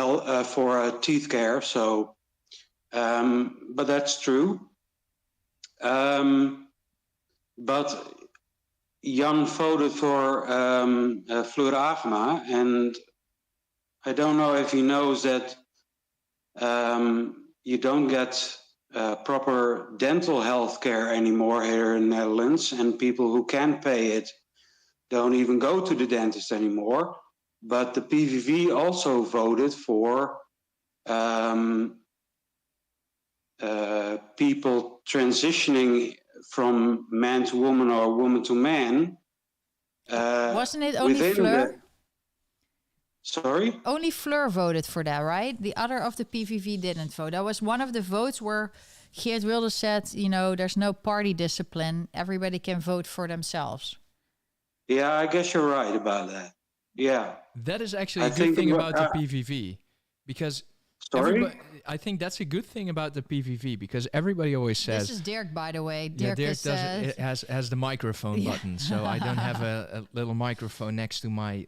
teeth care. So, but that's true. But Jan voted for Fleur Agema, and I don't know if he knows that you don't get proper dental health care anymore here in the Netherlands, and people who can pay it don't even go to the dentist anymore. But the PVV also voted for people transitioning from man to woman or woman to man. Wasn't it only Fleur? Sorry? Only Fleur voted for that, right? The other of the PVV didn't vote. That was one of the votes where Geert Wilders said, there's no party discipline. Everybody can vote for themselves. Yeah, I guess you're right about that. Yeah. That is actually a good thing about the PVV. Because I think that's a good thing about the PVV, because everybody always says... This is Dirk, by the way. Dirk has the microphone button, so I don't have a little microphone next to my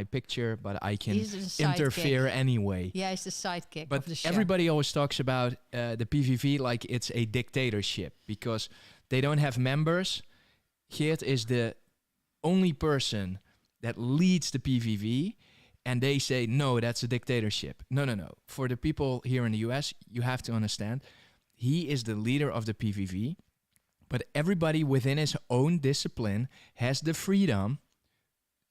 picture, but I can interfere anyway. Yeah, he's the sidekick of the show. Everybody always talks about the PVV like it's a dictatorship because they don't have members. Geert is the only person that leads the PVV, and they say, no, that's a dictatorship. No. For the people here in the US, you have to understand, he is the leader of the PVV, but everybody within his own discipline has the freedom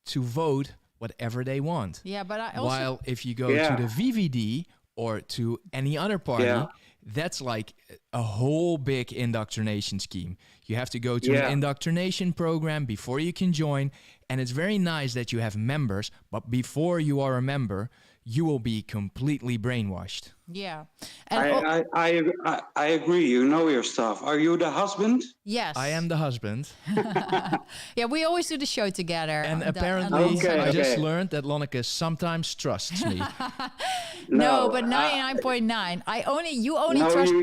to vote whatever they want. Yeah, but I also... While if you go to the VVD or to any other party, that's like a whole big indoctrination scheme. You have to go to an indoctrination program before you can join. And it's very nice that you have members, but before you are a member, you will be completely brainwashed. Yeah. And I agree. You know your stuff. Are you the husband? Yes. I am the husband. Yeah, we always do the show together. And apparently, I just learned that Lonneke sometimes trusts me. No, but 99.9. You only trust...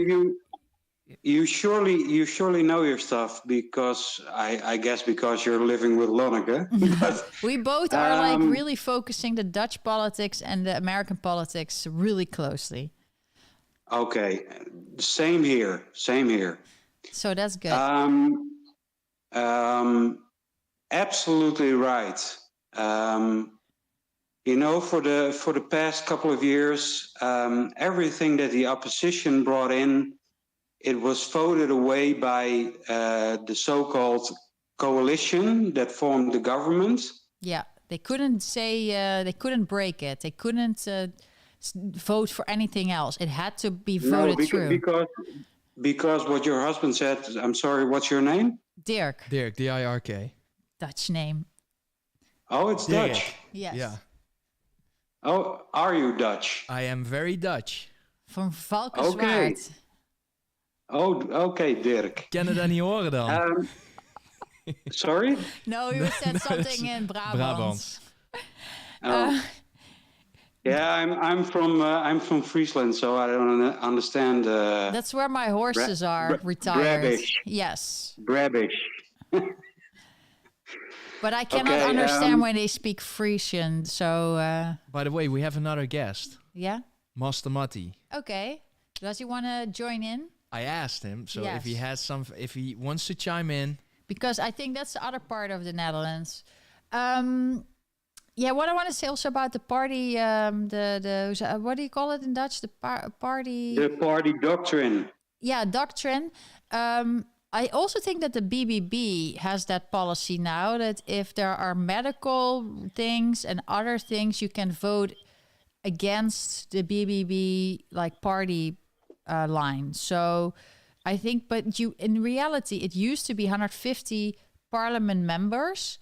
You surely know your stuff because I guess because you're living with Lonneke. We both are really focusing the Dutch politics and the American politics really closely. Okay, same here. So that's good. Absolutely right. For the past couple of years, everything that the opposition brought in, it was voted away by the so-called coalition that formed the government. Yeah, they couldn't they couldn't break it. They couldn't vote for anything else. It had to be voted through. Because what your husband said, I'm sorry, what's your name? Dirk. Dirk, D-I-R-K. Dutch name. Oh, it's Dirk. Dutch. Yes. Yeah. Oh, are you Dutch? I am very Dutch. Van Valkenswaard. Okay. Oh, okay, Dirk. Ken je dat niet horen dan? Sorry? No, you said something in Brabant. I'm from Friesland, so I don't understand. That's where my horses are retired. Brabbish. Yes. Brabbish. But I cannot understand when they speak Frisian. So. By the way, we have another guest. Yeah. Master Matti. Okay. Does he want to join in? I asked him, so if he wants to chime in. Because I think that's the other part of the Netherlands. What I want to say also about the party, what do you call it in Dutch? The party... The party doctrine. Yeah, doctrine. I also think that the BBB has that policy now, that if there are medical things and other things, you can vote against the BBB party line. So I think, but in reality, it used to be 150 parliament members,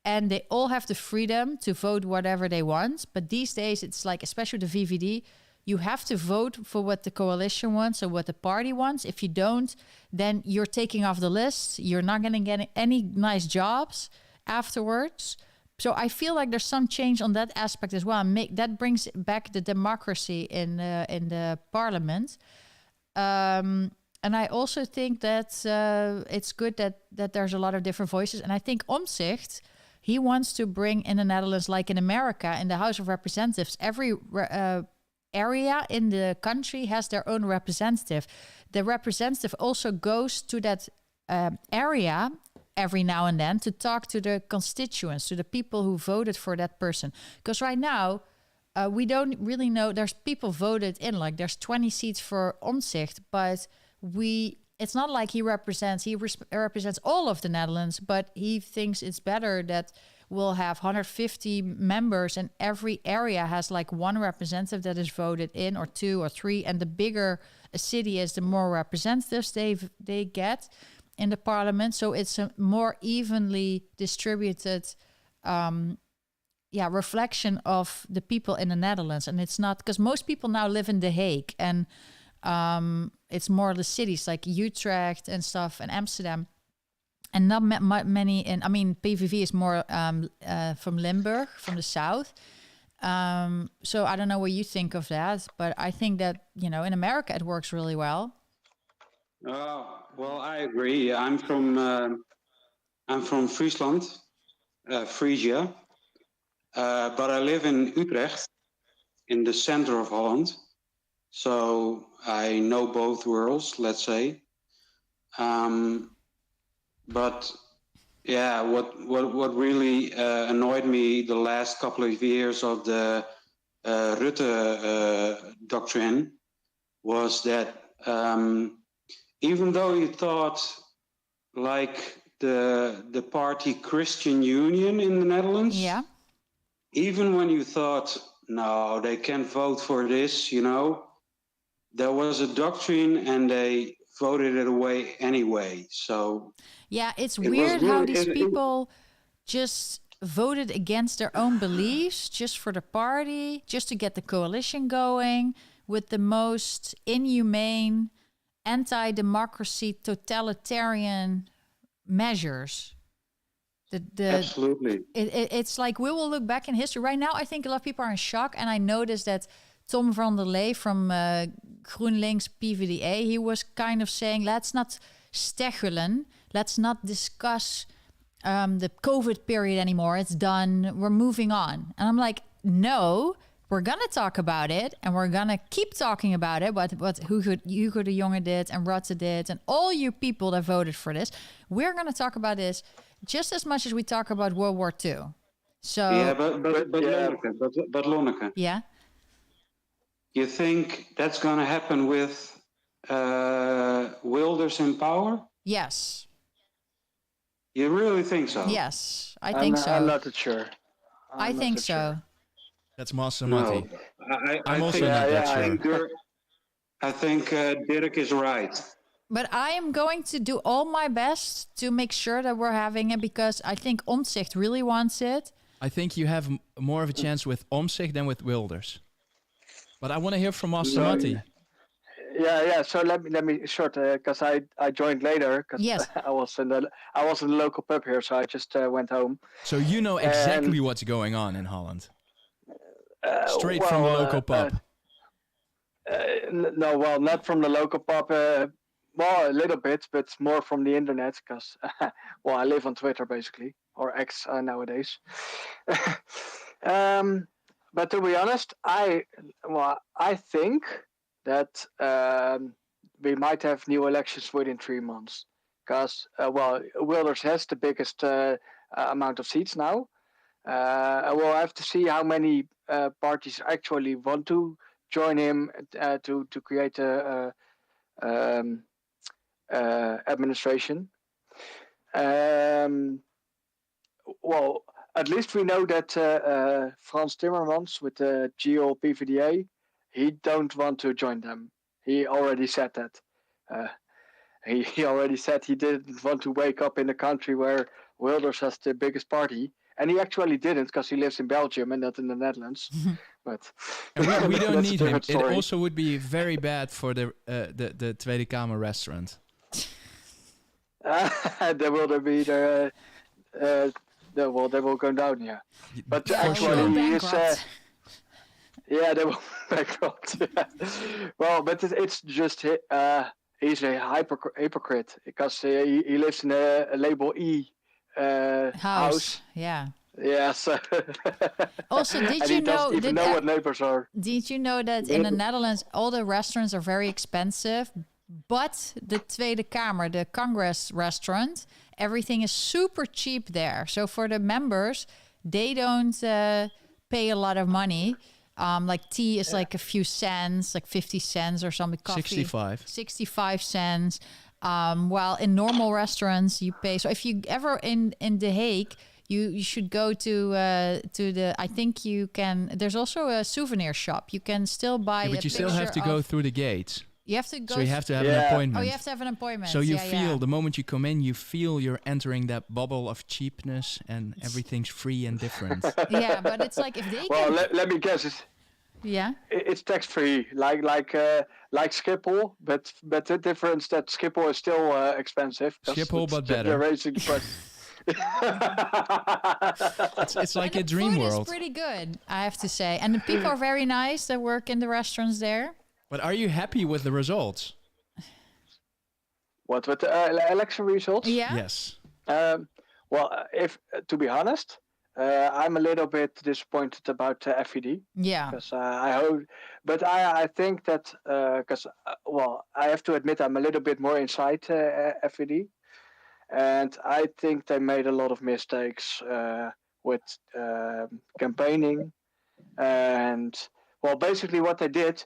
and they all have the freedom to vote whatever they want. But these days, it's like, especially the VVD, you have to vote for what the coalition wants or what the party wants. If you don't, then you're taking off the list. You're not going to get any nice jobs afterwards. So I feel like there's some change on that aspect as well. That brings back the democracy in the parliament. And I also think that it's good that there's a lot of different voices. And I think Omtzigt, he wants to bring in the Netherlands, like in America, in the House of Representatives, every area in the country has their own representative. The representative also goes to that area every now and then to talk to the constituents, to the people who voted for that person. Because right now, we don't really know. There's people voted in, like there's 20 seats for Omtzigt, but it's not like he represents all of the Netherlands, but he thinks it's better that we'll have 150 members and every area has like one representative that is voted in, or 2 or 3. And the bigger a city is, the more representatives they get in the parliament. So it's a more evenly distributed reflection of the people in the Netherlands. And it's not, because most people now live in The Hague, and it's more the cities like Utrecht and stuff and Amsterdam. And not many in, I mean, PVV is more from Limburg, from the south. So I don't know what you think of that, but I think that, in America it works really well. Well, I agree. I'm from Friesland, Frisia, but I live in Utrecht, in the center of Holland. So I know both worlds, let's say. But yeah, what really annoyed me the last couple of years of the Rutte doctrine was that even though you thought like the party Christian Union in the Netherlands, yeah, even when you thought, no, they can't vote for this, there was a doctrine and they voted it away anyway. So yeah, it's weird how these people just voted against their own beliefs just for the party, just to get the coalition going with the most inhumane, anti-democracy, totalitarian measures. Absolutely. It's like we will look back in history. Right now, I think a lot of people are in shock. And I noticed that Tom van der Lee from GroenLinks PvdA, he was kind of saying, let's not steggelen. Let's not discuss the COVID period anymore. It's done. We're moving on. And I'm like, no, we're going to talk about it. And we're going to keep talking about it. What Hugo de Jonge did and Rutte did and all you people that voted for this. We're going to talk about this just as much as we talk about World War II. So yeah, but Lonneke. Yeah. You think that's going to happen with Wilders in power? Yes. You really think so? Yes, I think so. I'm not sure. I think so. Sure. That's Masamati. No, I'm also not that sure. I think Dirk is right. But I am going to do all my best to make sure that we're having it, because I think Omtzigt really wants it. I think you have more of a chance with Omtzigt than with Wilders. But I want to hear from Masamati. Yeah. So let me short, because I joined later. Cause yes. I was in the local pub here, so I just went home. So you know exactly what's going on in Holland. Straight from the local pub. No, well, not from the local pub. Well, a little bit, but more from the internet, because I live on Twitter basically, or X nowadays. But to be honest, I think that we might have new elections within 3 months, because Wilders has the biggest amount of seats now. We'll have to see how many parties actually want to join him to create a administration. At least we know that Frans Timmermans with the GL-PVDA, he don't want to join them. He already said that. He already said he didn't want to wake up in a country where Wilders has the biggest party And he actually didn't, because he lives in Belgium and not in the Netherlands. But And we don't that's a need him. different It story. also would be very bad for the Tweede Kamer restaurant. There will be they will go down, yeah. But For actually, sure. he is, Bankrupt. yeah, they will bankrupt. Well, but it's just he's a hypocrite, because he lives in a label E house. Yeah. Yeah, so Also, did and you he know? doesn't even know what neighbors are. Did you know that in the Netherlands all the restaurants are very expensive, but the Tweede Kamer, the Congress restaurant, everything is super cheap there. So for the members, they don't pay a lot of money. Like tea is like a few cents, like 50 cents or something. Coffee, 65 cents. While in normal restaurants you pay. So if you ever in The Hague, you should go to the. I think you can. There's also a souvenir shop. You can still buy. Yeah, but you still have to go through the gates. You have to go. So you have to have an Yeah. appointment. Oh, you have to have an appointment. So you Yeah, feel yeah. the moment you come in, you feel you're entering that bubble of cheapness and everything's free and different. Yeah, but it's like if they Well, can. let me guess. Yeah. It's tax free, like Schiphol, but the difference that Schiphol is still expensive. 'cause Schiphol, it's but just better. they're raising the price. It's like a And the dream food world. is pretty good, I have to say, and the people are very nice that work in the restaurants there. But are you happy with the results? What with the election results? Yeah. Yes. Well, if to be honest, I'm a little bit disappointed about FVD, Yeah. because I hope, but I think that because well, I have to admit I'm a little bit more inside FVD, and I think they made a lot of mistakes with campaigning, and well, basically what they did,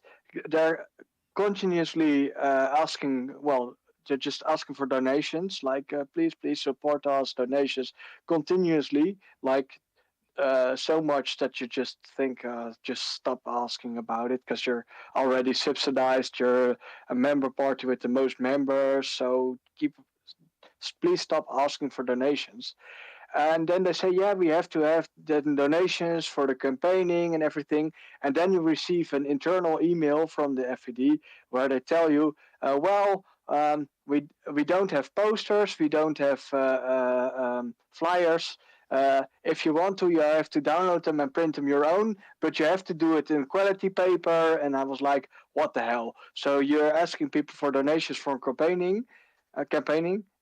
they're continuously asking, well, they're just asking for donations, like please support us, donations continuously, like so much that you just think just stop asking about it, because you're already subsidized, you're a member party with the most members, so please stop asking for donations. And then they say, yeah, we have to have the donations for the campaigning and everything. And then you receive an internal email from the FVD where they tell you, we don't have posters, we don't have flyers. If you want to, you have to download them and print them your own, but you have to do it in quality paper. And I was like, what the hell? So you're asking people for donations for campaigning,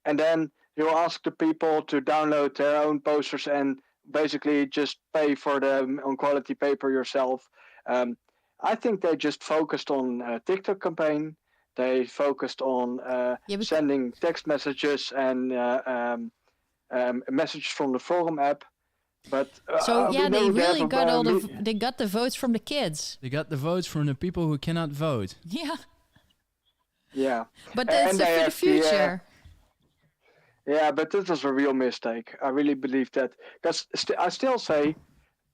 and then you ask the people to download their own posters and basically just pay for them on quality paper yourself. I think they just focused on TikTok campaign. They focused on sending text messages and messages from the forum app. But So yeah, they really got they got the votes from the kids. They got the votes from the people who cannot vote. Yeah. Yeah. But that's And they for the have future. Yeah, but this was a real mistake. I really believe that, because I still say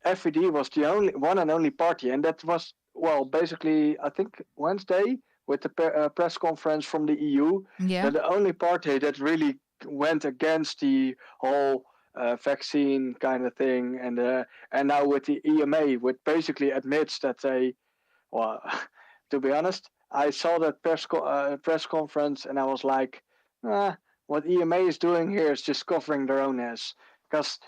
FVD was the one and only party, and that was, well, basically I think Wednesday with the press conference from the EU. Yeah. They're the only party that really went against the whole vaccine kind of thing, and now with the EMA, which basically admits that they, well, to be honest, I saw that press conference and I was like, what EMA is doing here is just covering their own ass, because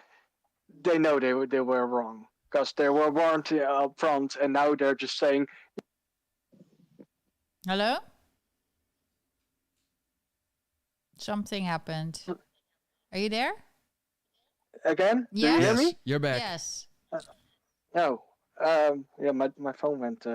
they know they were wrong, because they were warned up front, and now they're just saying. Hello? Something happened. Are you there? Again? Yes. Do you hear me? You're back. Yes. No. Yeah, my phone went.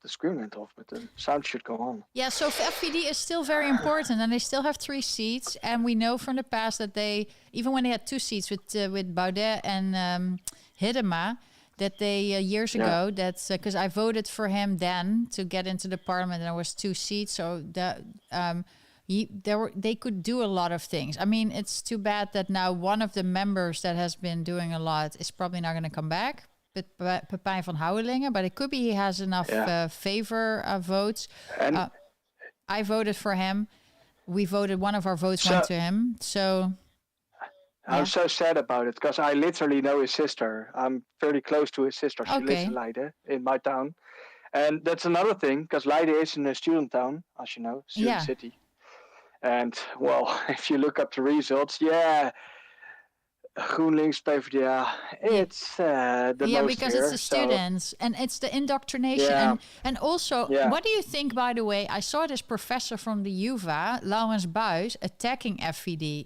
The screen went off, but the sound should go on. Yeah, so FVD is still very important, and they still have 3 seats. And we know from the past that they, even when they had 2 seats with Baudet and Hiddema, that they years ago, that's because I voted for him then to get into the parliament, and there was 2 seats, so that they could do a lot of things. I mean, it's too bad that now one of the members that has been doing a lot is probably not going to come back. Pepijn van Houwelingen, but it could be he has enough favor votes. And I voted for him. We voted, one of our votes went to him. So I'm so sad about it because I literally know his sister. I'm very close to his sister. She lives in Leiden, in my town. And that's another thing because Leiden is in a student town, as you know, student city. And well, if you look up the results, GroenLinks, PvdA, it's the most because here, it's the students and it's the indoctrination. And also, what do you think, by the way, I saw this professor from the UvA, Laurens Buys, attacking FVD.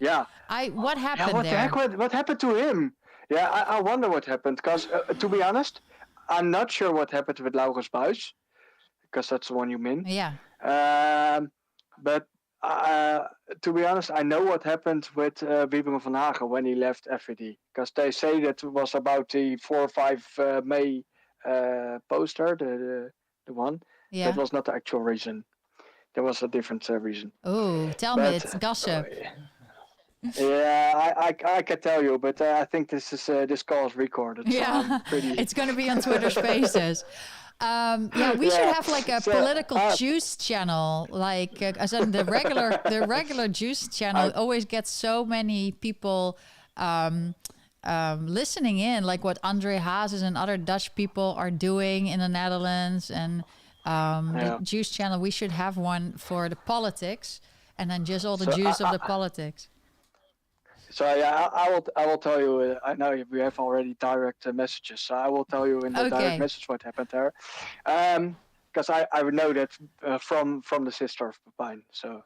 What happened there? What happened to him? Yeah, I wonder what happened because, to be honest, I'm not sure what happened with Laurens Buys because that's the one you mean. Yeah. But to be honest, I know what happened with Wieberen van Hagen when he left FVD because they say that it was about the 4 or 5 May poster, the one. Yeah. That was not the actual reason. There was a different reason. Oh, tell me, it's gossip. Yeah, I can tell you, but I think this call is recorded. So it's going to be on Twitter Spaces. We should have like a political juice channel. Like as in the regular juice channel always gets so many people listening in, like what André Hazes and other Dutch people are doing in the Netherlands, and the juice channel. We should have one for the politics, and then just all the juice of the politics. So I will tell you. I know we have already direct messages, so I will tell you in the direct message what happened there, because I would know that from the sister of Pepijn. So.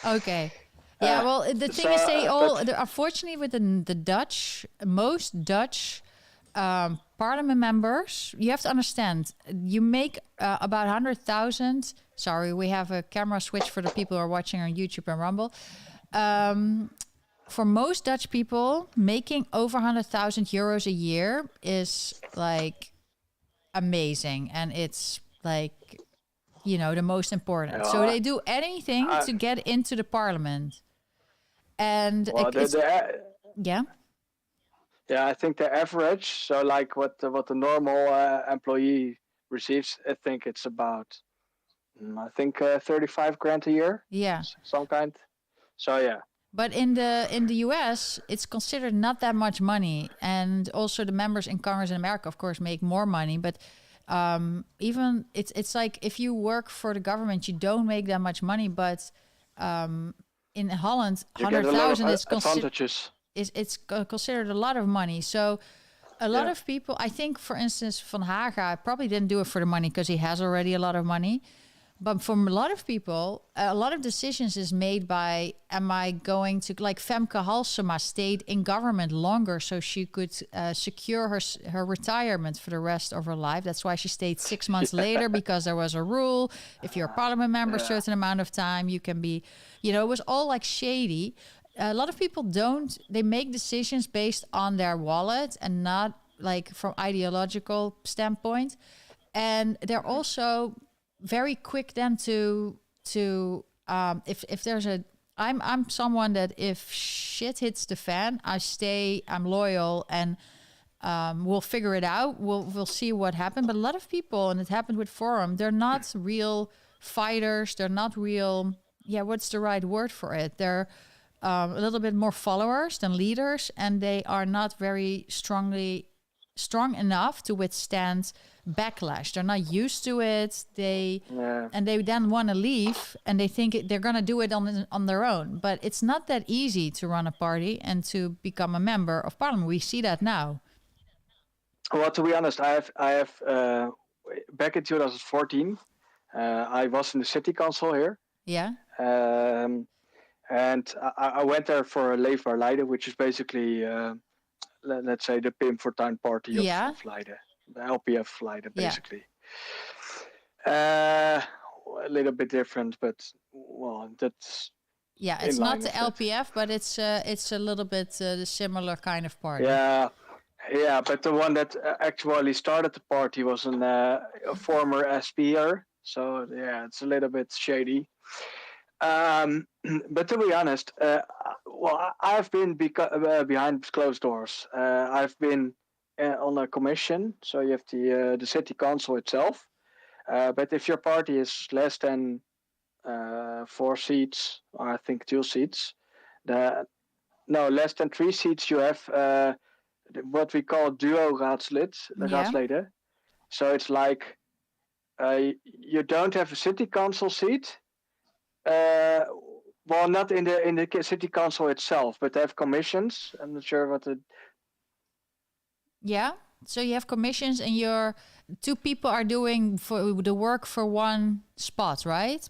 Okay. Yeah. Well, the thing is, they all. Unfortunately, with the Dutch, most Dutch parliament members, you have to understand. You make about 100,000. Sorry, we have a camera switch for the people who are watching on YouTube and Rumble. For most Dutch people, making over 100,000 euros a year is like amazing. And it's like, the most important. So they do anything to get into the parliament. And yeah, I think the average, so like what the normal employee receives, I think it's about, 35 grand a year. Yeah. Some kind. So yeah. But in the US, it's considered not that much money. And also the members in Congress in America, of course, make more money. But even it's like if you work for the government, you don't make that much money. But in Holland, 100,000 is considered a lot of money. So a lot of people, I think, for instance, Van Haga probably didn't do it for the money because he has already a lot of money. But for a lot of people, a lot of decisions is made by, am I going to, like Femke Halsema stayed in government longer so she could secure her retirement for the rest of her life. That's why she stayed 6 months later, because there was a rule. If you're a parliament member, a certain amount of time, you can be, it was all like shady. A lot of people they make decisions based on their wallet and not like from ideological standpoint. And they're also very quick then to if there's I'm someone that if shit hits the fan, I'm loyal, and we'll figure it out. We'll see what happened. But a lot of people, and it happened with Forum, they're not real fighters. They're not real. Yeah, what's the right word for it? They're a little bit more followers than leaders, and they are not very strong enough to withstand backlash. They're not used to it. And they then want to leave, and they think they're going to do it on their own. But it's not that easy to run a party and to become a member of parliament. We see that now. Well, to be honest, I have back in 2014, I was in the city council here. Yeah. And I went there for a Leefbaar Leiden, which is basically, let's say, the Pim Fortuyn party of Leiden. The LPF Leiden, basically. A little bit different, but well, that's. Yeah, it's not the LPF, but it's a little bit the similar kind of party. Yeah, but the one that actually started the party was a former SP'er, so yeah, it's a little bit shady. But to be honest, I've been behind closed doors. I've been on a commission, so you have the city council itself. But if your party is less than 4 seats, or I think 2 seats, less than 3 seats, you have what we call duo raadsleden. So it's like you don't have a city council seat. Well, not in the city council itself, but they have commissions. I'm not sure what the. Yeah. So you have commissions, and your 2 people are doing for the work for one spot, right?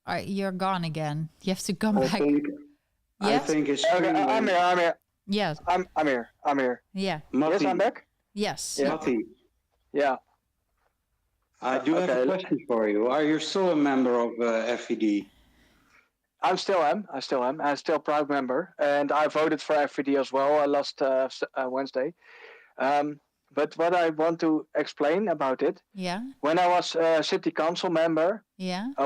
All right, you're gone again. You have to come back. I think it's. Okay, I'm here. Yes. I'm here. Yeah. Matti, Yes, I'm back. Yes. Yeah. Matti, Yeah. I do have a question for you. Are you still a member of FVD? I still am. I'm still a proud member, and I voted for FVD as well last Wednesday. But what I want to explain about it, when I was a city council member,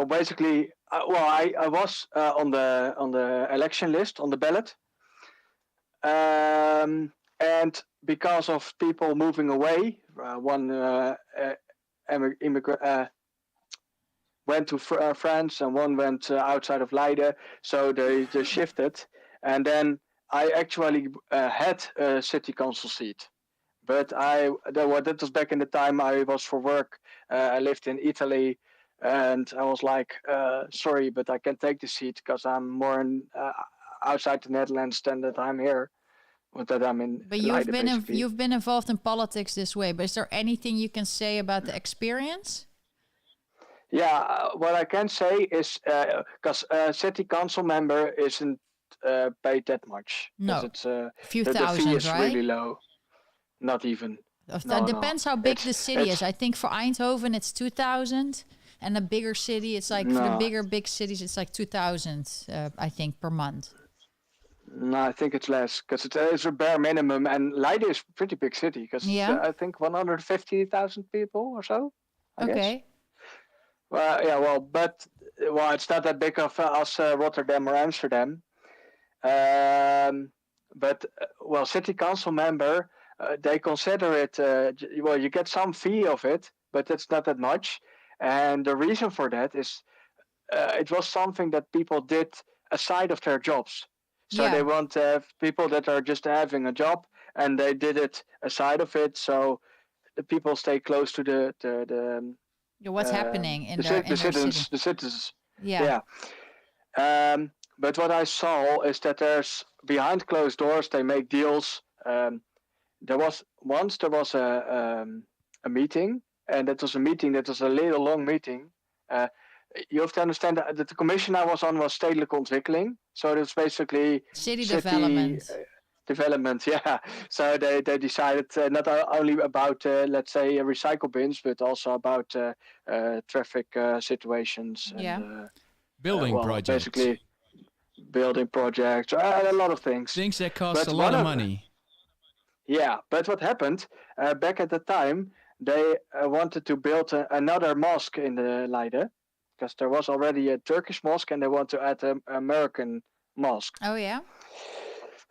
basically, I was on the election list, on the ballot, and because of people moving away, one immigrant went to France and one went outside of Leiden, so they shifted, and then I actually had a city council seat. But that was back in the time I was for work. I lived in Italy, and I was like, sorry, but I can't take the seat because I'm more outside the Netherlands than that I'm here. That I'm in. But you've been involved in politics this way. But is there anything you can say about the experience? Yeah, what I can say is because a city council member isn't paid that much. No, it's a few the thousand, fee is right? really low. Not even. That depends how big the city is. I think for Eindhoven it's 2,000, and a bigger city it's like for the big cities it's like 2,000. I think per month. No, I think it's less because it's a bare minimum, and Leiden is a pretty big city because I think 150,000 people or so. I guess. But it's not that big of as Rotterdam or Amsterdam. City council member. They consider it, you get some fee of it, but it's not that much. And the reason for that is it was something that people did aside of their jobs. So they want to have people that are just having a job, and they did it aside of it. So the people stay close to the what's happening in the citizens. Yeah. But what I saw is that there's behind closed doors, they make deals. There was a meeting, and that was a meeting that was a little long meeting. You have to understand that the commission I was on was stedelijke ontwikkeling, so it's basically city development. Development, yeah. So they decided not only about let's say recycle bins, but also about traffic situations. And, building projects. Basically, building projects, a lot of things. Things that cost a lot of money. Yeah, but what happened back at the time, they wanted to build another mosque in the Leiden, because there was already a Turkish mosque, and they want to add an American mosque. Oh yeah.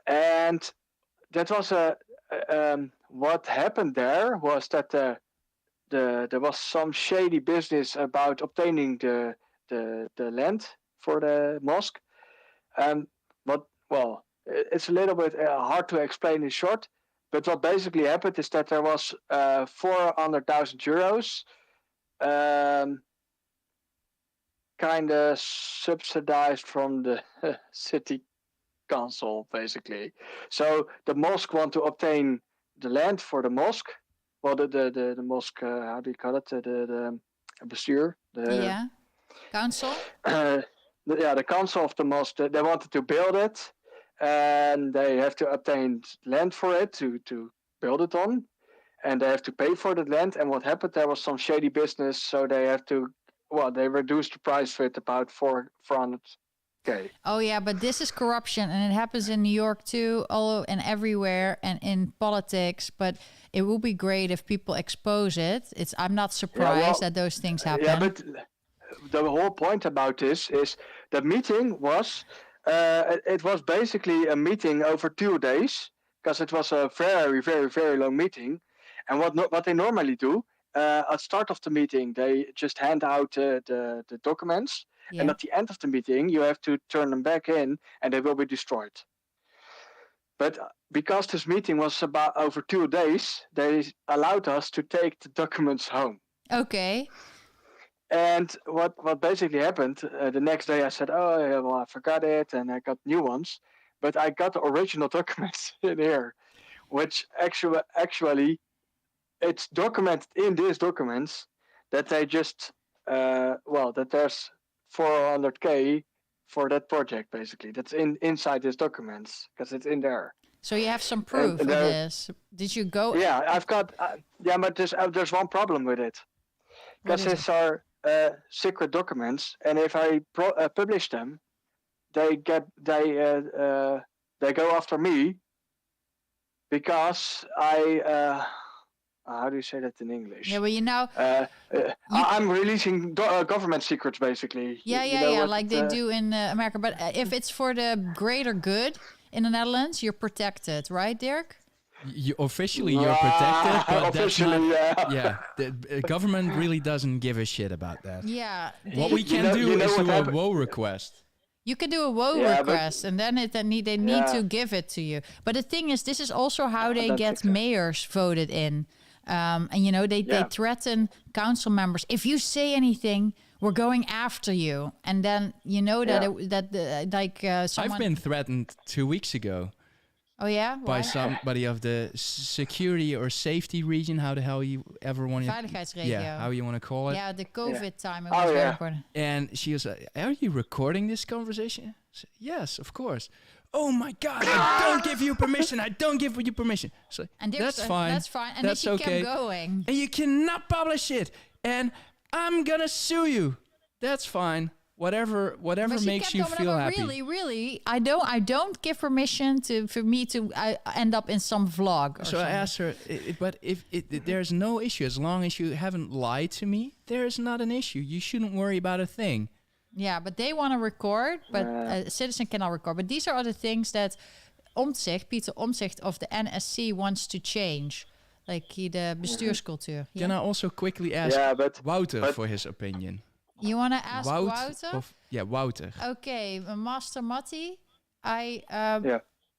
And that was what happened there was that there was some shady business about obtaining the land for the mosque. It's a little bit hard to explain in short. But what basically happened is that there was 400,000 euros kind of subsidized from the city council, basically. So the mosque want to obtain the land for the mosque. Well, the mosque, how do you call it? The bestuur. Council? The council of the mosque, they wanted to build it. And they have to obtain land for it to build it on, and they have to pay for the land. And what happened, there was some shady business, so they have to, they reduced the price for it about 400K. Oh yeah, but this is corruption, and it happens in New York too, all and everywhere, and in politics. But it will be great if people expose it. I'm not surprised that those things happen. Yeah, but the whole point about this is the meeting was. It was basically a meeting over 2 days, because it was a very, very, very long meeting. And what they normally do, at start of the meeting, they just hand out the documents, Yeah. And at the end of the meeting, you have to turn them back in, and they will be destroyed. But because this meeting was about over 2 days, they allowed us to take the documents home. Okay. And what basically happened, the next day I said, oh, yeah, well, I forgot it, and I got new ones. But I got the original documents in here, which actually it's documented in these documents that they just, that there's 400K for that project, basically. That's inside these documents, because it's in there. So you have some proof of this. Did you go? Yeah, I've got, but there's one problem with it. Because these are secret documents, and if I publish them, they go after me, because how do you say that in English? Yeah, well, you know, I'm releasing government secrets, basically. Yeah, like they do in America. But if it's for the greater good in the Netherlands, you're protected, right, Dirk? You're protected, but that's not. Yeah. The government really doesn't give a shit about that. Yeah. What we can do is do a woe request. You can do a woe request, and then they need to give it to you. But the thing is, this is also how they get mayors voted in. And they threaten council members. If you say anything, we're going after you. And then someone. I've been threatened 2 weeks ago. Oh yeah. By somebody of the security or safety region, how the hell you ever want to. Veiligheidsregio. Yeah, how you want to call it. Yeah, the COVID time. It was very important. And she was like, "Are you recording this conversation?" I said, "Yes, of course." Oh my God! I don't give you permission. I don't give you permission. So and that's fine. That's fine. And that's then she okay. kept going. And you cannot publish it. And I'm gonna sue you. That's fine. Whatever makes you feel happy. Really, I don't give permission for me to end up in some vlog. So I asked her, but if there's no issue as long as you haven't lied to me, there is not an issue. You shouldn't worry about a thing. Yeah, but they want to record, but a citizen cannot record. But these are the things that Peter Omtzigt of the NSC wants to change, like the bestuurscultuur. Yeah? Can I also quickly ask Wouter for his opinion? You want to ask Wouter? Wouter. Okay, Master Matti,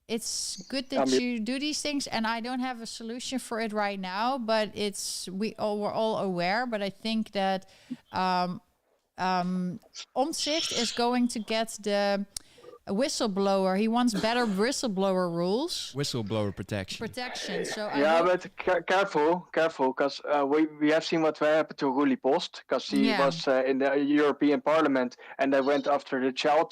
it's good that you do these things, and I don't have a solution for it right now, but we're all aware. But I think that Omtzigt is going to get the whistleblower. He wants better whistleblower rules. Whistleblower protection. So but careful, because we have seen what happened to Roelie Post, because he was in the European Parliament, and they went after the child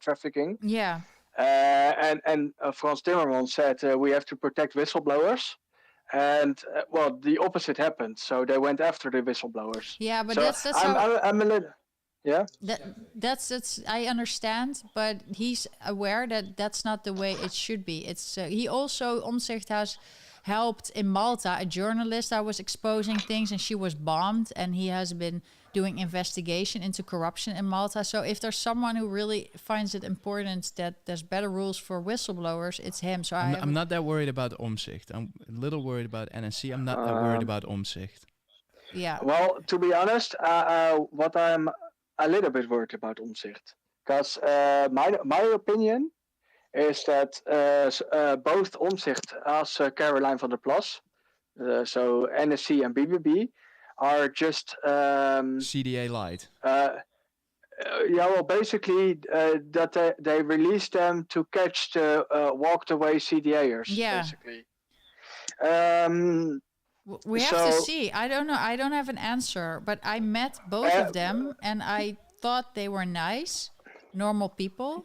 trafficking. Yeah. And Frans Timmermans said we have to protect whistleblowers. And the opposite happened. So they went after the whistleblowers. Yeah, but so that's how I'm a little. Yeah. That's I understand, but he's aware that that's not the way it should be. It's he also Omtzigt has helped in Malta a journalist that was exposing things, and she was bombed, and he has been doing investigation into corruption in Malta. So if there's someone who really finds it important that there's better rules for whistleblowers, it's him. So I'm not that worried about Omtzigt. I'm a little worried about NSC. I'm not that worried about Omtzigt. Yeah. Well, to be honest, what I'm a little bit worried about Omtzigt, because my opinion is that both Omtzigt as Caroline van der Plas, so NSC and BBB, are just CDA light. Basically that they released them to catch the walked away CDAers. Yeah. Basically. We have to see. I don't know. I don't have an answer, but I met both of them, and I thought they were nice, normal people.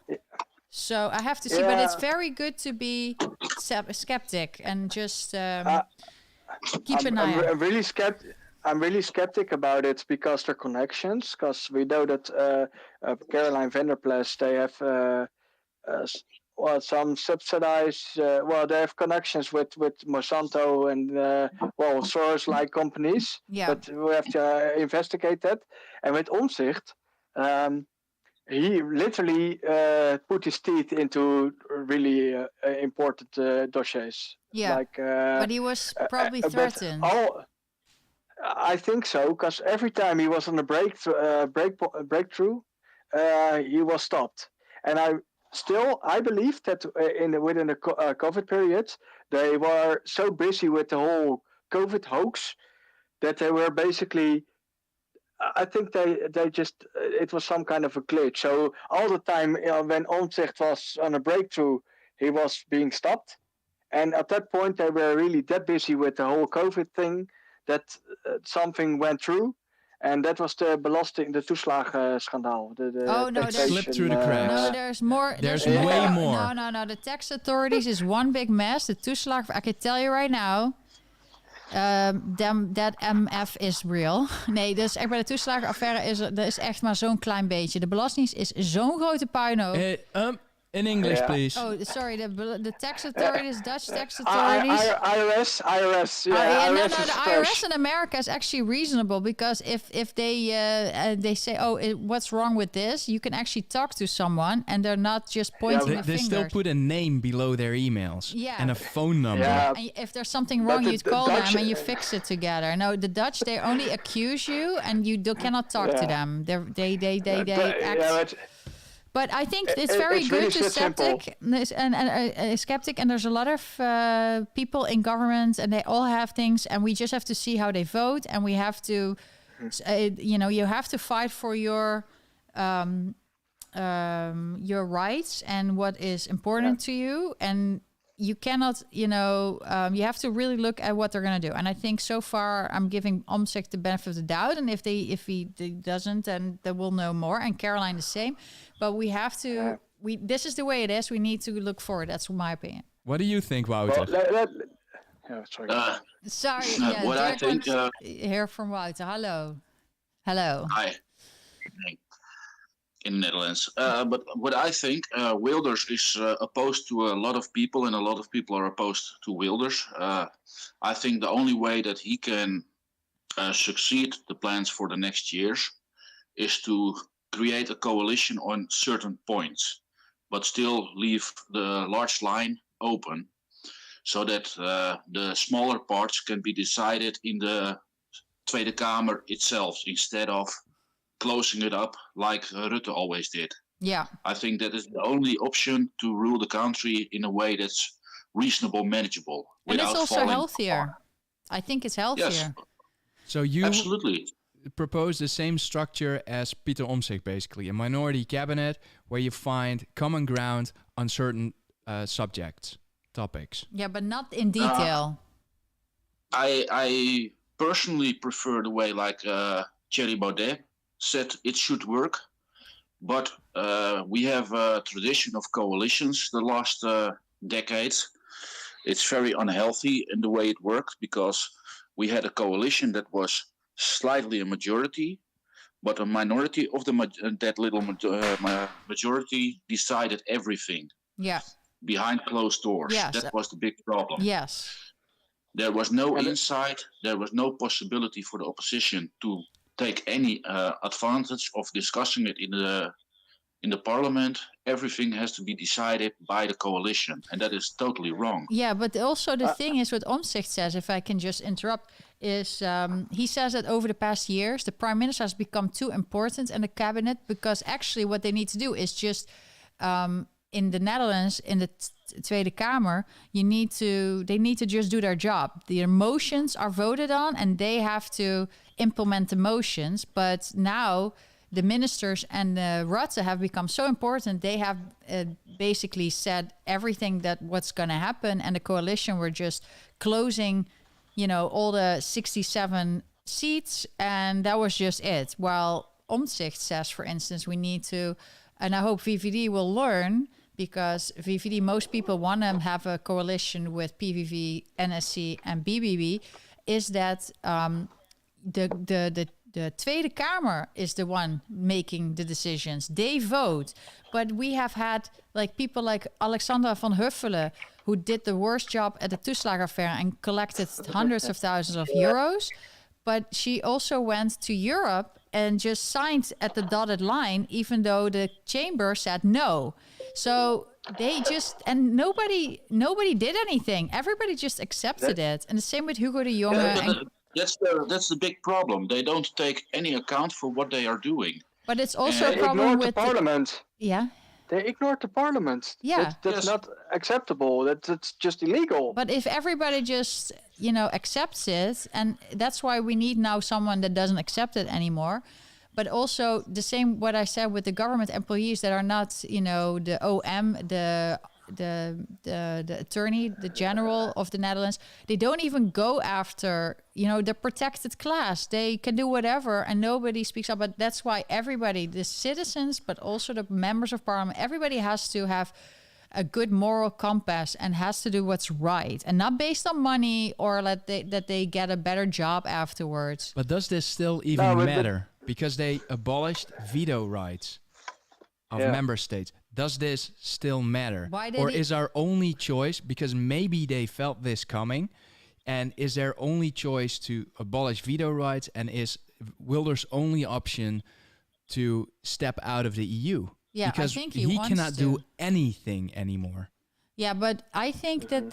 So I have to see. But it's very good to be skeptic and just keep an eye on. I'm really skeptic about it because their connections. Because we know that Caroline van der Plas, they have some subsidized. They have connections with Monsanto and Soros-like companies. Yeah. But we have to investigate that. And with Omtzigt, he literally put his teeth into really important dossiers. Yeah. Like, but he was probably threatened. I think so, because every time he was on a breakthrough, he was stopped. And I believe that within the COVID period, they were so busy with the whole COVID hoax that they were basically. I think they just it was some kind of a glitch. So all the time when Omtzigt was on a breakthrough, he was being stopped, and at that point they were really that busy with the whole COVID thing that something went through, and that was the toeslagenschandaal. It slipped through the cracks. No, there's more. There's way more. No. The tax authorities is one big mess. The toeslag, I can tell you right now. Dat MF is real. Nee, dus echt bij de toeslagenaffaire is echt maar zo'n klein beetje. De Belastingdienst is zo'n grote puinhoop. In English, please. Oh, sorry. The tax authorities, Dutch tax authorities. IRS. The IRS in America is actually reasonable because if they say, what's wrong with this? You can actually talk to someone and they're not just pointing the They fingers. still put a name below their emails and a phone number. Yeah. And if there's something wrong, you'd call them and you fix it together. No, the Dutch, they only accuse you and you cannot talk to them. They act. But I think it's very good really to skeptic and skeptic, and there's a lot of people in government, and they all have things, and we just have to see how they vote, and we have to, you have to fight for your rights and what is important to you, and you cannot, you have to really look at what they're going to do. And I think so far I'm giving Omtzigt the benefit of the doubt. And if he doesn't, then they will know more. And Caroline the same. But we have to, this is the way it is. We need to look forward. That's my opinion. What do you think, Wouter? Sorry. What I think... Hear from Wouter. Hello. Hi. In the Netherlands. But what I think, Wilders is opposed to a lot of people, and a lot of people are opposed to Wilders. I think the only way that he can succeed the plans for the next years is to create a coalition on certain points, but still leave the large line open so that the smaller parts can be decided in the Tweede Kamer itself instead of closing it up like Rutte always did. Yeah. I think that is the only option to rule the country in a way that's reasonable, manageable. And it's also healthier. I think it's healthier. Yes. So you absolutely propose the same structure as Pieter Omtzigt, basically, a minority cabinet where you find common ground on certain topics. Yeah, but not in detail. I personally prefer the way like Thierry Baudet said it should work, but we have a tradition of coalitions the last decades. It's very unhealthy in the way it works because we had a coalition that was slightly a majority, but a minority of that little majority decided everything. Yeah. Behind closed doors. Yes. That was the big problem. Yes. There was no insight. There was no possibility for the opposition to take any advantage of discussing it in the parliament. Everything has to be decided by the coalition, and that is totally wrong. Yeah, but also the thing is what Omtzigt says, if I can just interrupt, is he says that over the past years, the prime minister has become too important in the cabinet because actually what they need to do is just in the Netherlands, in the Tweede Kamer, they need to just do their job. The motions are voted on and they have to implement the motions. But now the ministers and Rutte have become so important. They have basically said everything that what's going to happen, and the coalition were just closing, all the 67 seats, and that was just it. While Omtzigt says, for instance, we need to, and I hope VVD will learn, because VVD, most people want to have a coalition with PVV, NSC, and BBB, is that the Tweede Kamer is the one making the decisions. They vote. But we have had people like Alexandra van Huffelen, who did the worst job at the toeslagenaffaire and collected hundreds of thousands of euros. But she also went to Europe and just signed at the dotted line, even though the chamber said no. So they just, and nobody did anything. Everybody just accepted it. And the same with Hugo de Jonge. That's the big problem. They don't take any account for what they are doing. But it's also a They problem ignored with the parliament. yeah. They ignored the parliament. Yeah. That's Yes. not acceptable. That's just illegal. But if everybody just, accepts it, and that's why we need now someone that doesn't accept it anymore. But also the same what I said with the government employees that are not, the OM, the attorney, the general of the Netherlands, they don't even go after, the protected class. They can do whatever and nobody speaks up. But that's why everybody, the citizens, but also the members of parliament, everybody has to have a good moral compass and has to do what's right and not based on money or that they get a better job afterwards. But does this still even matter? Because they abolished veto rights of member states. Does this still matter? Why did or is our only choice, because maybe they felt this coming, and is their only choice to abolish veto rights, and is Wilders' only option to step out of the EU? Yeah, because I think he wants cannot to. do anything anymore. Yeah, but I think that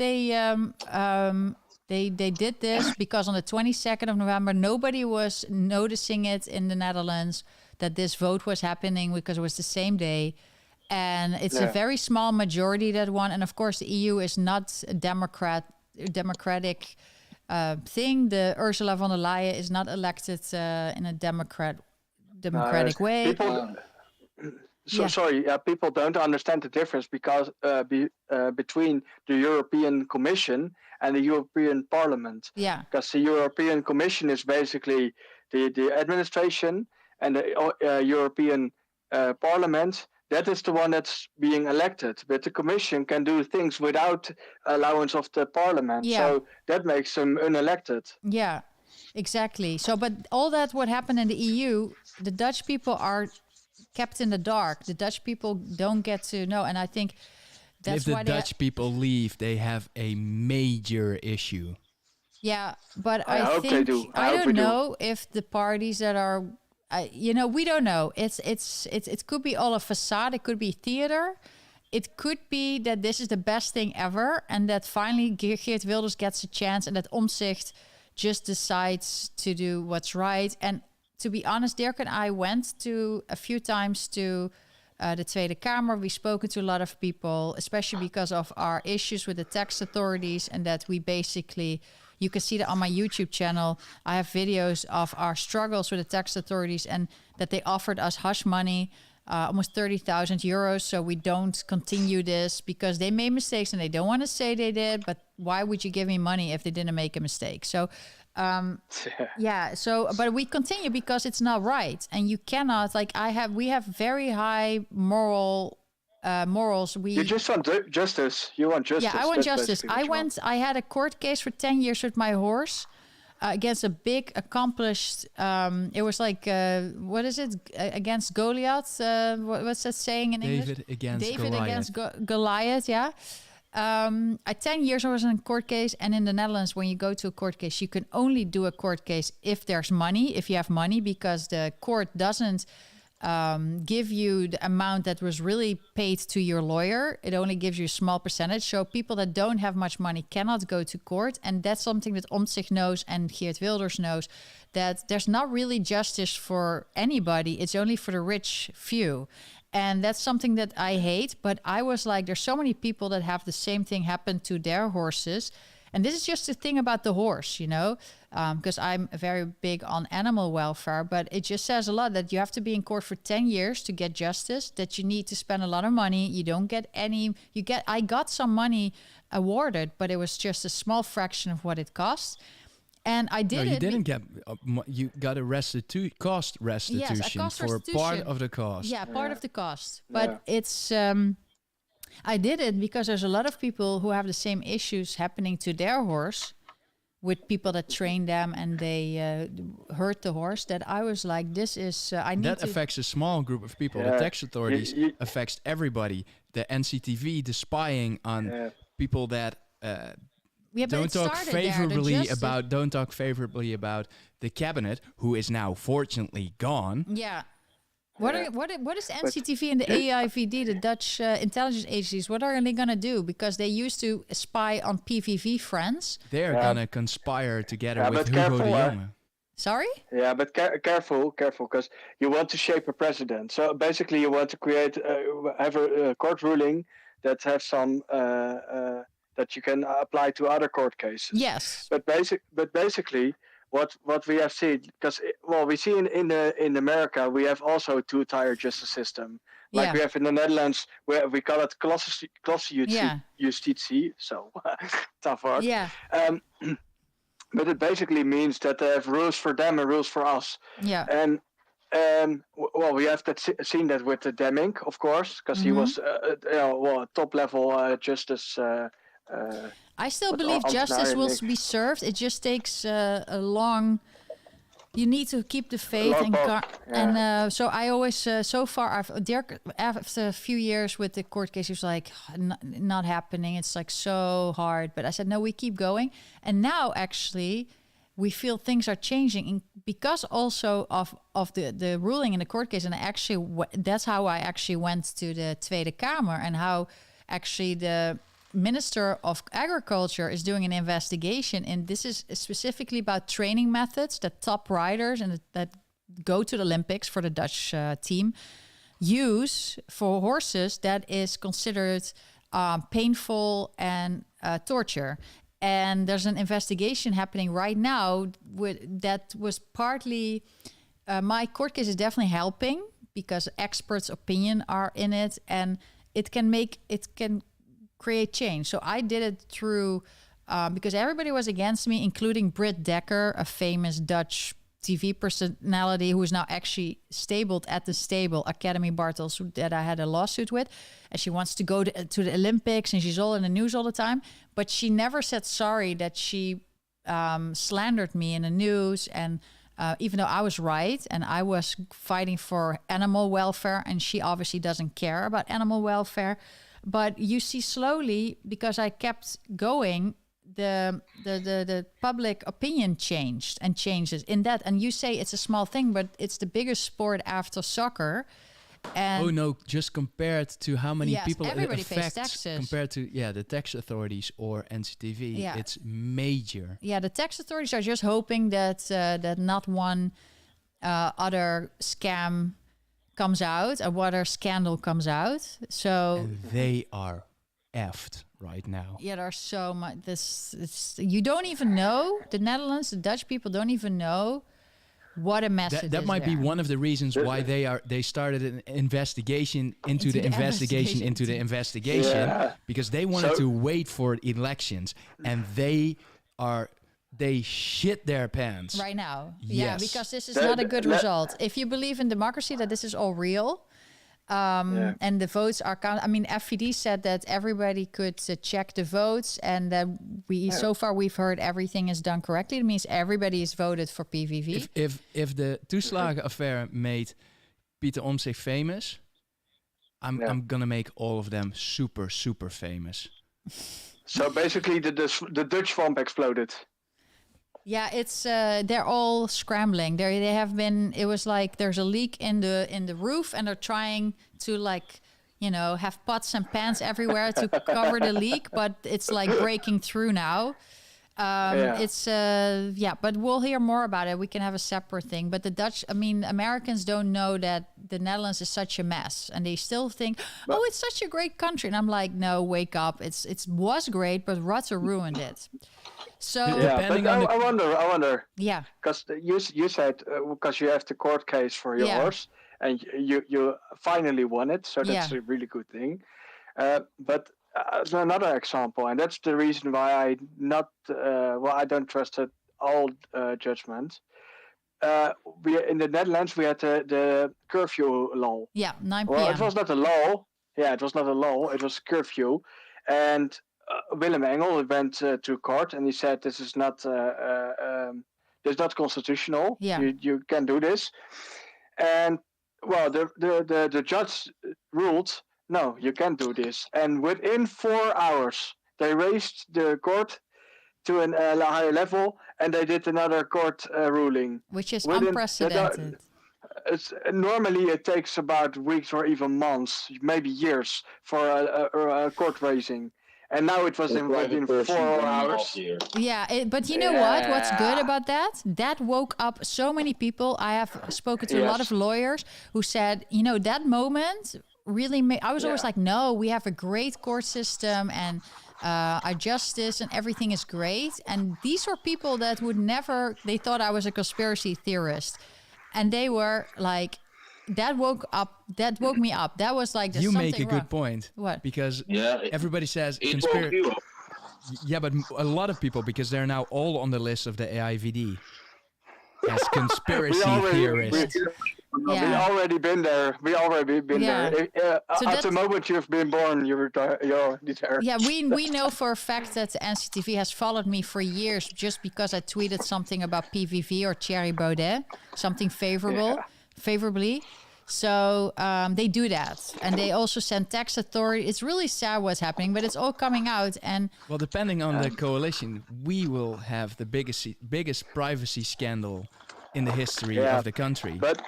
they did this because on the 22nd of November, nobody was noticing it in the Netherlands that this vote was happening because it was the same day. And it's a very small majority that won. And of course, the EU is not a democratic thing. The Ursula von der Leyen is not elected in a democratic way. People don't understand the difference because between the European Commission and the European Parliament. Yeah. Because the European Commission is basically the administration, and the European Parliament, that is the one that's being elected. But the Commission can do things without allowance of the Parliament. Yeah. So that makes them unelected. Yeah, exactly. So, but all that what happened in the EU, the Dutch people are kept in the dark. The Dutch people don't get to know. And I think that's if why the Dutch people leave, they have a major issue. Yeah, but I hope they think do. I don't know if the parties that are, we don't know. It could be all a facade. It could be theater. It could be that this is the best thing ever, and that finally Geert Wilders gets a chance, and that Omtzigt just decides to do what's right. And to be honest, Dirk and I went to a few times to the Tweede Kamer. We've spoken to a lot of people, especially because of our issues with the tax authorities, and that we basically, you can see that on my YouTube channel. I have videos of our struggles with the tax authorities, and that they offered us hush money, almost 30,000 euros. So we don't continue this because they made mistakes and they don't want to say they did. But why would you give me money if they didn't make a mistake? So but we continue because it's not right, and you cannot, we have very high morals. You just want justice. You want justice. Yeah, I want justice. I had a court case for 10 years with my horse against a big accomplished, it was like, what is it? Against Goliath? What's that saying in English? David against Goliath, yeah. 10 years I was in a court case, and in the Netherlands, when you go to a court case, you can only do a court case if there's money, if you have money, because the court doesn't give you the amount that was really paid to your lawyer. It only gives you a small percentage. So people that don't have much money cannot go to court. And that's something that Omtzigt knows and Geert Wilders knows, that there's not really justice for anybody. It's only for the rich few. And that's something that I hate. But I was like, there's so many people that have the same thing happen to their horses. And this is just the thing about the horse, because I'm very big on animal welfare. But it just says a lot that you have to be in court for 10 years to get justice, that you need to spend a lot of money. You don't get any. I got some money awarded, but it was just a small fraction of what it cost. And I did. No, you didn't get. You got a cost restitution for part of the cost. Yeah, part of the cost. But it's. I did it because there's a lot of people who have the same issues happening to their horse, with people that train them and they hurt the horse. That I was like, this is. I need. That affects a small group of people. The tax authorities affects everybody. The NCTV, the spying on people that. Don't talk favorably about the cabinet, who is now fortunately gone. Yeah. What is NCTV and the AIVD, the Dutch intelligence agencies? What are they gonna do? Because they used to spy on PVV friends. They're gonna conspire together with Hugo careful, de Jonge. Sorry? Yeah, but careful, because you want to shape a president. So basically, you want to create, have a court ruling that have some that you can apply to other court cases. Yes. But basically, what we have seen, because we see in America, we have also a two-tier justice system. Like we have in the Netherlands, where we call it klassenjustitie. So tough word. Yeah. But it basically means that they have rules for them and rules for us. Yeah. And we have seen that with the Deming, of course, because he was a top-level justice. I still believe justice will be served. It just takes a long. You need to keep the faith and so I always so far Dirk, after a few years with the court case, he was like not happening. It's like so hard, but I said no, we keep going. And now actually we feel things are changing because also of the ruling in the court case. And that's how I actually went to the Tweede Kamer and how actually the Minister of Agriculture is doing an investigation, and this is specifically about training methods that top riders and that go to the Olympics for the Dutch team use for horses that is considered painful and torture. And there's an investigation happening right now that was partly my court case is definitely helping because experts' opinion are in it, and it can create change. So I did it through because everybody was against me, including Britt Dekker, a famous Dutch TV personality who is now actually stabled at the stable Academy Bartels that I had a lawsuit with, and she wants to go to the Olympics and she's all in the news all the time, but she never said sorry that she slandered me in the news. And even though I was right and I was fighting for animal welfare, and she obviously doesn't care about animal welfare. But you see slowly, because I kept going, the public opinion changed and changes in that. And you say it's a small thing, but it's the biggest sport after soccer. And just compared to how many people it everybody pays affects taxes. Compared to the tax authorities or NCTV, it's major. Yeah, the tax authorities are just hoping that that not one other scam comes out, a water scandal comes out. So and they are effed right now. Yeah, there's so much. You don't even know. The Netherlands, the Dutch people don't even know what a mess it is. That might be one of the reasons why they started an investigation into the investigation into the investigation, because they wanted to wait for elections, and they shit their pants right now. Yes. Yeah, because this is not a good result. If you believe in democracy, that this is all real, and the votes are counted. I mean, FVD said that everybody could check the votes, and that so far we've heard everything is done correctly. It means everybody is voted for PVV. If the toeslagen affair made Pieter Omtzigt famous, I'm gonna make all of them super famous. So basically, the Dutch swamp exploded. Yeah, it's they're all scrambling. They have been. It was like there's a leak in the roof, and they're trying to have pots and pans everywhere to cover the leak, but it's like breaking through now. It's but we'll hear more about it. We can have a separate thing. But Americans don't know that the Netherlands is such a mess, and they still think, it's such a great country. And I'm like, no, wake up. It was great, but Rutte ruined it. So depending on I wonder. Yeah, because you said because you have the court case for yours, and you finally won it, so that's a really good thing. But another example, and that's the reason why I don't trust it all judgment. In the Netherlands we had the curfew law. Yeah, 9 p.m. Well, it was not a law. Yeah, it was not a law. It was curfew, and Willem Engel went to court and he said this is not constitutional. Yeah. You can do this, and the judge ruled no, you can't do this. And within 4 hours, they raised the court to a higher level, and they did another court ruling, which is unprecedented. normally it takes about weeks or even months, maybe years, for a court raising. And now it was within 4 hours. Yeah, but you know what? What's good about that? That woke up so many people. I have spoken to a lot of lawyers who said, that moment really I was always like, no, we have a great court system and our justice and everything is great. And these were people that would never, they thought I was a conspiracy theorist. And they were like, that woke me up. That was like, you make a good point. What? Because everybody says conspiracy. Yeah, but a lot of people, because they're now all on the list of the AIVD as conspiracy theorists. We already been there. There. So at the moment you've been born, you're already there. Yeah, we know for a fact that NCTV has followed me for years just because I tweeted something about PVV or Thierry Baudet, something favorably. So they do that. And they also send tax authority. It's really sad what's happening, but it's all coming out. And well, depending on the coalition, we will have the biggest privacy scandal in the history of the country. But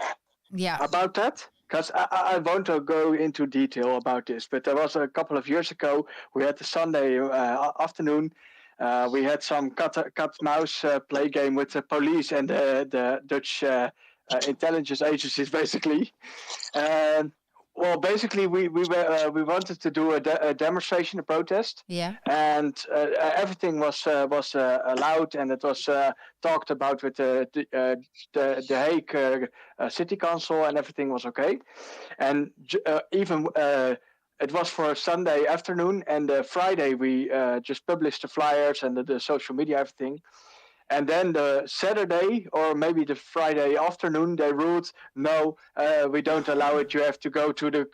about that, because I won't go into detail about this, but there was a couple of years ago, we had the Sunday afternoon, we had some cat-mouse play game with the police and the Dutch intelligence agencies, basically. Well, basically, we wanted to do a demonstration, a protest. Yeah. And everything was allowed, and it was talked about with the Hague City Council, and everything was okay. And even it was for Sunday afternoon, and Friday we just published the flyers and the social media, everything. And then the Saturday or maybe the Friday afternoon, they ruled, no, we don't allow it. You have to go to the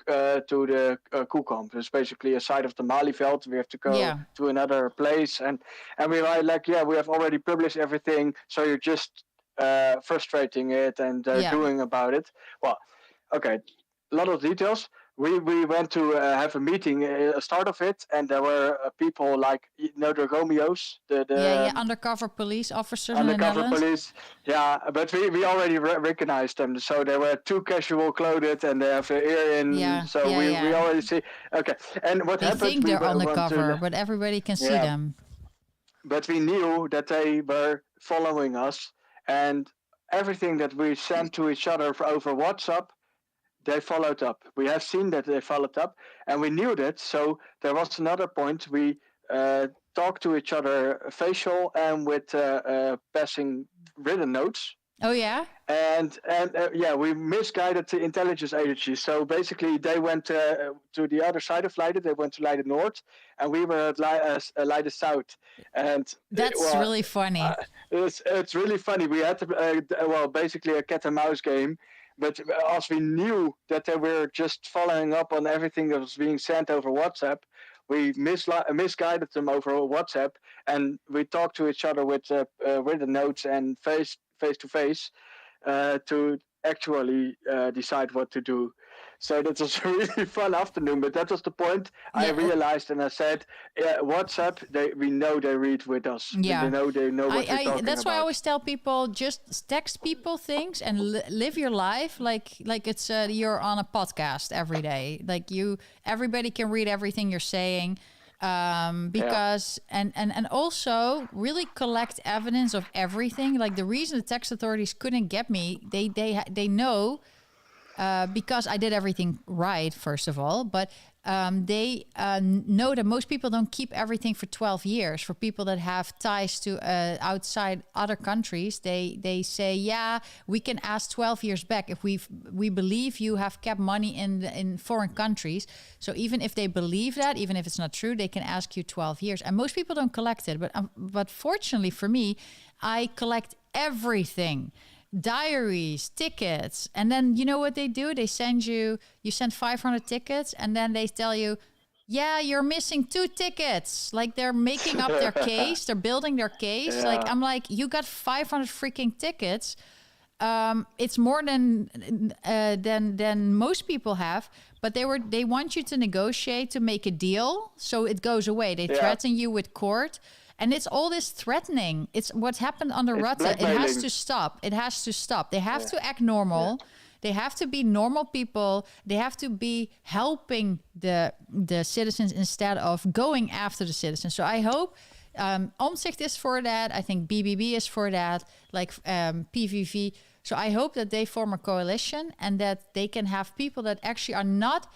Koekamp. It's basically a side of the Malieveld. We have to go to another place. And we were like, we have already published everything. So you're just frustrating it and doing about it. Well, okay, a lot of details. We went to have a meeting, a start of it, and there were people like, the Romeos. The undercover police officers undercover in the police, but we already recognized them. So they were too casual clothed, and they have their ear in. We already see. Okay, and what happened? They think they're undercover, but everybody can see them. But we knew that they were following us, and everything that we sent to each other over WhatsApp, they followed up. We have seen that they followed up, and we knew that. So there was another point. We talked to each other facial and with passing written notes. Oh yeah. And we misguided the intelligence agency. So basically, they went to the other side of Leiden. They went to Leiden North, and we were at Leiden South. And that's really funny. It's really funny. We had to, basically a cat and mouse game. But as we knew that they were just following up on everything that was being sent over WhatsApp, we misguided them over WhatsApp, and we talked to each other with written notes and face to face to actually decide what to do. So that was a really fun afternoon, but that was the point. I realized, and I said, WhatsApp, we know they read with us. Yeah. They know what we're talking about. That's why I always tell people, just text people things and live your life like it's you're on a podcast every day. Like everybody can read everything you're saying. Because and also really collect evidence of everything. Like the reason the tax authorities couldn't get me, they know because I did everything right, first of all, but they know that most people don't keep everything for 12 years. For people that have ties to outside other countries, they say, we can ask 12 years back if we believe you have kept money in foreign countries. So even if they believe that, even if it's not true, they can ask you 12 years. And most people don't collect it. But fortunately for me, I collect everything. Diaries, tickets, and then you know what they do? They send you send 500 tickets, and then they tell you, you're missing 2 tickets. Like they're making up their case, they're building their case. Yeah. Like I'm like, you got 500 freaking tickets. It's more than most people have, but they want you to negotiate to make a deal, so it goes away. They threaten you with court. And it's all this threatening. It's what's happened under Rutte. It has to stop. It has to stop. They have to act normal. Yeah. They have to be normal people. They have to be helping the citizens instead of going after the citizens. So I hope Omtzigt is for that. I think BBB is for that, like PVV. So I hope that they form a coalition and that they can have people that actually are not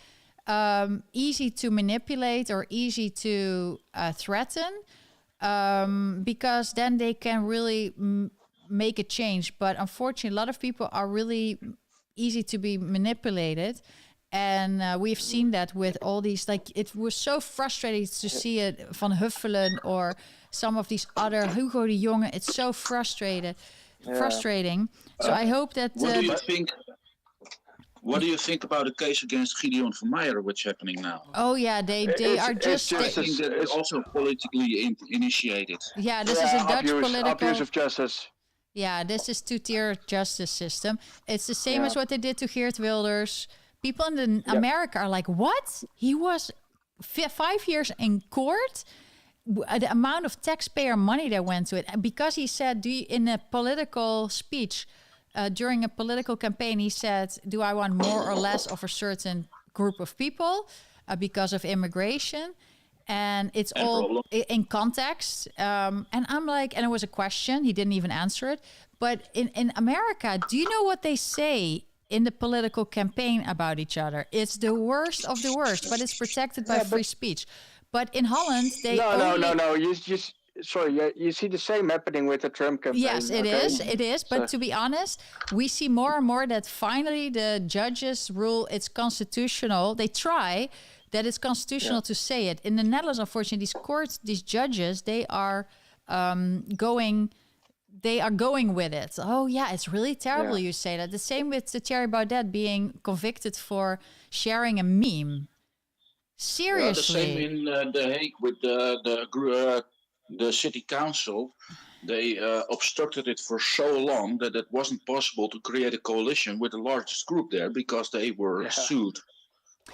easy to manipulate or easy to threaten, because then they can really make a change. But unfortunately, a lot of people are really easy to be manipulated. And we've seen that with all these, like, it was so frustrating to see it Van Huffelen or some of these other, Hugo de Jonge. It's so frustrating. So I hope that... What do you think about the case against Gideon van Meyer, which is happening now? Oh yeah, they are just... I think that it's also politically initiated. Yeah, this is a Dutch political... Abuse of justice. Yeah, this is two-tier justice system. It's the same as what they did to Geert Wilders. People in America are like, what? He was 5 years in court? The amount of taxpayer money that went to it. Because he said, in a political speech... during a political campaign, he said, do I want more or less of a certain group of people because of immigration? And it's all in context. And I'm like, and it was a question. He didn't even answer it. But in America, do you know what they say in the political campaign about each other? It's the worst of the worst, but it's protected by free speech. But in Holland, they No. You see the same happening with the Trump campaign. Yes, it is. But to be honest, we see more and more that finally the judges rule it's constitutional. They try that it's constitutional to say it. In the Netherlands, unfortunately, these judges, they are going with it. Oh yeah, it's really terrible. You say that. The same with Thierry Baudet being convicted for sharing a meme. Seriously. The same in The Hague with the city council. They obstructed it for so long that it wasn't possible to create a coalition with the largest group there because they were sued.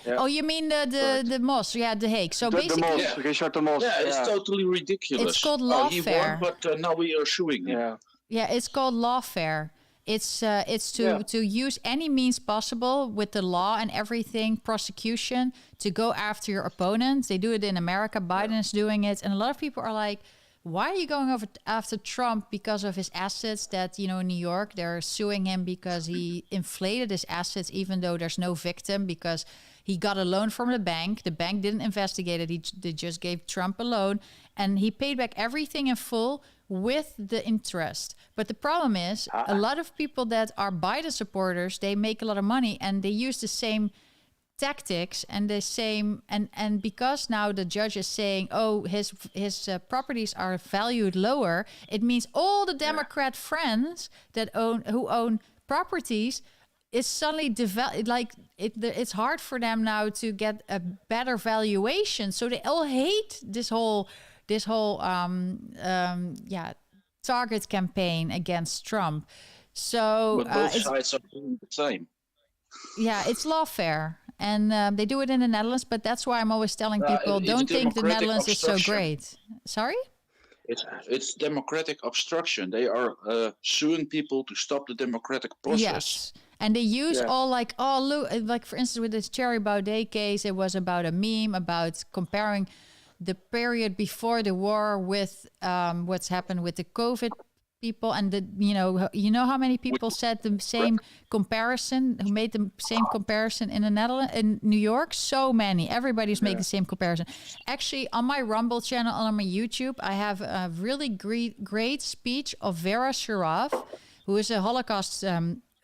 Yeah. Oh, you mean the Mos? Yeah, The Hague. So basically, Richard de Mos. Yeah, it's totally ridiculous. It's called lawfare. He won, but now we are suing him. Yeah, it's called lawfare. It's to use any means possible with the law and everything, prosecution, to go after your opponents. They do it in America. Biden is doing it. And a lot of people are like, why are you going after Trump because of his assets that, in New York, they're suing him because he inflated his assets, even though there's no victim, because he got a loan from the bank. The bank didn't investigate it. They just gave Trump a loan and he paid back everything in full with the interest. But the problem is a lot of people that are Biden supporters, they make a lot of money and they use the same tactics and the same and because now the judge is saying, oh, his properties are valued lower, it means all the Democrat friends who own properties is suddenly it's hard for them now to get a better valuation. So they all hate this whole target campaign against Trump. So but both sides are doing the same. Yeah, it's lawfare. And they do it in the Netherlands, but that's why I'm always telling people, don't think the Netherlands is so great. Sorry? It's democratic obstruction. They are suing people to stop the democratic process. Yes. And they use all like, oh, look, like for instance, with this Thierry Baudet case, it was about a meme about comparing the period before the war with what's happened with the COVID people. And you know how many people said the same comparison, who made the same comparison in the Netherlands, in New York? So many. Everybody's making the same comparison. Actually, on my Rumble channel and on my YouTube, I have a really great speech of Vera Sharaf, who is a Holocaust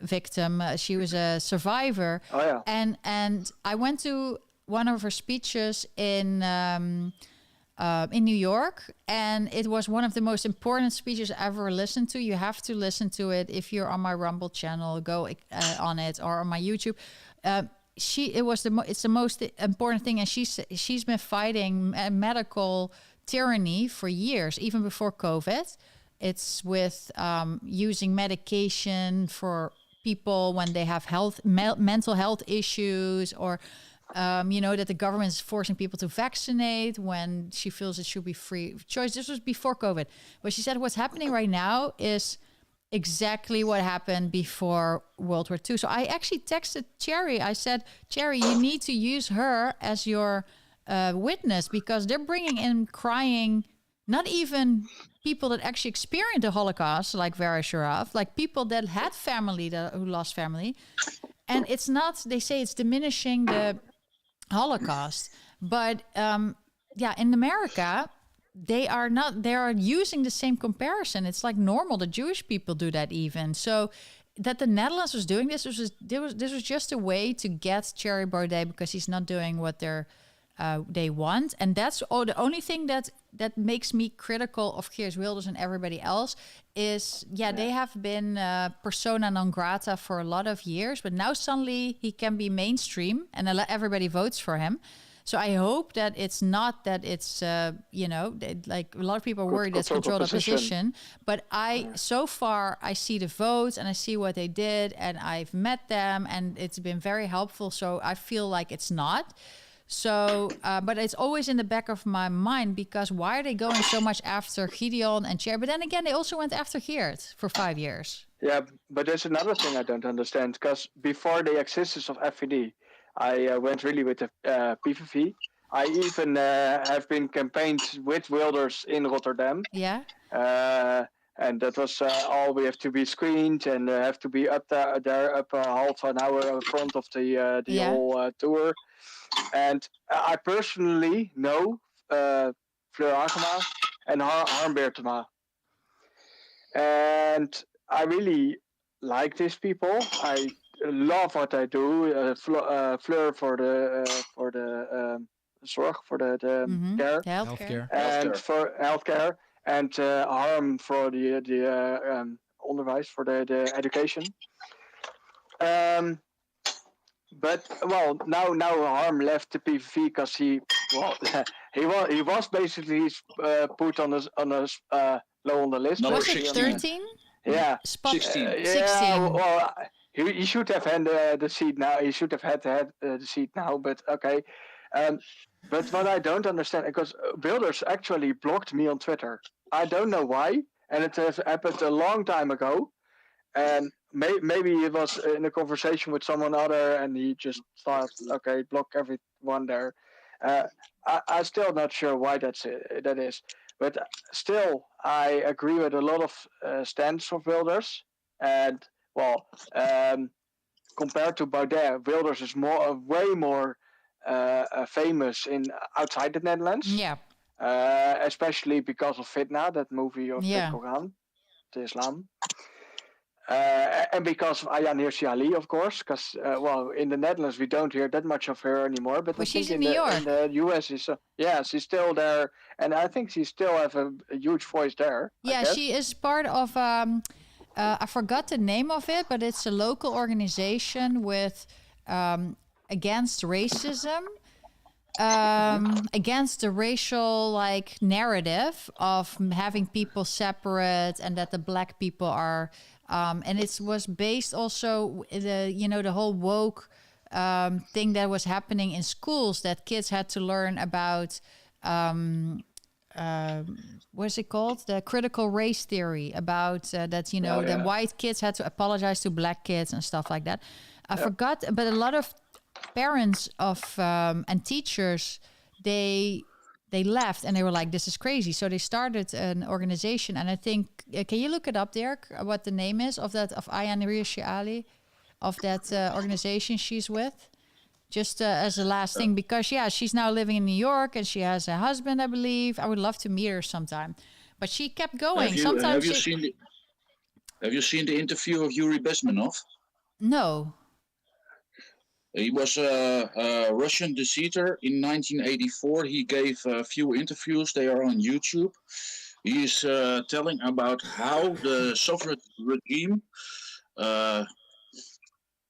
victim. She was a survivor. Oh, yeah. And I went to one of her speeches in New York, and it was one of the most important speeches I ever listened to. You have to listen to it if you're on my Rumble channel. Go on it, or on my YouTube. It's the most important thing, and she's been fighting medical tyranny for years, even before COVID. It's with using medication for people when they have mental health issues, or that the government is forcing people to vaccinate when she feels it should be free of choice. This was before COVID. But she said what's happening right now is exactly what happened before World War II. So I actually texted Cherry. I said, Cherry, you need to use her as your witness, because they're bringing in crying, not even people that actually experienced the Holocaust, like Vera Sharaf, like people that had family who lost family. And it's not, they say it's diminishing the Holocaust. But in America, they are using the same comparison. It's like normal. The Jewish people do that even. So that the Netherlands was doing this was just a way to get Thierry Baudet, because he's not doing what they want. And that's the only thing that makes me critical of Geert Wilders and everybody else is, they have been persona non grata for a lot of years, but now suddenly he can be mainstream and everybody votes for him. So I hope that it's not that it's, like a lot of people are worried that's controlled opposition. But so far, I see the votes and I see what they did and I've met them and it's been very helpful. So I feel like it's not. So, but it's always in the back of my mind, because why are they going so much after Gideon and Cher? But then again, they also went after Geert for 5 years. Yeah, but there's another thing I don't understand, because before the existence of FVD, I went really with the PVV. I even have been campaigned with Wilders in Rotterdam. Yeah. And that was all. We have to be screened and have to be up half an hour in front of the whole tour. And I personally know Fleur Agema and Harm Beertema. And I really like these people. I love what I do. Fleur for the zorg, for the care, healthcare, and for healthcare, and Harm for the onderwijs, for the education. But now Harm left the PVV because he was basically put on a low on the list. Was it 13? Yeah, 16. 16. Well, he should have had the seat now. He should have had the seat now. But okay. But what I don't understand, because Wilders actually blocked me on Twitter. I don't know why, and it has happened a long time ago. And maybe it was in a conversation with someone other, and he just thought, okay, block everyone there. I'm still not sure why that is. But still, I agree with a lot of stands of Wilders. And, compared to Baudet, Wilders is way more famous outside the Netherlands. Yeah. Especially because of Fitna, that movie of the Koran, the Islam. And because of Ayaan Hirsi Ali, of course, because in the Netherlands we don't hear that much of her anymore. But she's in New York. In the US, she's still there, and I think she still has a huge voice there. Yeah, she is part of. I forgot the name of it, but it's a local organization with against racism, against the racial narrative of having people separate, and that the black people are. And it was based also the whole woke thing that was happening in schools, that kids had to learn about what's it called, the critical race theory, about that the white kids had to apologize to black kids and stuff like that. I forgot, but a lot of parents of and teachers, they left and they were like, this is crazy. So they started an organization, and I think, can you look it up, Dirk, what the name is of Ayaan Hirsi Ali, of that organization she's with? Just as a last thing, because she's now living in New York and she has a husband, I believe. I would love to meet her sometime. But she kept going. Have you seen the interview of Yuri Bezmenov? No. He was a Russian deceiver in 1984. He gave a few interviews. They are on YouTube. He is telling about how the Soviet regime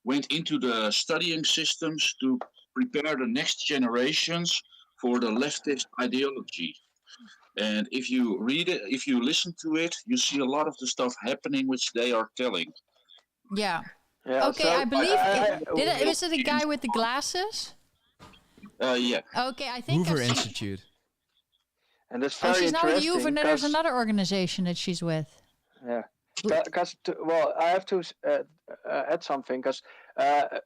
went into the studying systems to prepare the next generations for the leftist ideology. And if you read it, if you listen to it, you see a lot of the stuff happening which they are telling. Yeah. Yeah, okay, so I believe was it a guy with the glasses? Yeah. Okay, I think Hoover I've seen- Institute. And that's Oh, very she's now with interesting. you, and then there's 'cause- another organization that she's with. Yeah, because well, I have to add something because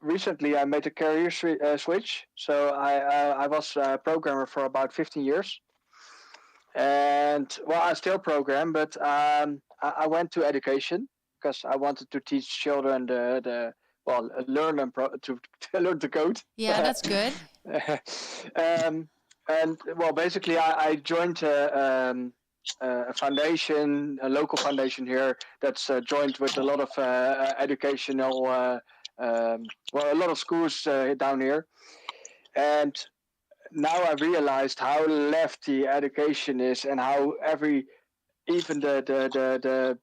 recently I made a career switch. So I was a programmer for about 15 years, and well, I still program, but I went to education because I wanted to teach children learn them to learn to code. Yeah, that's good. And well, basically, I joined a foundation, a local foundation here that's joined with a lot of educational, a lot of schools down here. And now I realized how lefty education is, and how even the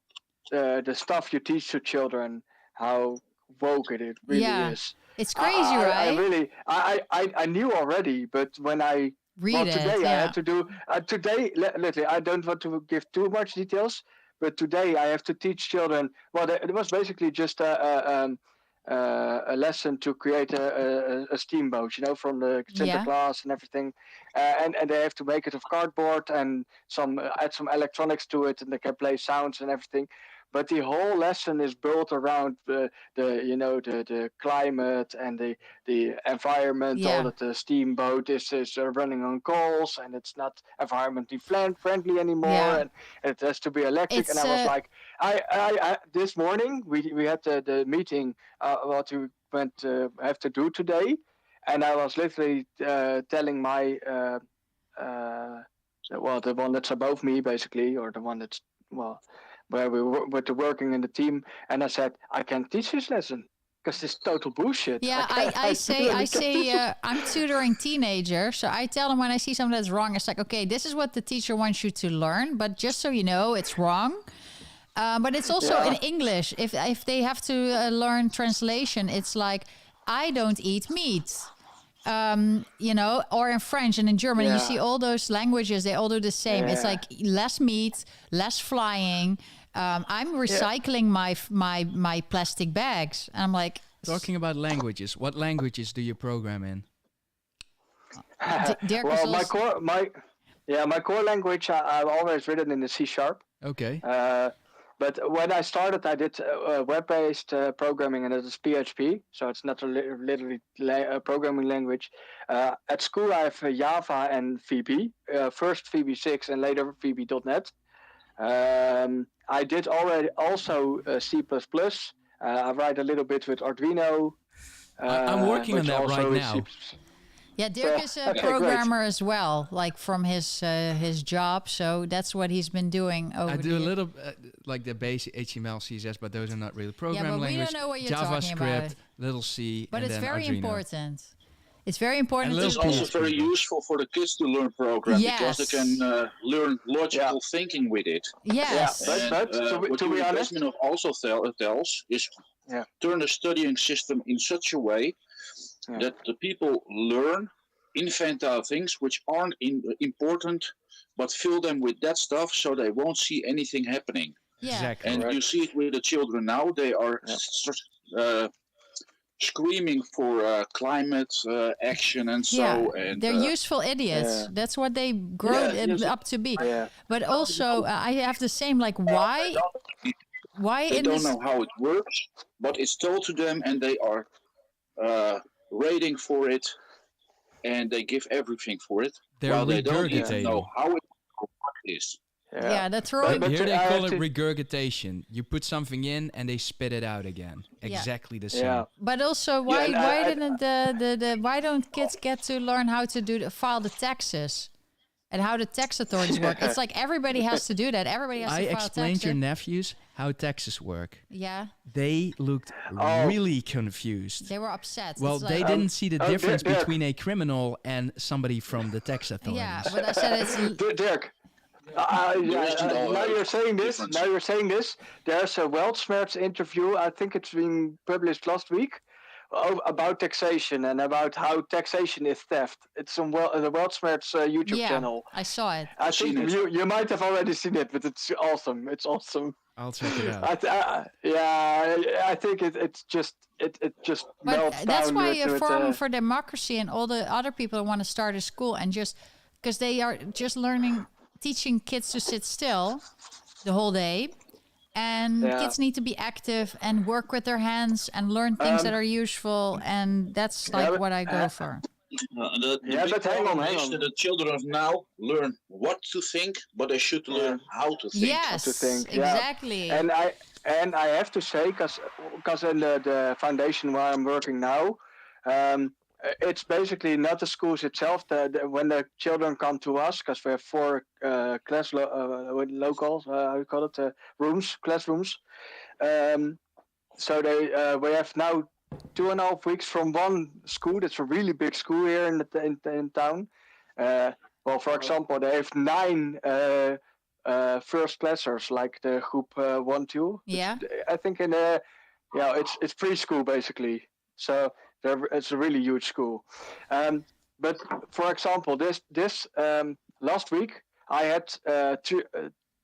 stuff you teach to children, how woke it really is. It's crazy, right? I knew already, but when I today I had to do today. Literally, I don't want to give too much details, but today I have to teach children. Well, it was basically just a lesson to create a steamboat, from the Sinterklaas and everything, and they have to make it of cardboard and add some electronics to it, and they can play sounds and everything. But the whole lesson is built around the climate and the environment. All that the steamboat is running on coals, and it's not environmentally friendly anymore, and it has to be electric. And I was like, I this morning we had the meeting what we have to do today, and I was literally telling my the one that's above me basically, or the one that's where we were working in the team, and I said, I can't teach this lesson because it's total bullshit. Yeah, I say I'm tutoring teenagers, so I tell them when I see something that's wrong, it's like, okay, this is what the teacher wants you to learn, but just so you know, it's wrong. But it's also in English. If they have to learn translation, it's like, I don't eat meat. Or in French and in German, you see all those languages, they all do the same. It's like less meat, less flying. I'm recycling my plastic bags. And I'm like... Talking about languages, what languages do you program in? My core language, I've always written in the C#. Okay. But when I started, I did web-based programming, and it is PHP, so it's not literally a programming language. At school, I have Java and VB, first VB6 and later VB.NET. I did also C++. I write a little bit with Arduino. I'm working on that right now. Yeah, Dirk is a programmer as well, like from his job. So that's what he's been doing over. I do a little like the basic HTML, CSS, but those are not really programming language. Yeah, but we don't know what you're talking about. JavaScript, little C, but and it's then very Arduino. important. It's very important. And it's also very useful for the kids to learn programming because they can learn logical thinking with it. Yes. But what your investment also tells is turn the studying system in such a way that the people learn infantile things which aren't important, but fill them with that stuff so they won't see anything happening. Yeah. Exactly. And you see it with the children now. They are screaming for climate action and so. And, they're useful idiots. That's what they grow up to be. Yeah. But also, I have the same, like, why they don't know how it works, but it's told to them, and they are rating for it, and they give everything for it. They're they don't even know how it is. Yeah, that's right. Here they call it regurgitation. You put something in and they spit it out again. Exactly the same. Yeah. But also, why don't kids get to learn how to file the taxes and how the tax authorities work? It's like everybody has to do that. Everybody has to file taxes. I explained your nephews how taxes work. Yeah. They looked really confused. They were upset. Well, they didn't see the difference between a criminal and somebody from the tax authorities. Yeah, but I said it's... Dirk. Now you're saying this. There's a Weltsmerts interview. I think it's been published last week, about taxation and about how taxation is theft. It's on the WorldSmart's YouTube channel. I saw it. I think you might have already seen it, but it's awesome. It's awesome. I'll check it out. I think it just melts that's down. why Forum for Democracy and all the other people want to start a school, and just because they are just teaching kids to sit still the whole day, and kids need to be active and work with their hands and learn things that are useful, and that's what I go for. But hang on. The children of now learn what to think, but they should learn how to think. Yes, to think. Exactly. And I have to say, because in the foundation where I'm working now, it's basically not the schools itself. When the children come to us, because we have 4 class locals, how you call it, classrooms. So we have now 2.5 weeks from one school. That's a really big school here in town. Well, for example, they have 9 first classers, like the group 1, 2. Yeah. I think it's preschool basically. So it's a really huge school. But for example, this last week I had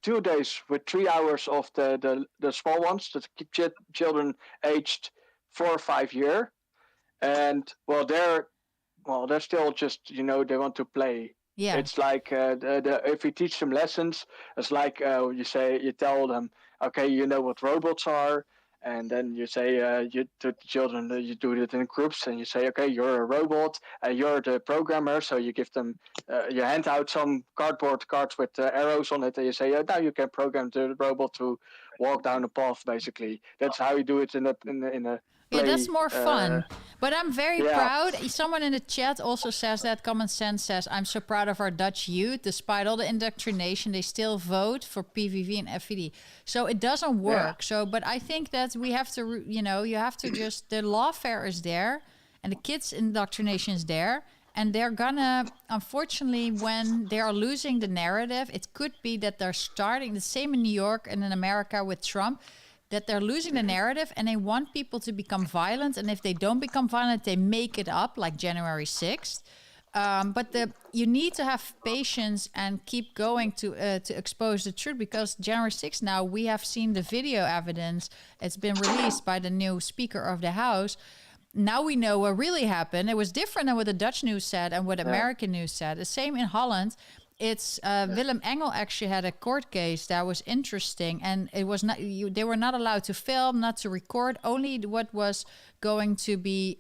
2 days with 3 hours of the small ones, the children aged 4 or 5 years, and they're still just they want to play. Yeah. It's like if we teach them lessons, it's like you tell them, okay, you know what robots are, and then you say to the children, you do it in groups, and you say, okay, you're a robot, you're the programmer, so you give them, you hand out some cardboard cards with arrows on it, and you say, now you can program the robot to walk down a path. Basically, that's how you do it in a Yeah, that's more fun. But I'm very proud. Someone in the chat also says that Common Sense says, I'm so proud of our Dutch youth. Despite all the indoctrination, they still vote for PVV and FVD. So it doesn't work. So, but I think that we have to, you have to just, the lawfare is there and the kids' indoctrination is there. And they're gonna, unfortunately, when they are losing the narrative, it could be that they're starting the same in New York and in America with Trump, that they're losing the narrative and they want people to become violent. And if they don't become violent, they make it up, like January 6th. But you need to have patience and keep going to expose the truth, because January 6th now, we have seen the video evidence. It's been released by the new Speaker of the House. Now we know what really happened. It was different than what the Dutch news said and what American news said. The same in Holland. It's Willem Engel actually had a court case that was interesting, and it was not. They were not allowed to film, not to record. Only what was going to be,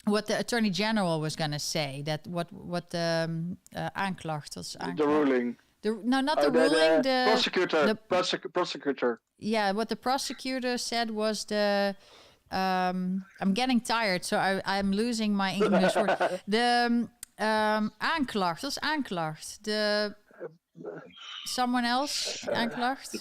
what the Attorney General was going to say. That what the aanklacht was. The ruling. Not the ruling. The prosecutor. Yeah, what the prosecutor said was the. I'm getting tired, so I'm losing my English word. The aanklacht, dat is aanklacht. Someone else aanklacht. The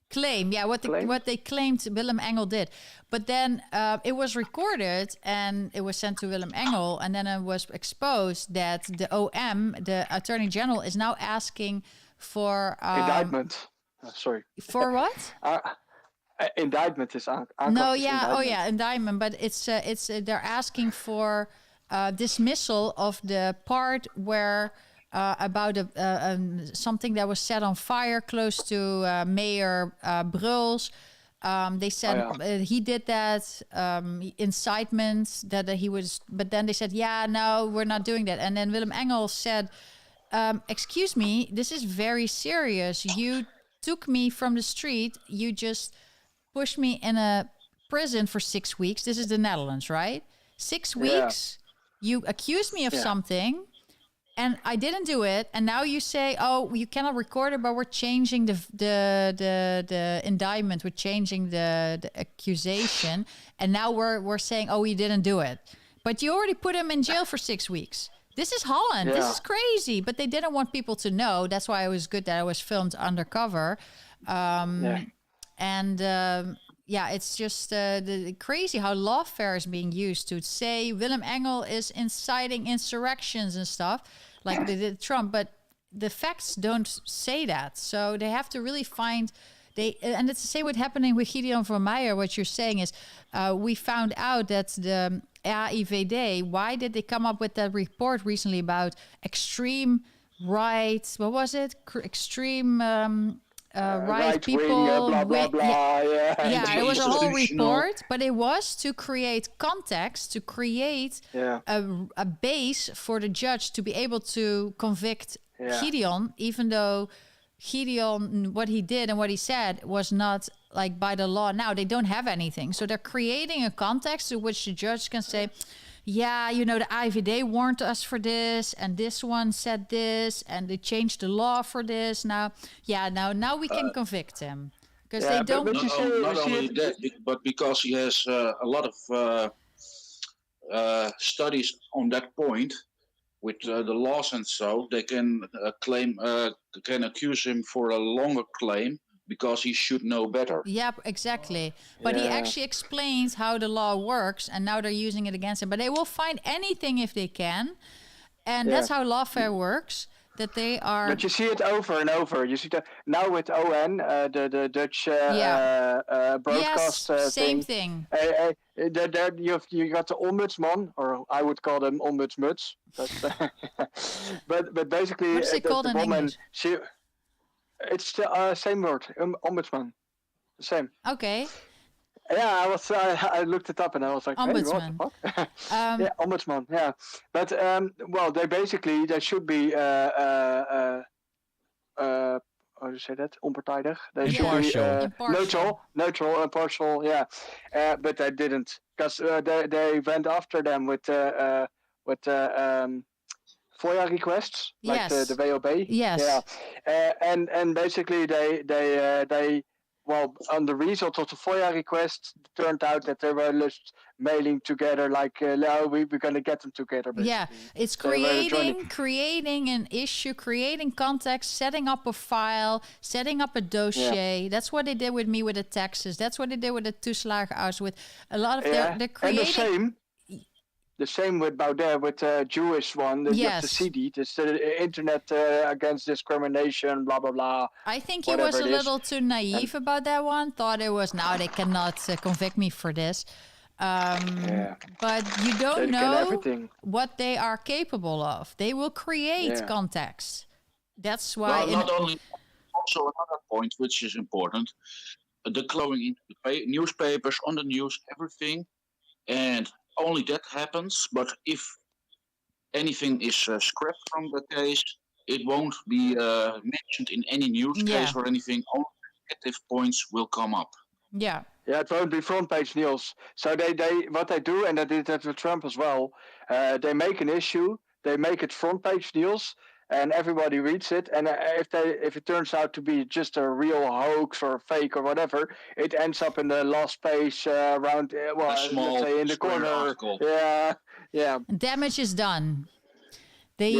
claim. Yeah, what they claimed Willem Engel did. But then it was recorded and it was sent to Willem Engel, and then it was exposed that the OM, the Attorney General, is now asking for indictment. Sorry. For what? Indictment is indictment, but it's they're asking for dismissal of the part where about something that was set on fire close to Mayor Bruls. They said he did that incitement that he was, but then they said, no, we're not doing that. And then Willem Engel said, excuse me, this is very serious. You took me from the street. You just pushed me in a prison for 6 weeks. This is the Netherlands, right? 6 weeks. You accused me of something, and I didn't do it. And now you say, "Oh, you cannot record it," but we're changing the indictment. We're changing the accusation, and now we're saying, "Oh, you didn't do it," but you already put him in jail for 6 weeks. This is Holland. This is crazy. But they didn't want people to know. That's why it was good that I was filmed undercover. It's just crazy how lawfare is being used to say Willem Engel is inciting insurrections and stuff, like they did Trump. But the facts don't say that. So they have to really and it's the same with happening with Gideon van Meijer. What you're saying is, we found out that the AIVD, why did they come up with that report recently about extreme right? What was it? Extreme right people. Blah blah blah. Yeah, it was a whole report, but it was to create context, to create a base for the judge to be able to convict Gideon, even though Gideon, what he did and what he said was not like by the law. Now they don't have anything, so they're creating a context to which the judge can say, yeah, you know, the IVD warned us for this, and this one said this, and they changed the law for this. Now we can convict him because they don't. Not only that, but because he has a lot of studies on that point with the laws, and so they can can accuse him for a longer claim. Because he should know better. Yep, exactly. But he actually explains how the law works, and now they're using it against him. But they will find anything if they can, and that's how lawfare works. That they are. But you see it over and over. You see that now with ON, the Dutch broadcast same thing. There you got the ombudsman, or I would call them ombudsmuts. But basically, what is it called in English? It's the same word, ombudsman. The same. Okay. Yeah, I looked it up and I was like, ombudsman. Hey, what the fuck? Yeah, ombudsman. Yeah, but well, they should be how do you say that? Onpartijdig. They should be neutral, impartial. Yeah, but they didn't, because they went after them with FOIA requests, like the VOB. Yes. Yeah. And basically they on the result of the FOIA request, turned out that they were just mailing together like, we're going to get them together. Basically. Yeah, it's creating an issue, creating context, setting up a file, setting up a dossier. Yeah. That's what they did with me with the taxes. That's what they did with the Toeslagenarts, with a lot of they're creating... The same with Baudet, with the Jewish one, the CD, this Internet Against Discrimination, blah, blah, blah. I think he was a little too naive about that one. Thought it was, now they cannot convict me for this. But you don't know what they are capable of. They will create context. That's why... Also another point, which is important, the glowing into the newspapers, on the news, everything. And... only that happens, but if anything is scrapped from the case, it won't be mentioned in any news case or anything. Only negative points will come up. Yeah. Yeah, it won't be front page news. So they what they do, and they did that with Trump as well, they make an issue, they make it front page news, and everybody reads it. And if it turns out to be just a real hoax or fake or whatever, it ends up in the last page around, let's say in the corner. Article. Yeah. Damage is done. They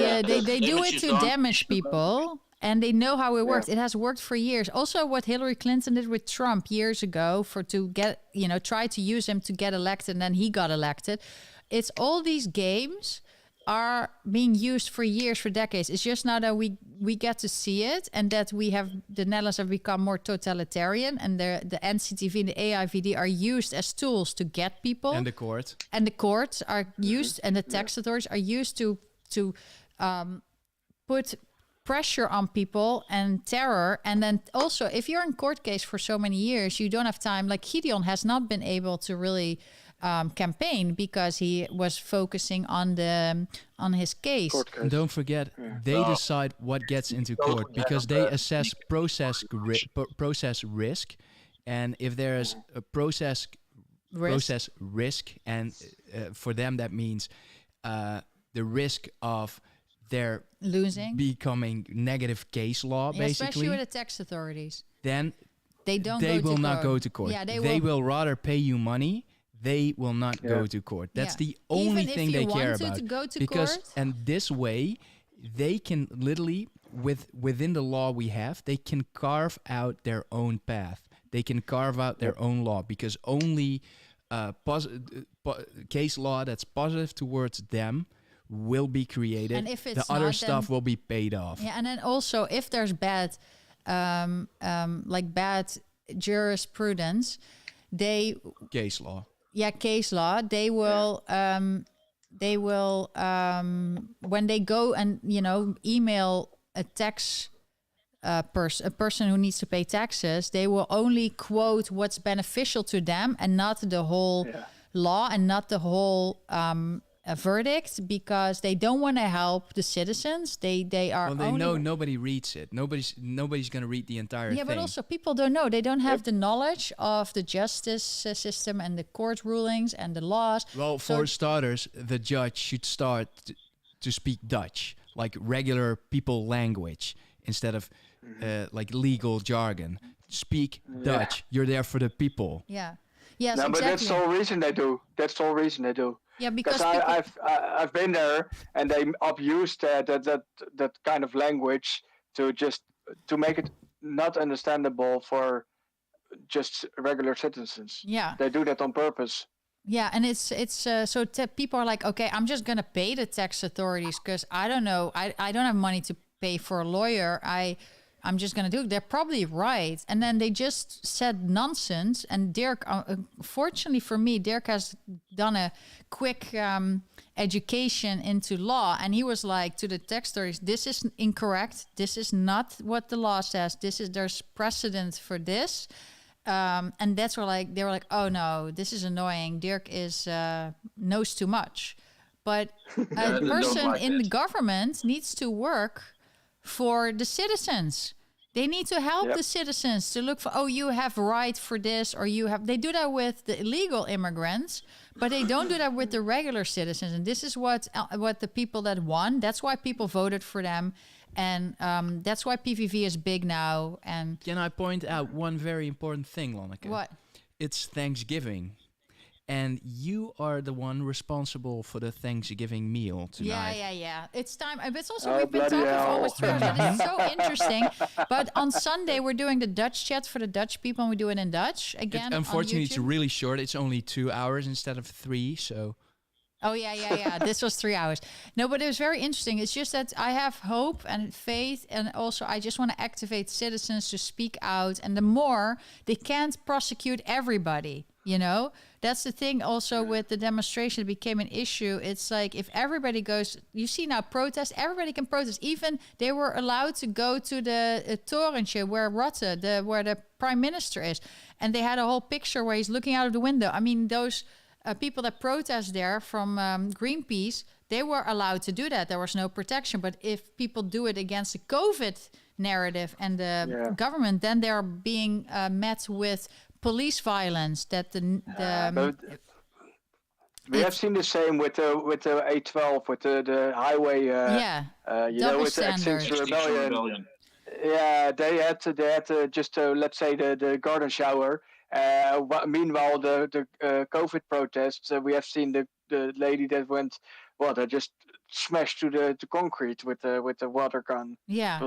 do it to damage people, and they know how it works. It has worked for years. Also, what Hillary Clinton did with Trump years ago try to use him to get elected, and then he got elected. It's all these games are being used for years, for decades. It's just now that we get to see it, and that the Netherlands have become more totalitarian, and the NCTV and the AIVD are used as tools to get people. And the court. And the courts are used, and the tax authorities are used to put pressure on people and terror. And then also, if you're in court case for so many years, you don't have time. Like Gideon has not been able to really campaign because he was focusing on his case. Don't forget, they decide what gets into court because they assess process risk, and if there is a process risk, and for them that means the risk of their losing, becoming negative case law, basically, especially with the tax authorities. Then they will not go to court. Yeah, they will rather pay you money. They will not go to court. That's the only thing they care about. To go to because court? And this way, they can literally, within the law we have, they can carve out their own path. They can carve out their own law, because only case law that's positive towards them will be created. And if it's the other stuff will be paid off. Yeah, and then also if there's bad jurisprudence, Case law. case law, they will when they go and email a tax a person who needs to pay taxes, they will only quote what's beneficial to them and not the whole law and not the whole verdict, because they don't want to help the citizens. They are. Well, they know nobody reads it. Nobody's going to read the entire thing. Yeah, but also people don't know. They don't have the knowledge of the justice system and the court rulings and the laws. Well, for starters, the judge should start to speak Dutch, like regular people language, instead of like legal jargon. Speak Dutch. You're there for the people. Yeah. Yes, no, exactly. but that's the whole reason they do. That's the whole reason they do. Yeah, because I've been there, and they abused that kind of language to make it not understandable for just regular citizens. Yeah, they do that on purpose. Yeah, and it's so people are like, okay, I'm just gonna pay the tax authorities because I don't know, I don't have money to pay for a lawyer. I'm just going to do it. They're probably right. And then they just said nonsense. And Dirk, fortunately for me, Dirk has done a quick education into law. And he was like to the tax authorities, this is incorrect. This is not what the law says. There's precedent for this. And that's where they were like, oh no, this is annoying. Dirk knows too much. But a person in the government needs to work for the citizens. They need to help the citizens to look for, oh, you have right for this, or they do that with the illegal immigrants, but they don't do that with the regular citizens. And this is what the people that won, that's why people voted for them. And that's why PVV is big now. And can I point out one very important thing, Lonneke? What? It's Thanksgiving. And you are the one responsible for the Thanksgiving meal tonight. Yeah. It's time. But it's also, we've been talking for almost 3 hours. And it's so interesting. But on Sunday, we're doing the Dutch chat for the Dutch people, and we do it in Dutch again. Unfortunately, it's really short. It's only 2 hours instead of 3. So. Oh, yeah. This was 3 hours. No, but it was very interesting. It's just that I have hope and faith. And also, I just want to activate citizens to speak out. And the more, they can't prosecute everybody. That's the thing also with the demonstration. It became an issue. It's like if everybody goes, you see now protest, everybody can protest. Even they were allowed to go to the torentje where Rutte, where the prime minister is. And they had a whole picture where he's looking out of the window. I mean, those people that protest there from Greenpeace, they were allowed to do that. There was no protection. But if people do it against the COVID narrative and the government, then they're being met with police violence. We have seen the same with the A12, with the highway. With the Extinction Rebellion. Yeah, they had to just let's say the garden shower. Meanwhile, the COVID protests, we have seen the lady that went, that just smashed to the concrete with the water gun. Yeah.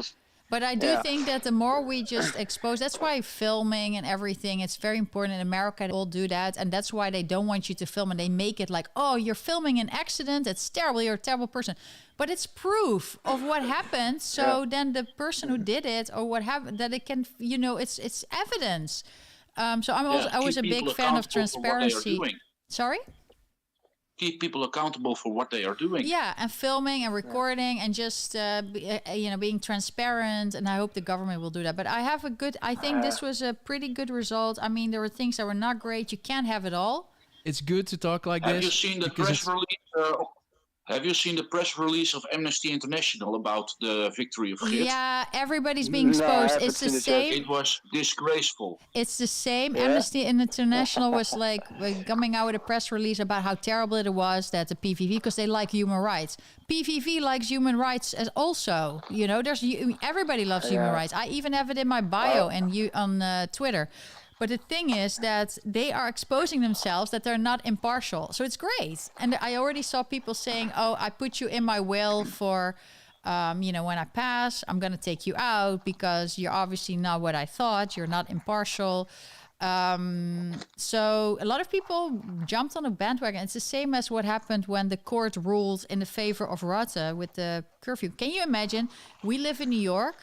But I do think that the more we just expose, that's why filming and everything, it's very important. In America, they all do that. And that's why they don't want you to film. And they make it like, oh, you're filming an accident. It's terrible. You're a terrible person. But it's proof of what happened. So then the person who did it or what happened, that it can, it's evidence. So I was a big fan of transparency. Sorry? Keep people accountable for what they are doing. Yeah, and filming and recording and just being transparent. And I hope the government will do that. But I think this was a pretty good result. I mean, there were things that were not great. You can't have it all. It's good to talk like this. Have you seen the press release? Have you seen the press release of Amnesty International about the victory of Geert? Yeah, everybody's being exposed. It's the same. It was disgraceful. It's the same. Yeah. Amnesty International was coming out with a press release about how terrible it was that the PVV, because they like human rights. PVV likes human rights as also. Everybody loves human rights. I even have it in my bio on Twitter. But the thing is that they are exposing themselves, that they're not impartial. So it's great. And I already saw people saying, oh, I put you in my will for, when I pass, I'm going to take you out because you're obviously not what I thought. You're not impartial. So a lot of people jumped on a bandwagon. It's the same as what happened when the court ruled in the favor of Rutte with the curfew. Can you imagine? We live in New York.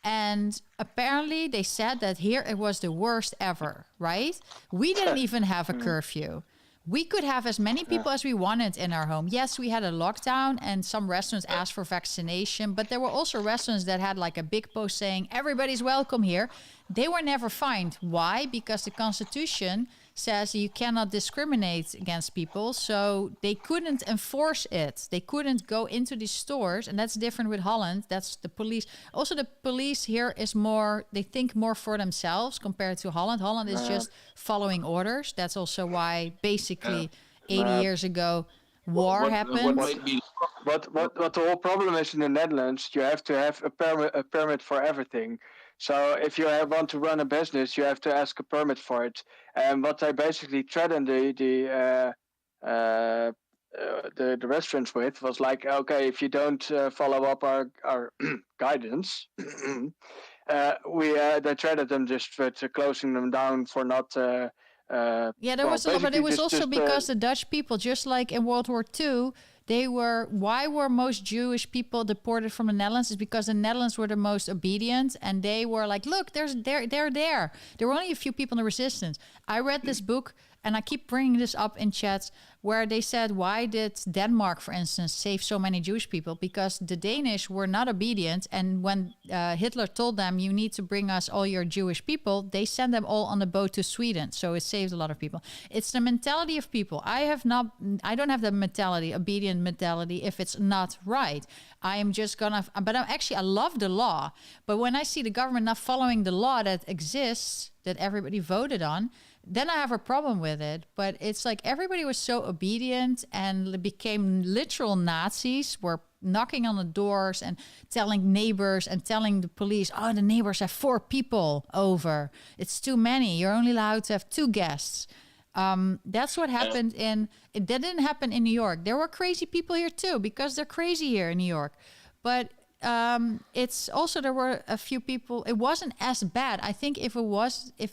And apparently they said that here it was the worst ever, right? We didn't even have a curfew. We could have as many people as we wanted in our home. Yes, we had a lockdown and some restaurants asked for vaccination, but there were also restaurants that had like a big post saying, everybody's welcome here. They were never fined. Why? Because the Constitution says you cannot discriminate against people. So they couldn't enforce it. They couldn't go into these stores. And that's different with Holland. That's the police. Also, the police here is more, they think more for themselves compared to Holland. Holland is just following orders. That's also why basically 80 years ago, war happened. What the whole problem is in the Netherlands, you have to have a permit for everything. So if you want to run a business, you have to ask a permit for it. And what they basically threatened the restaurants with was like, okay, if you don't follow up our guidance, they threatened them just with closing them down for not. There was a lot, but it was also because the Dutch people, just like in World War II, why were most Jewish people deported from the Netherlands? Is because the Netherlands were the most obedient, and they were like, look, they're there. There were only a few people in the resistance. I read this book, and I keep bringing this up in chats, where they said, why did Denmark, for instance, save so many Jewish people? Because the Danish were not obedient, and when Hitler told them, you need to bring us all your Jewish people, they sent them all on the boat to Sweden. So it saved a lot of people. It's the mentality of people. I don't have the obedient mentality if it's not right. I am just gonna, but I love the law. But when I see the government not following the law that exists, that everybody voted on, then I have a problem with it. But it's like everybody was so obedient and became literal Nazis, were knocking on the doors and telling neighbors and telling the police, oh, the neighbors have 4 people over. It's too many. You're only allowed to have 2 guests. That's what happened that didn't happen in New York. There were crazy people here too, because they're crazy here in New York. But it's also, there were a few people, it wasn't as bad. I think if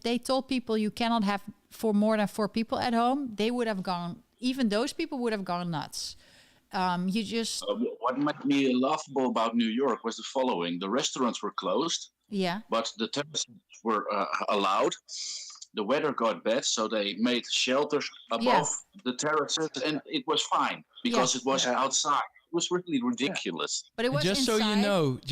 they told people you cannot have more than 4 people at home, they would have gone, even those people would have gone nuts. What made me laughable about New York was the following. The restaurants were closed, but the terraces were allowed. The weather got bad, so they made shelters above the terraces, and it was fine because it was outside. It was really ridiculous. But it was just inside.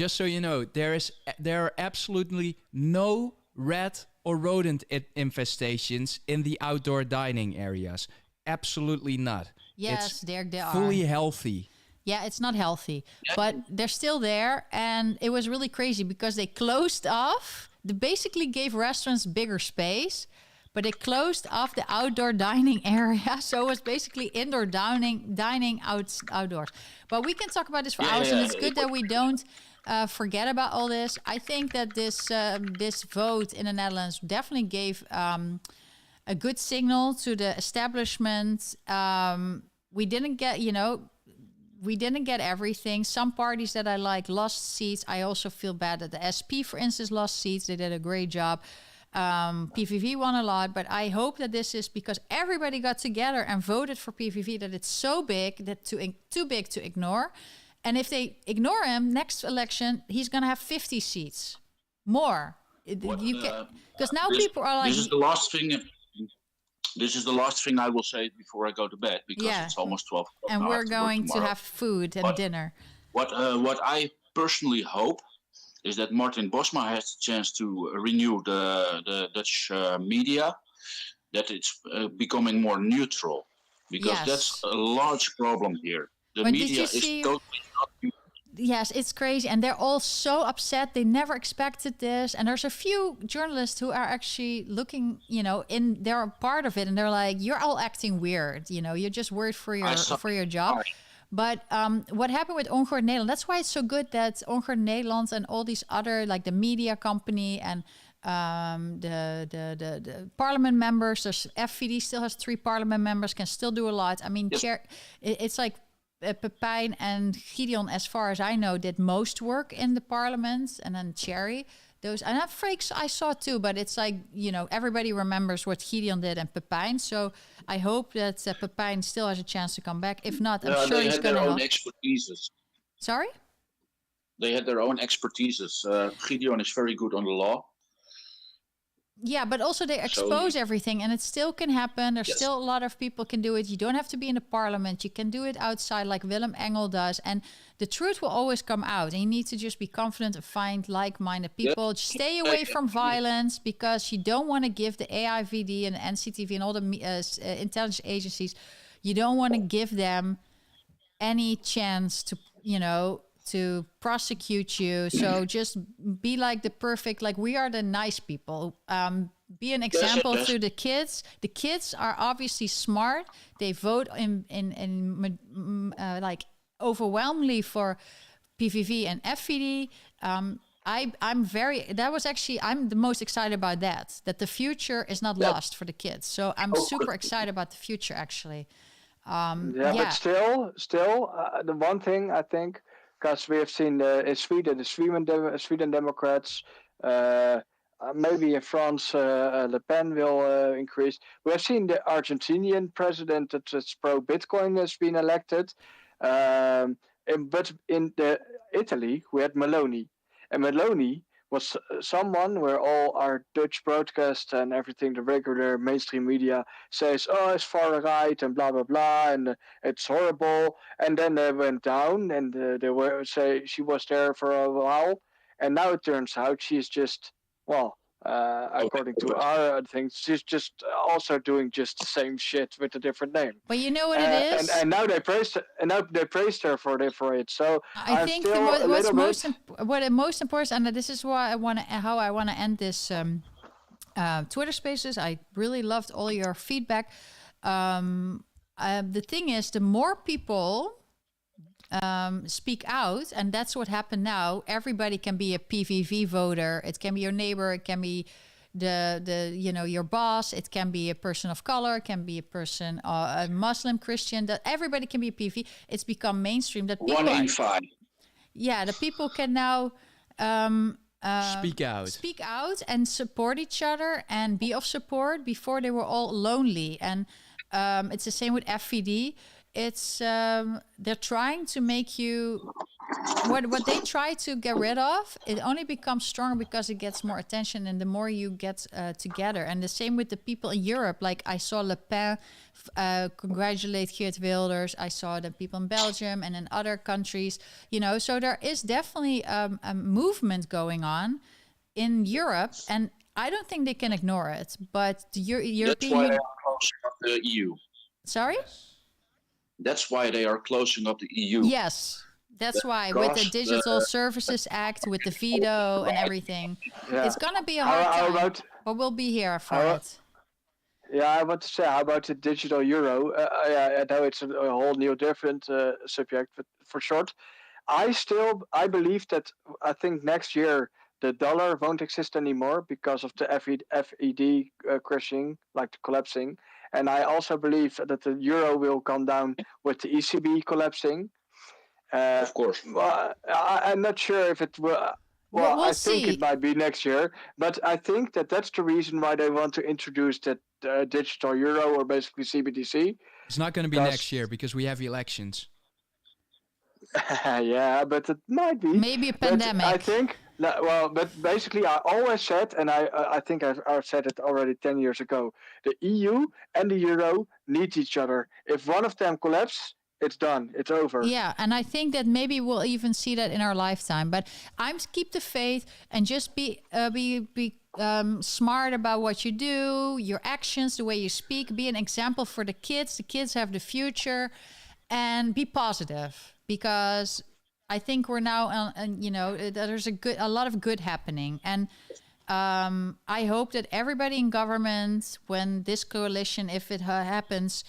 so you know, there are absolutely no rat or rodent infestations in the outdoor dining areas. Absolutely not. Yes, there are. Fully healthy. Yeah, it's not healthy, but they're still there, and it was really crazy because they closed off. They basically gave restaurants bigger space, but they closed off the outdoor dining area. So it was basically indoor dining outdoors. But we can talk about this for hours, and it's good that we don't forget about all this. I think that this vote in the Netherlands definitely gave a good signal to the establishment. We didn't get everything. Some parties that I like lost seats. I also feel bad that the SP, for instance, lost seats. They did a great job. PVV won a lot, but I hope that this is because everybody got together and voted for PVV, that it's so big that too big to ignore. And if they ignore him, next election, he's going to have 50 seats more. Because now people are like... This is the last thing... This is the last thing I will say before I go to bed, because it's almost 12 o'clock. And we're going to have food and dinner. What I personally hope is that Martin Bosma has the chance to renew the Dutch media, that it's becoming more neutral, because that's a large problem here. The media is totally not neutral. Yes, it's crazy. And they're all so upset. They never expected this. And there's a few journalists who are actually looking, they're a part of it. And they're like, you're all acting weird. You're just worried for your job. But what happened with Ongehoord Nederland, that's why it's so good that Ongehoord Nederland and all these other, like the media company and the parliament members, there's FVD still has 3 parliament members, can still do a lot. I mean, it's like, Pepijn and Gideon, as far as I know, did most work in the parliament, and then Thierry. And Frakes I saw too, but it's like, everybody remembers what Gideon did and Pepijn. So I hope that Pepijn still has a chance to come back. If not, I'm sure he's going to help. Expertises. Sorry? they had their own expertises. Gideon is very good on the law. Yeah, but also they expose everything, and it still can happen. There's still a lot of people can do it. You don't have to be in the parliament. You can do it outside like Willem Engel does. And the truth will always come out. And you need to just be confident and find like-minded people. Just stay away from violence, because you don't want to give the AIVD and the NCTV and all the intelligence agencies, you don't want to give them any chance to, to prosecute you. So just be like the perfect, like we are the nice people. Be an example to the kids. The kids are obviously smart. They vote in like overwhelmingly for PVV and FVD. I'm the most excited about that the future is not lost for the kids. So I'm super excited about the future, actually. But still, the one thing I think, because we have seen in Sweden, the Sweden Democrats, maybe in France, Le Pen will increase. We have seen the Argentinian president that's pro-Bitcoin has been elected. But in Italy, we had Meloni. And Meloni was someone where all our Dutch broadcast and everything, the regular mainstream media says, oh, it's far right and blah, blah, blah, and it's horrible. And then they went down and they were say she was there for a while. And now it turns out she's just, according to our things, she's just also doing just the same shit with a different name. But you know what it is, and now they praised her for it. So I think what's most important, and this is why how I want to end this Twitter Spaces. I really loved all your feedback. The thing is, the more people speak out, and that's what happened now. Everybody can be a PVV voter. It can be your neighbor. It can be your boss. It can be a person of color. It can be a person, a Muslim, Christian. That everybody can be a PVV. It's become mainstream. That people 185. The people can now speak out and support each other and be of support. Before they were all lonely, and it's the same with FVD. It's they're trying to make you what they try to get rid of. It only becomes stronger because it gets more attention, and the more you get together. And the same with the people in Europe. Like I saw Le Pen congratulate Geert Wilders. I saw the people in Belgium and in other countries. So there is definitely a movement going on in Europe, and I don't think they can ignore it. But the European. That's why they are closing up the EU. Sorry. That's why they are closing up the EU. Yes, that's why with the Digital Services Act, with the veto and everything, it's gonna be a hard time. But we'll be here for it. Yeah, I want to say, how about the digital euro? I know it's a whole new different subject, but for short, I believe that I think next year the dollar won't exist anymore because of the FED crashing, like the collapsing. And I also believe that the euro will come down with the ECB collapsing. Of course. Well, I'm not sure if it will. Well, I think it might be next year. But I think that's the reason why they want to introduce that digital euro, or basically CBDC. It's not going to be next year because we have elections. Yeah, but it might be. Maybe a pandemic. I think. But basically, I always said, and I think I've said it already 10 years ago, the EU and the euro need each other. If one of them collapses, it's done. It's over. Yeah, and I think that maybe we'll even see that in our lifetime. But keep the faith and just be smart about what you do, your actions, the way you speak. Be an example for the kids. The kids have the future, and be positive, because I think we're now, there's a lot of good happening. And I hope that everybody in government, when this coalition, if it happens,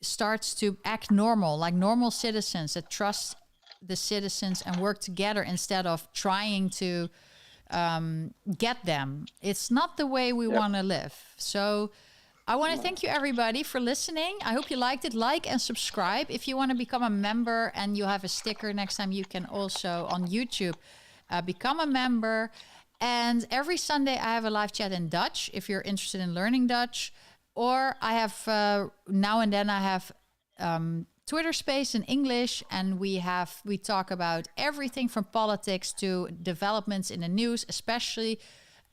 starts to act normal, like normal citizens that trust the citizens and work together instead of trying to get them. It's not the way we want to live. So I want to thank you, everybody, for listening. I hope you liked it. Like and subscribe. If you want to become a member and you have a sticker next time, you can also, on YouTube, become a member. And every Sunday, I have a live chat in Dutch, if you're interested in learning Dutch. Or I have, now and then, I have Twitter space in English, and we talk about everything from politics to developments in the news, especially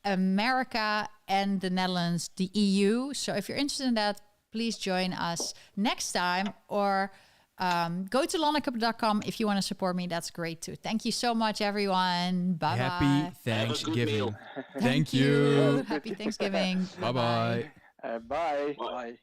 America and the Netherlands, the EU. So if you're interested in that, please join us next time, or go to lonneke.com if you want to support me. That's great too. Thank you so much, everyone. Bye bye. Happy Thanksgiving. Thank you. Happy Thanksgiving. Bye bye. Bye. Bye.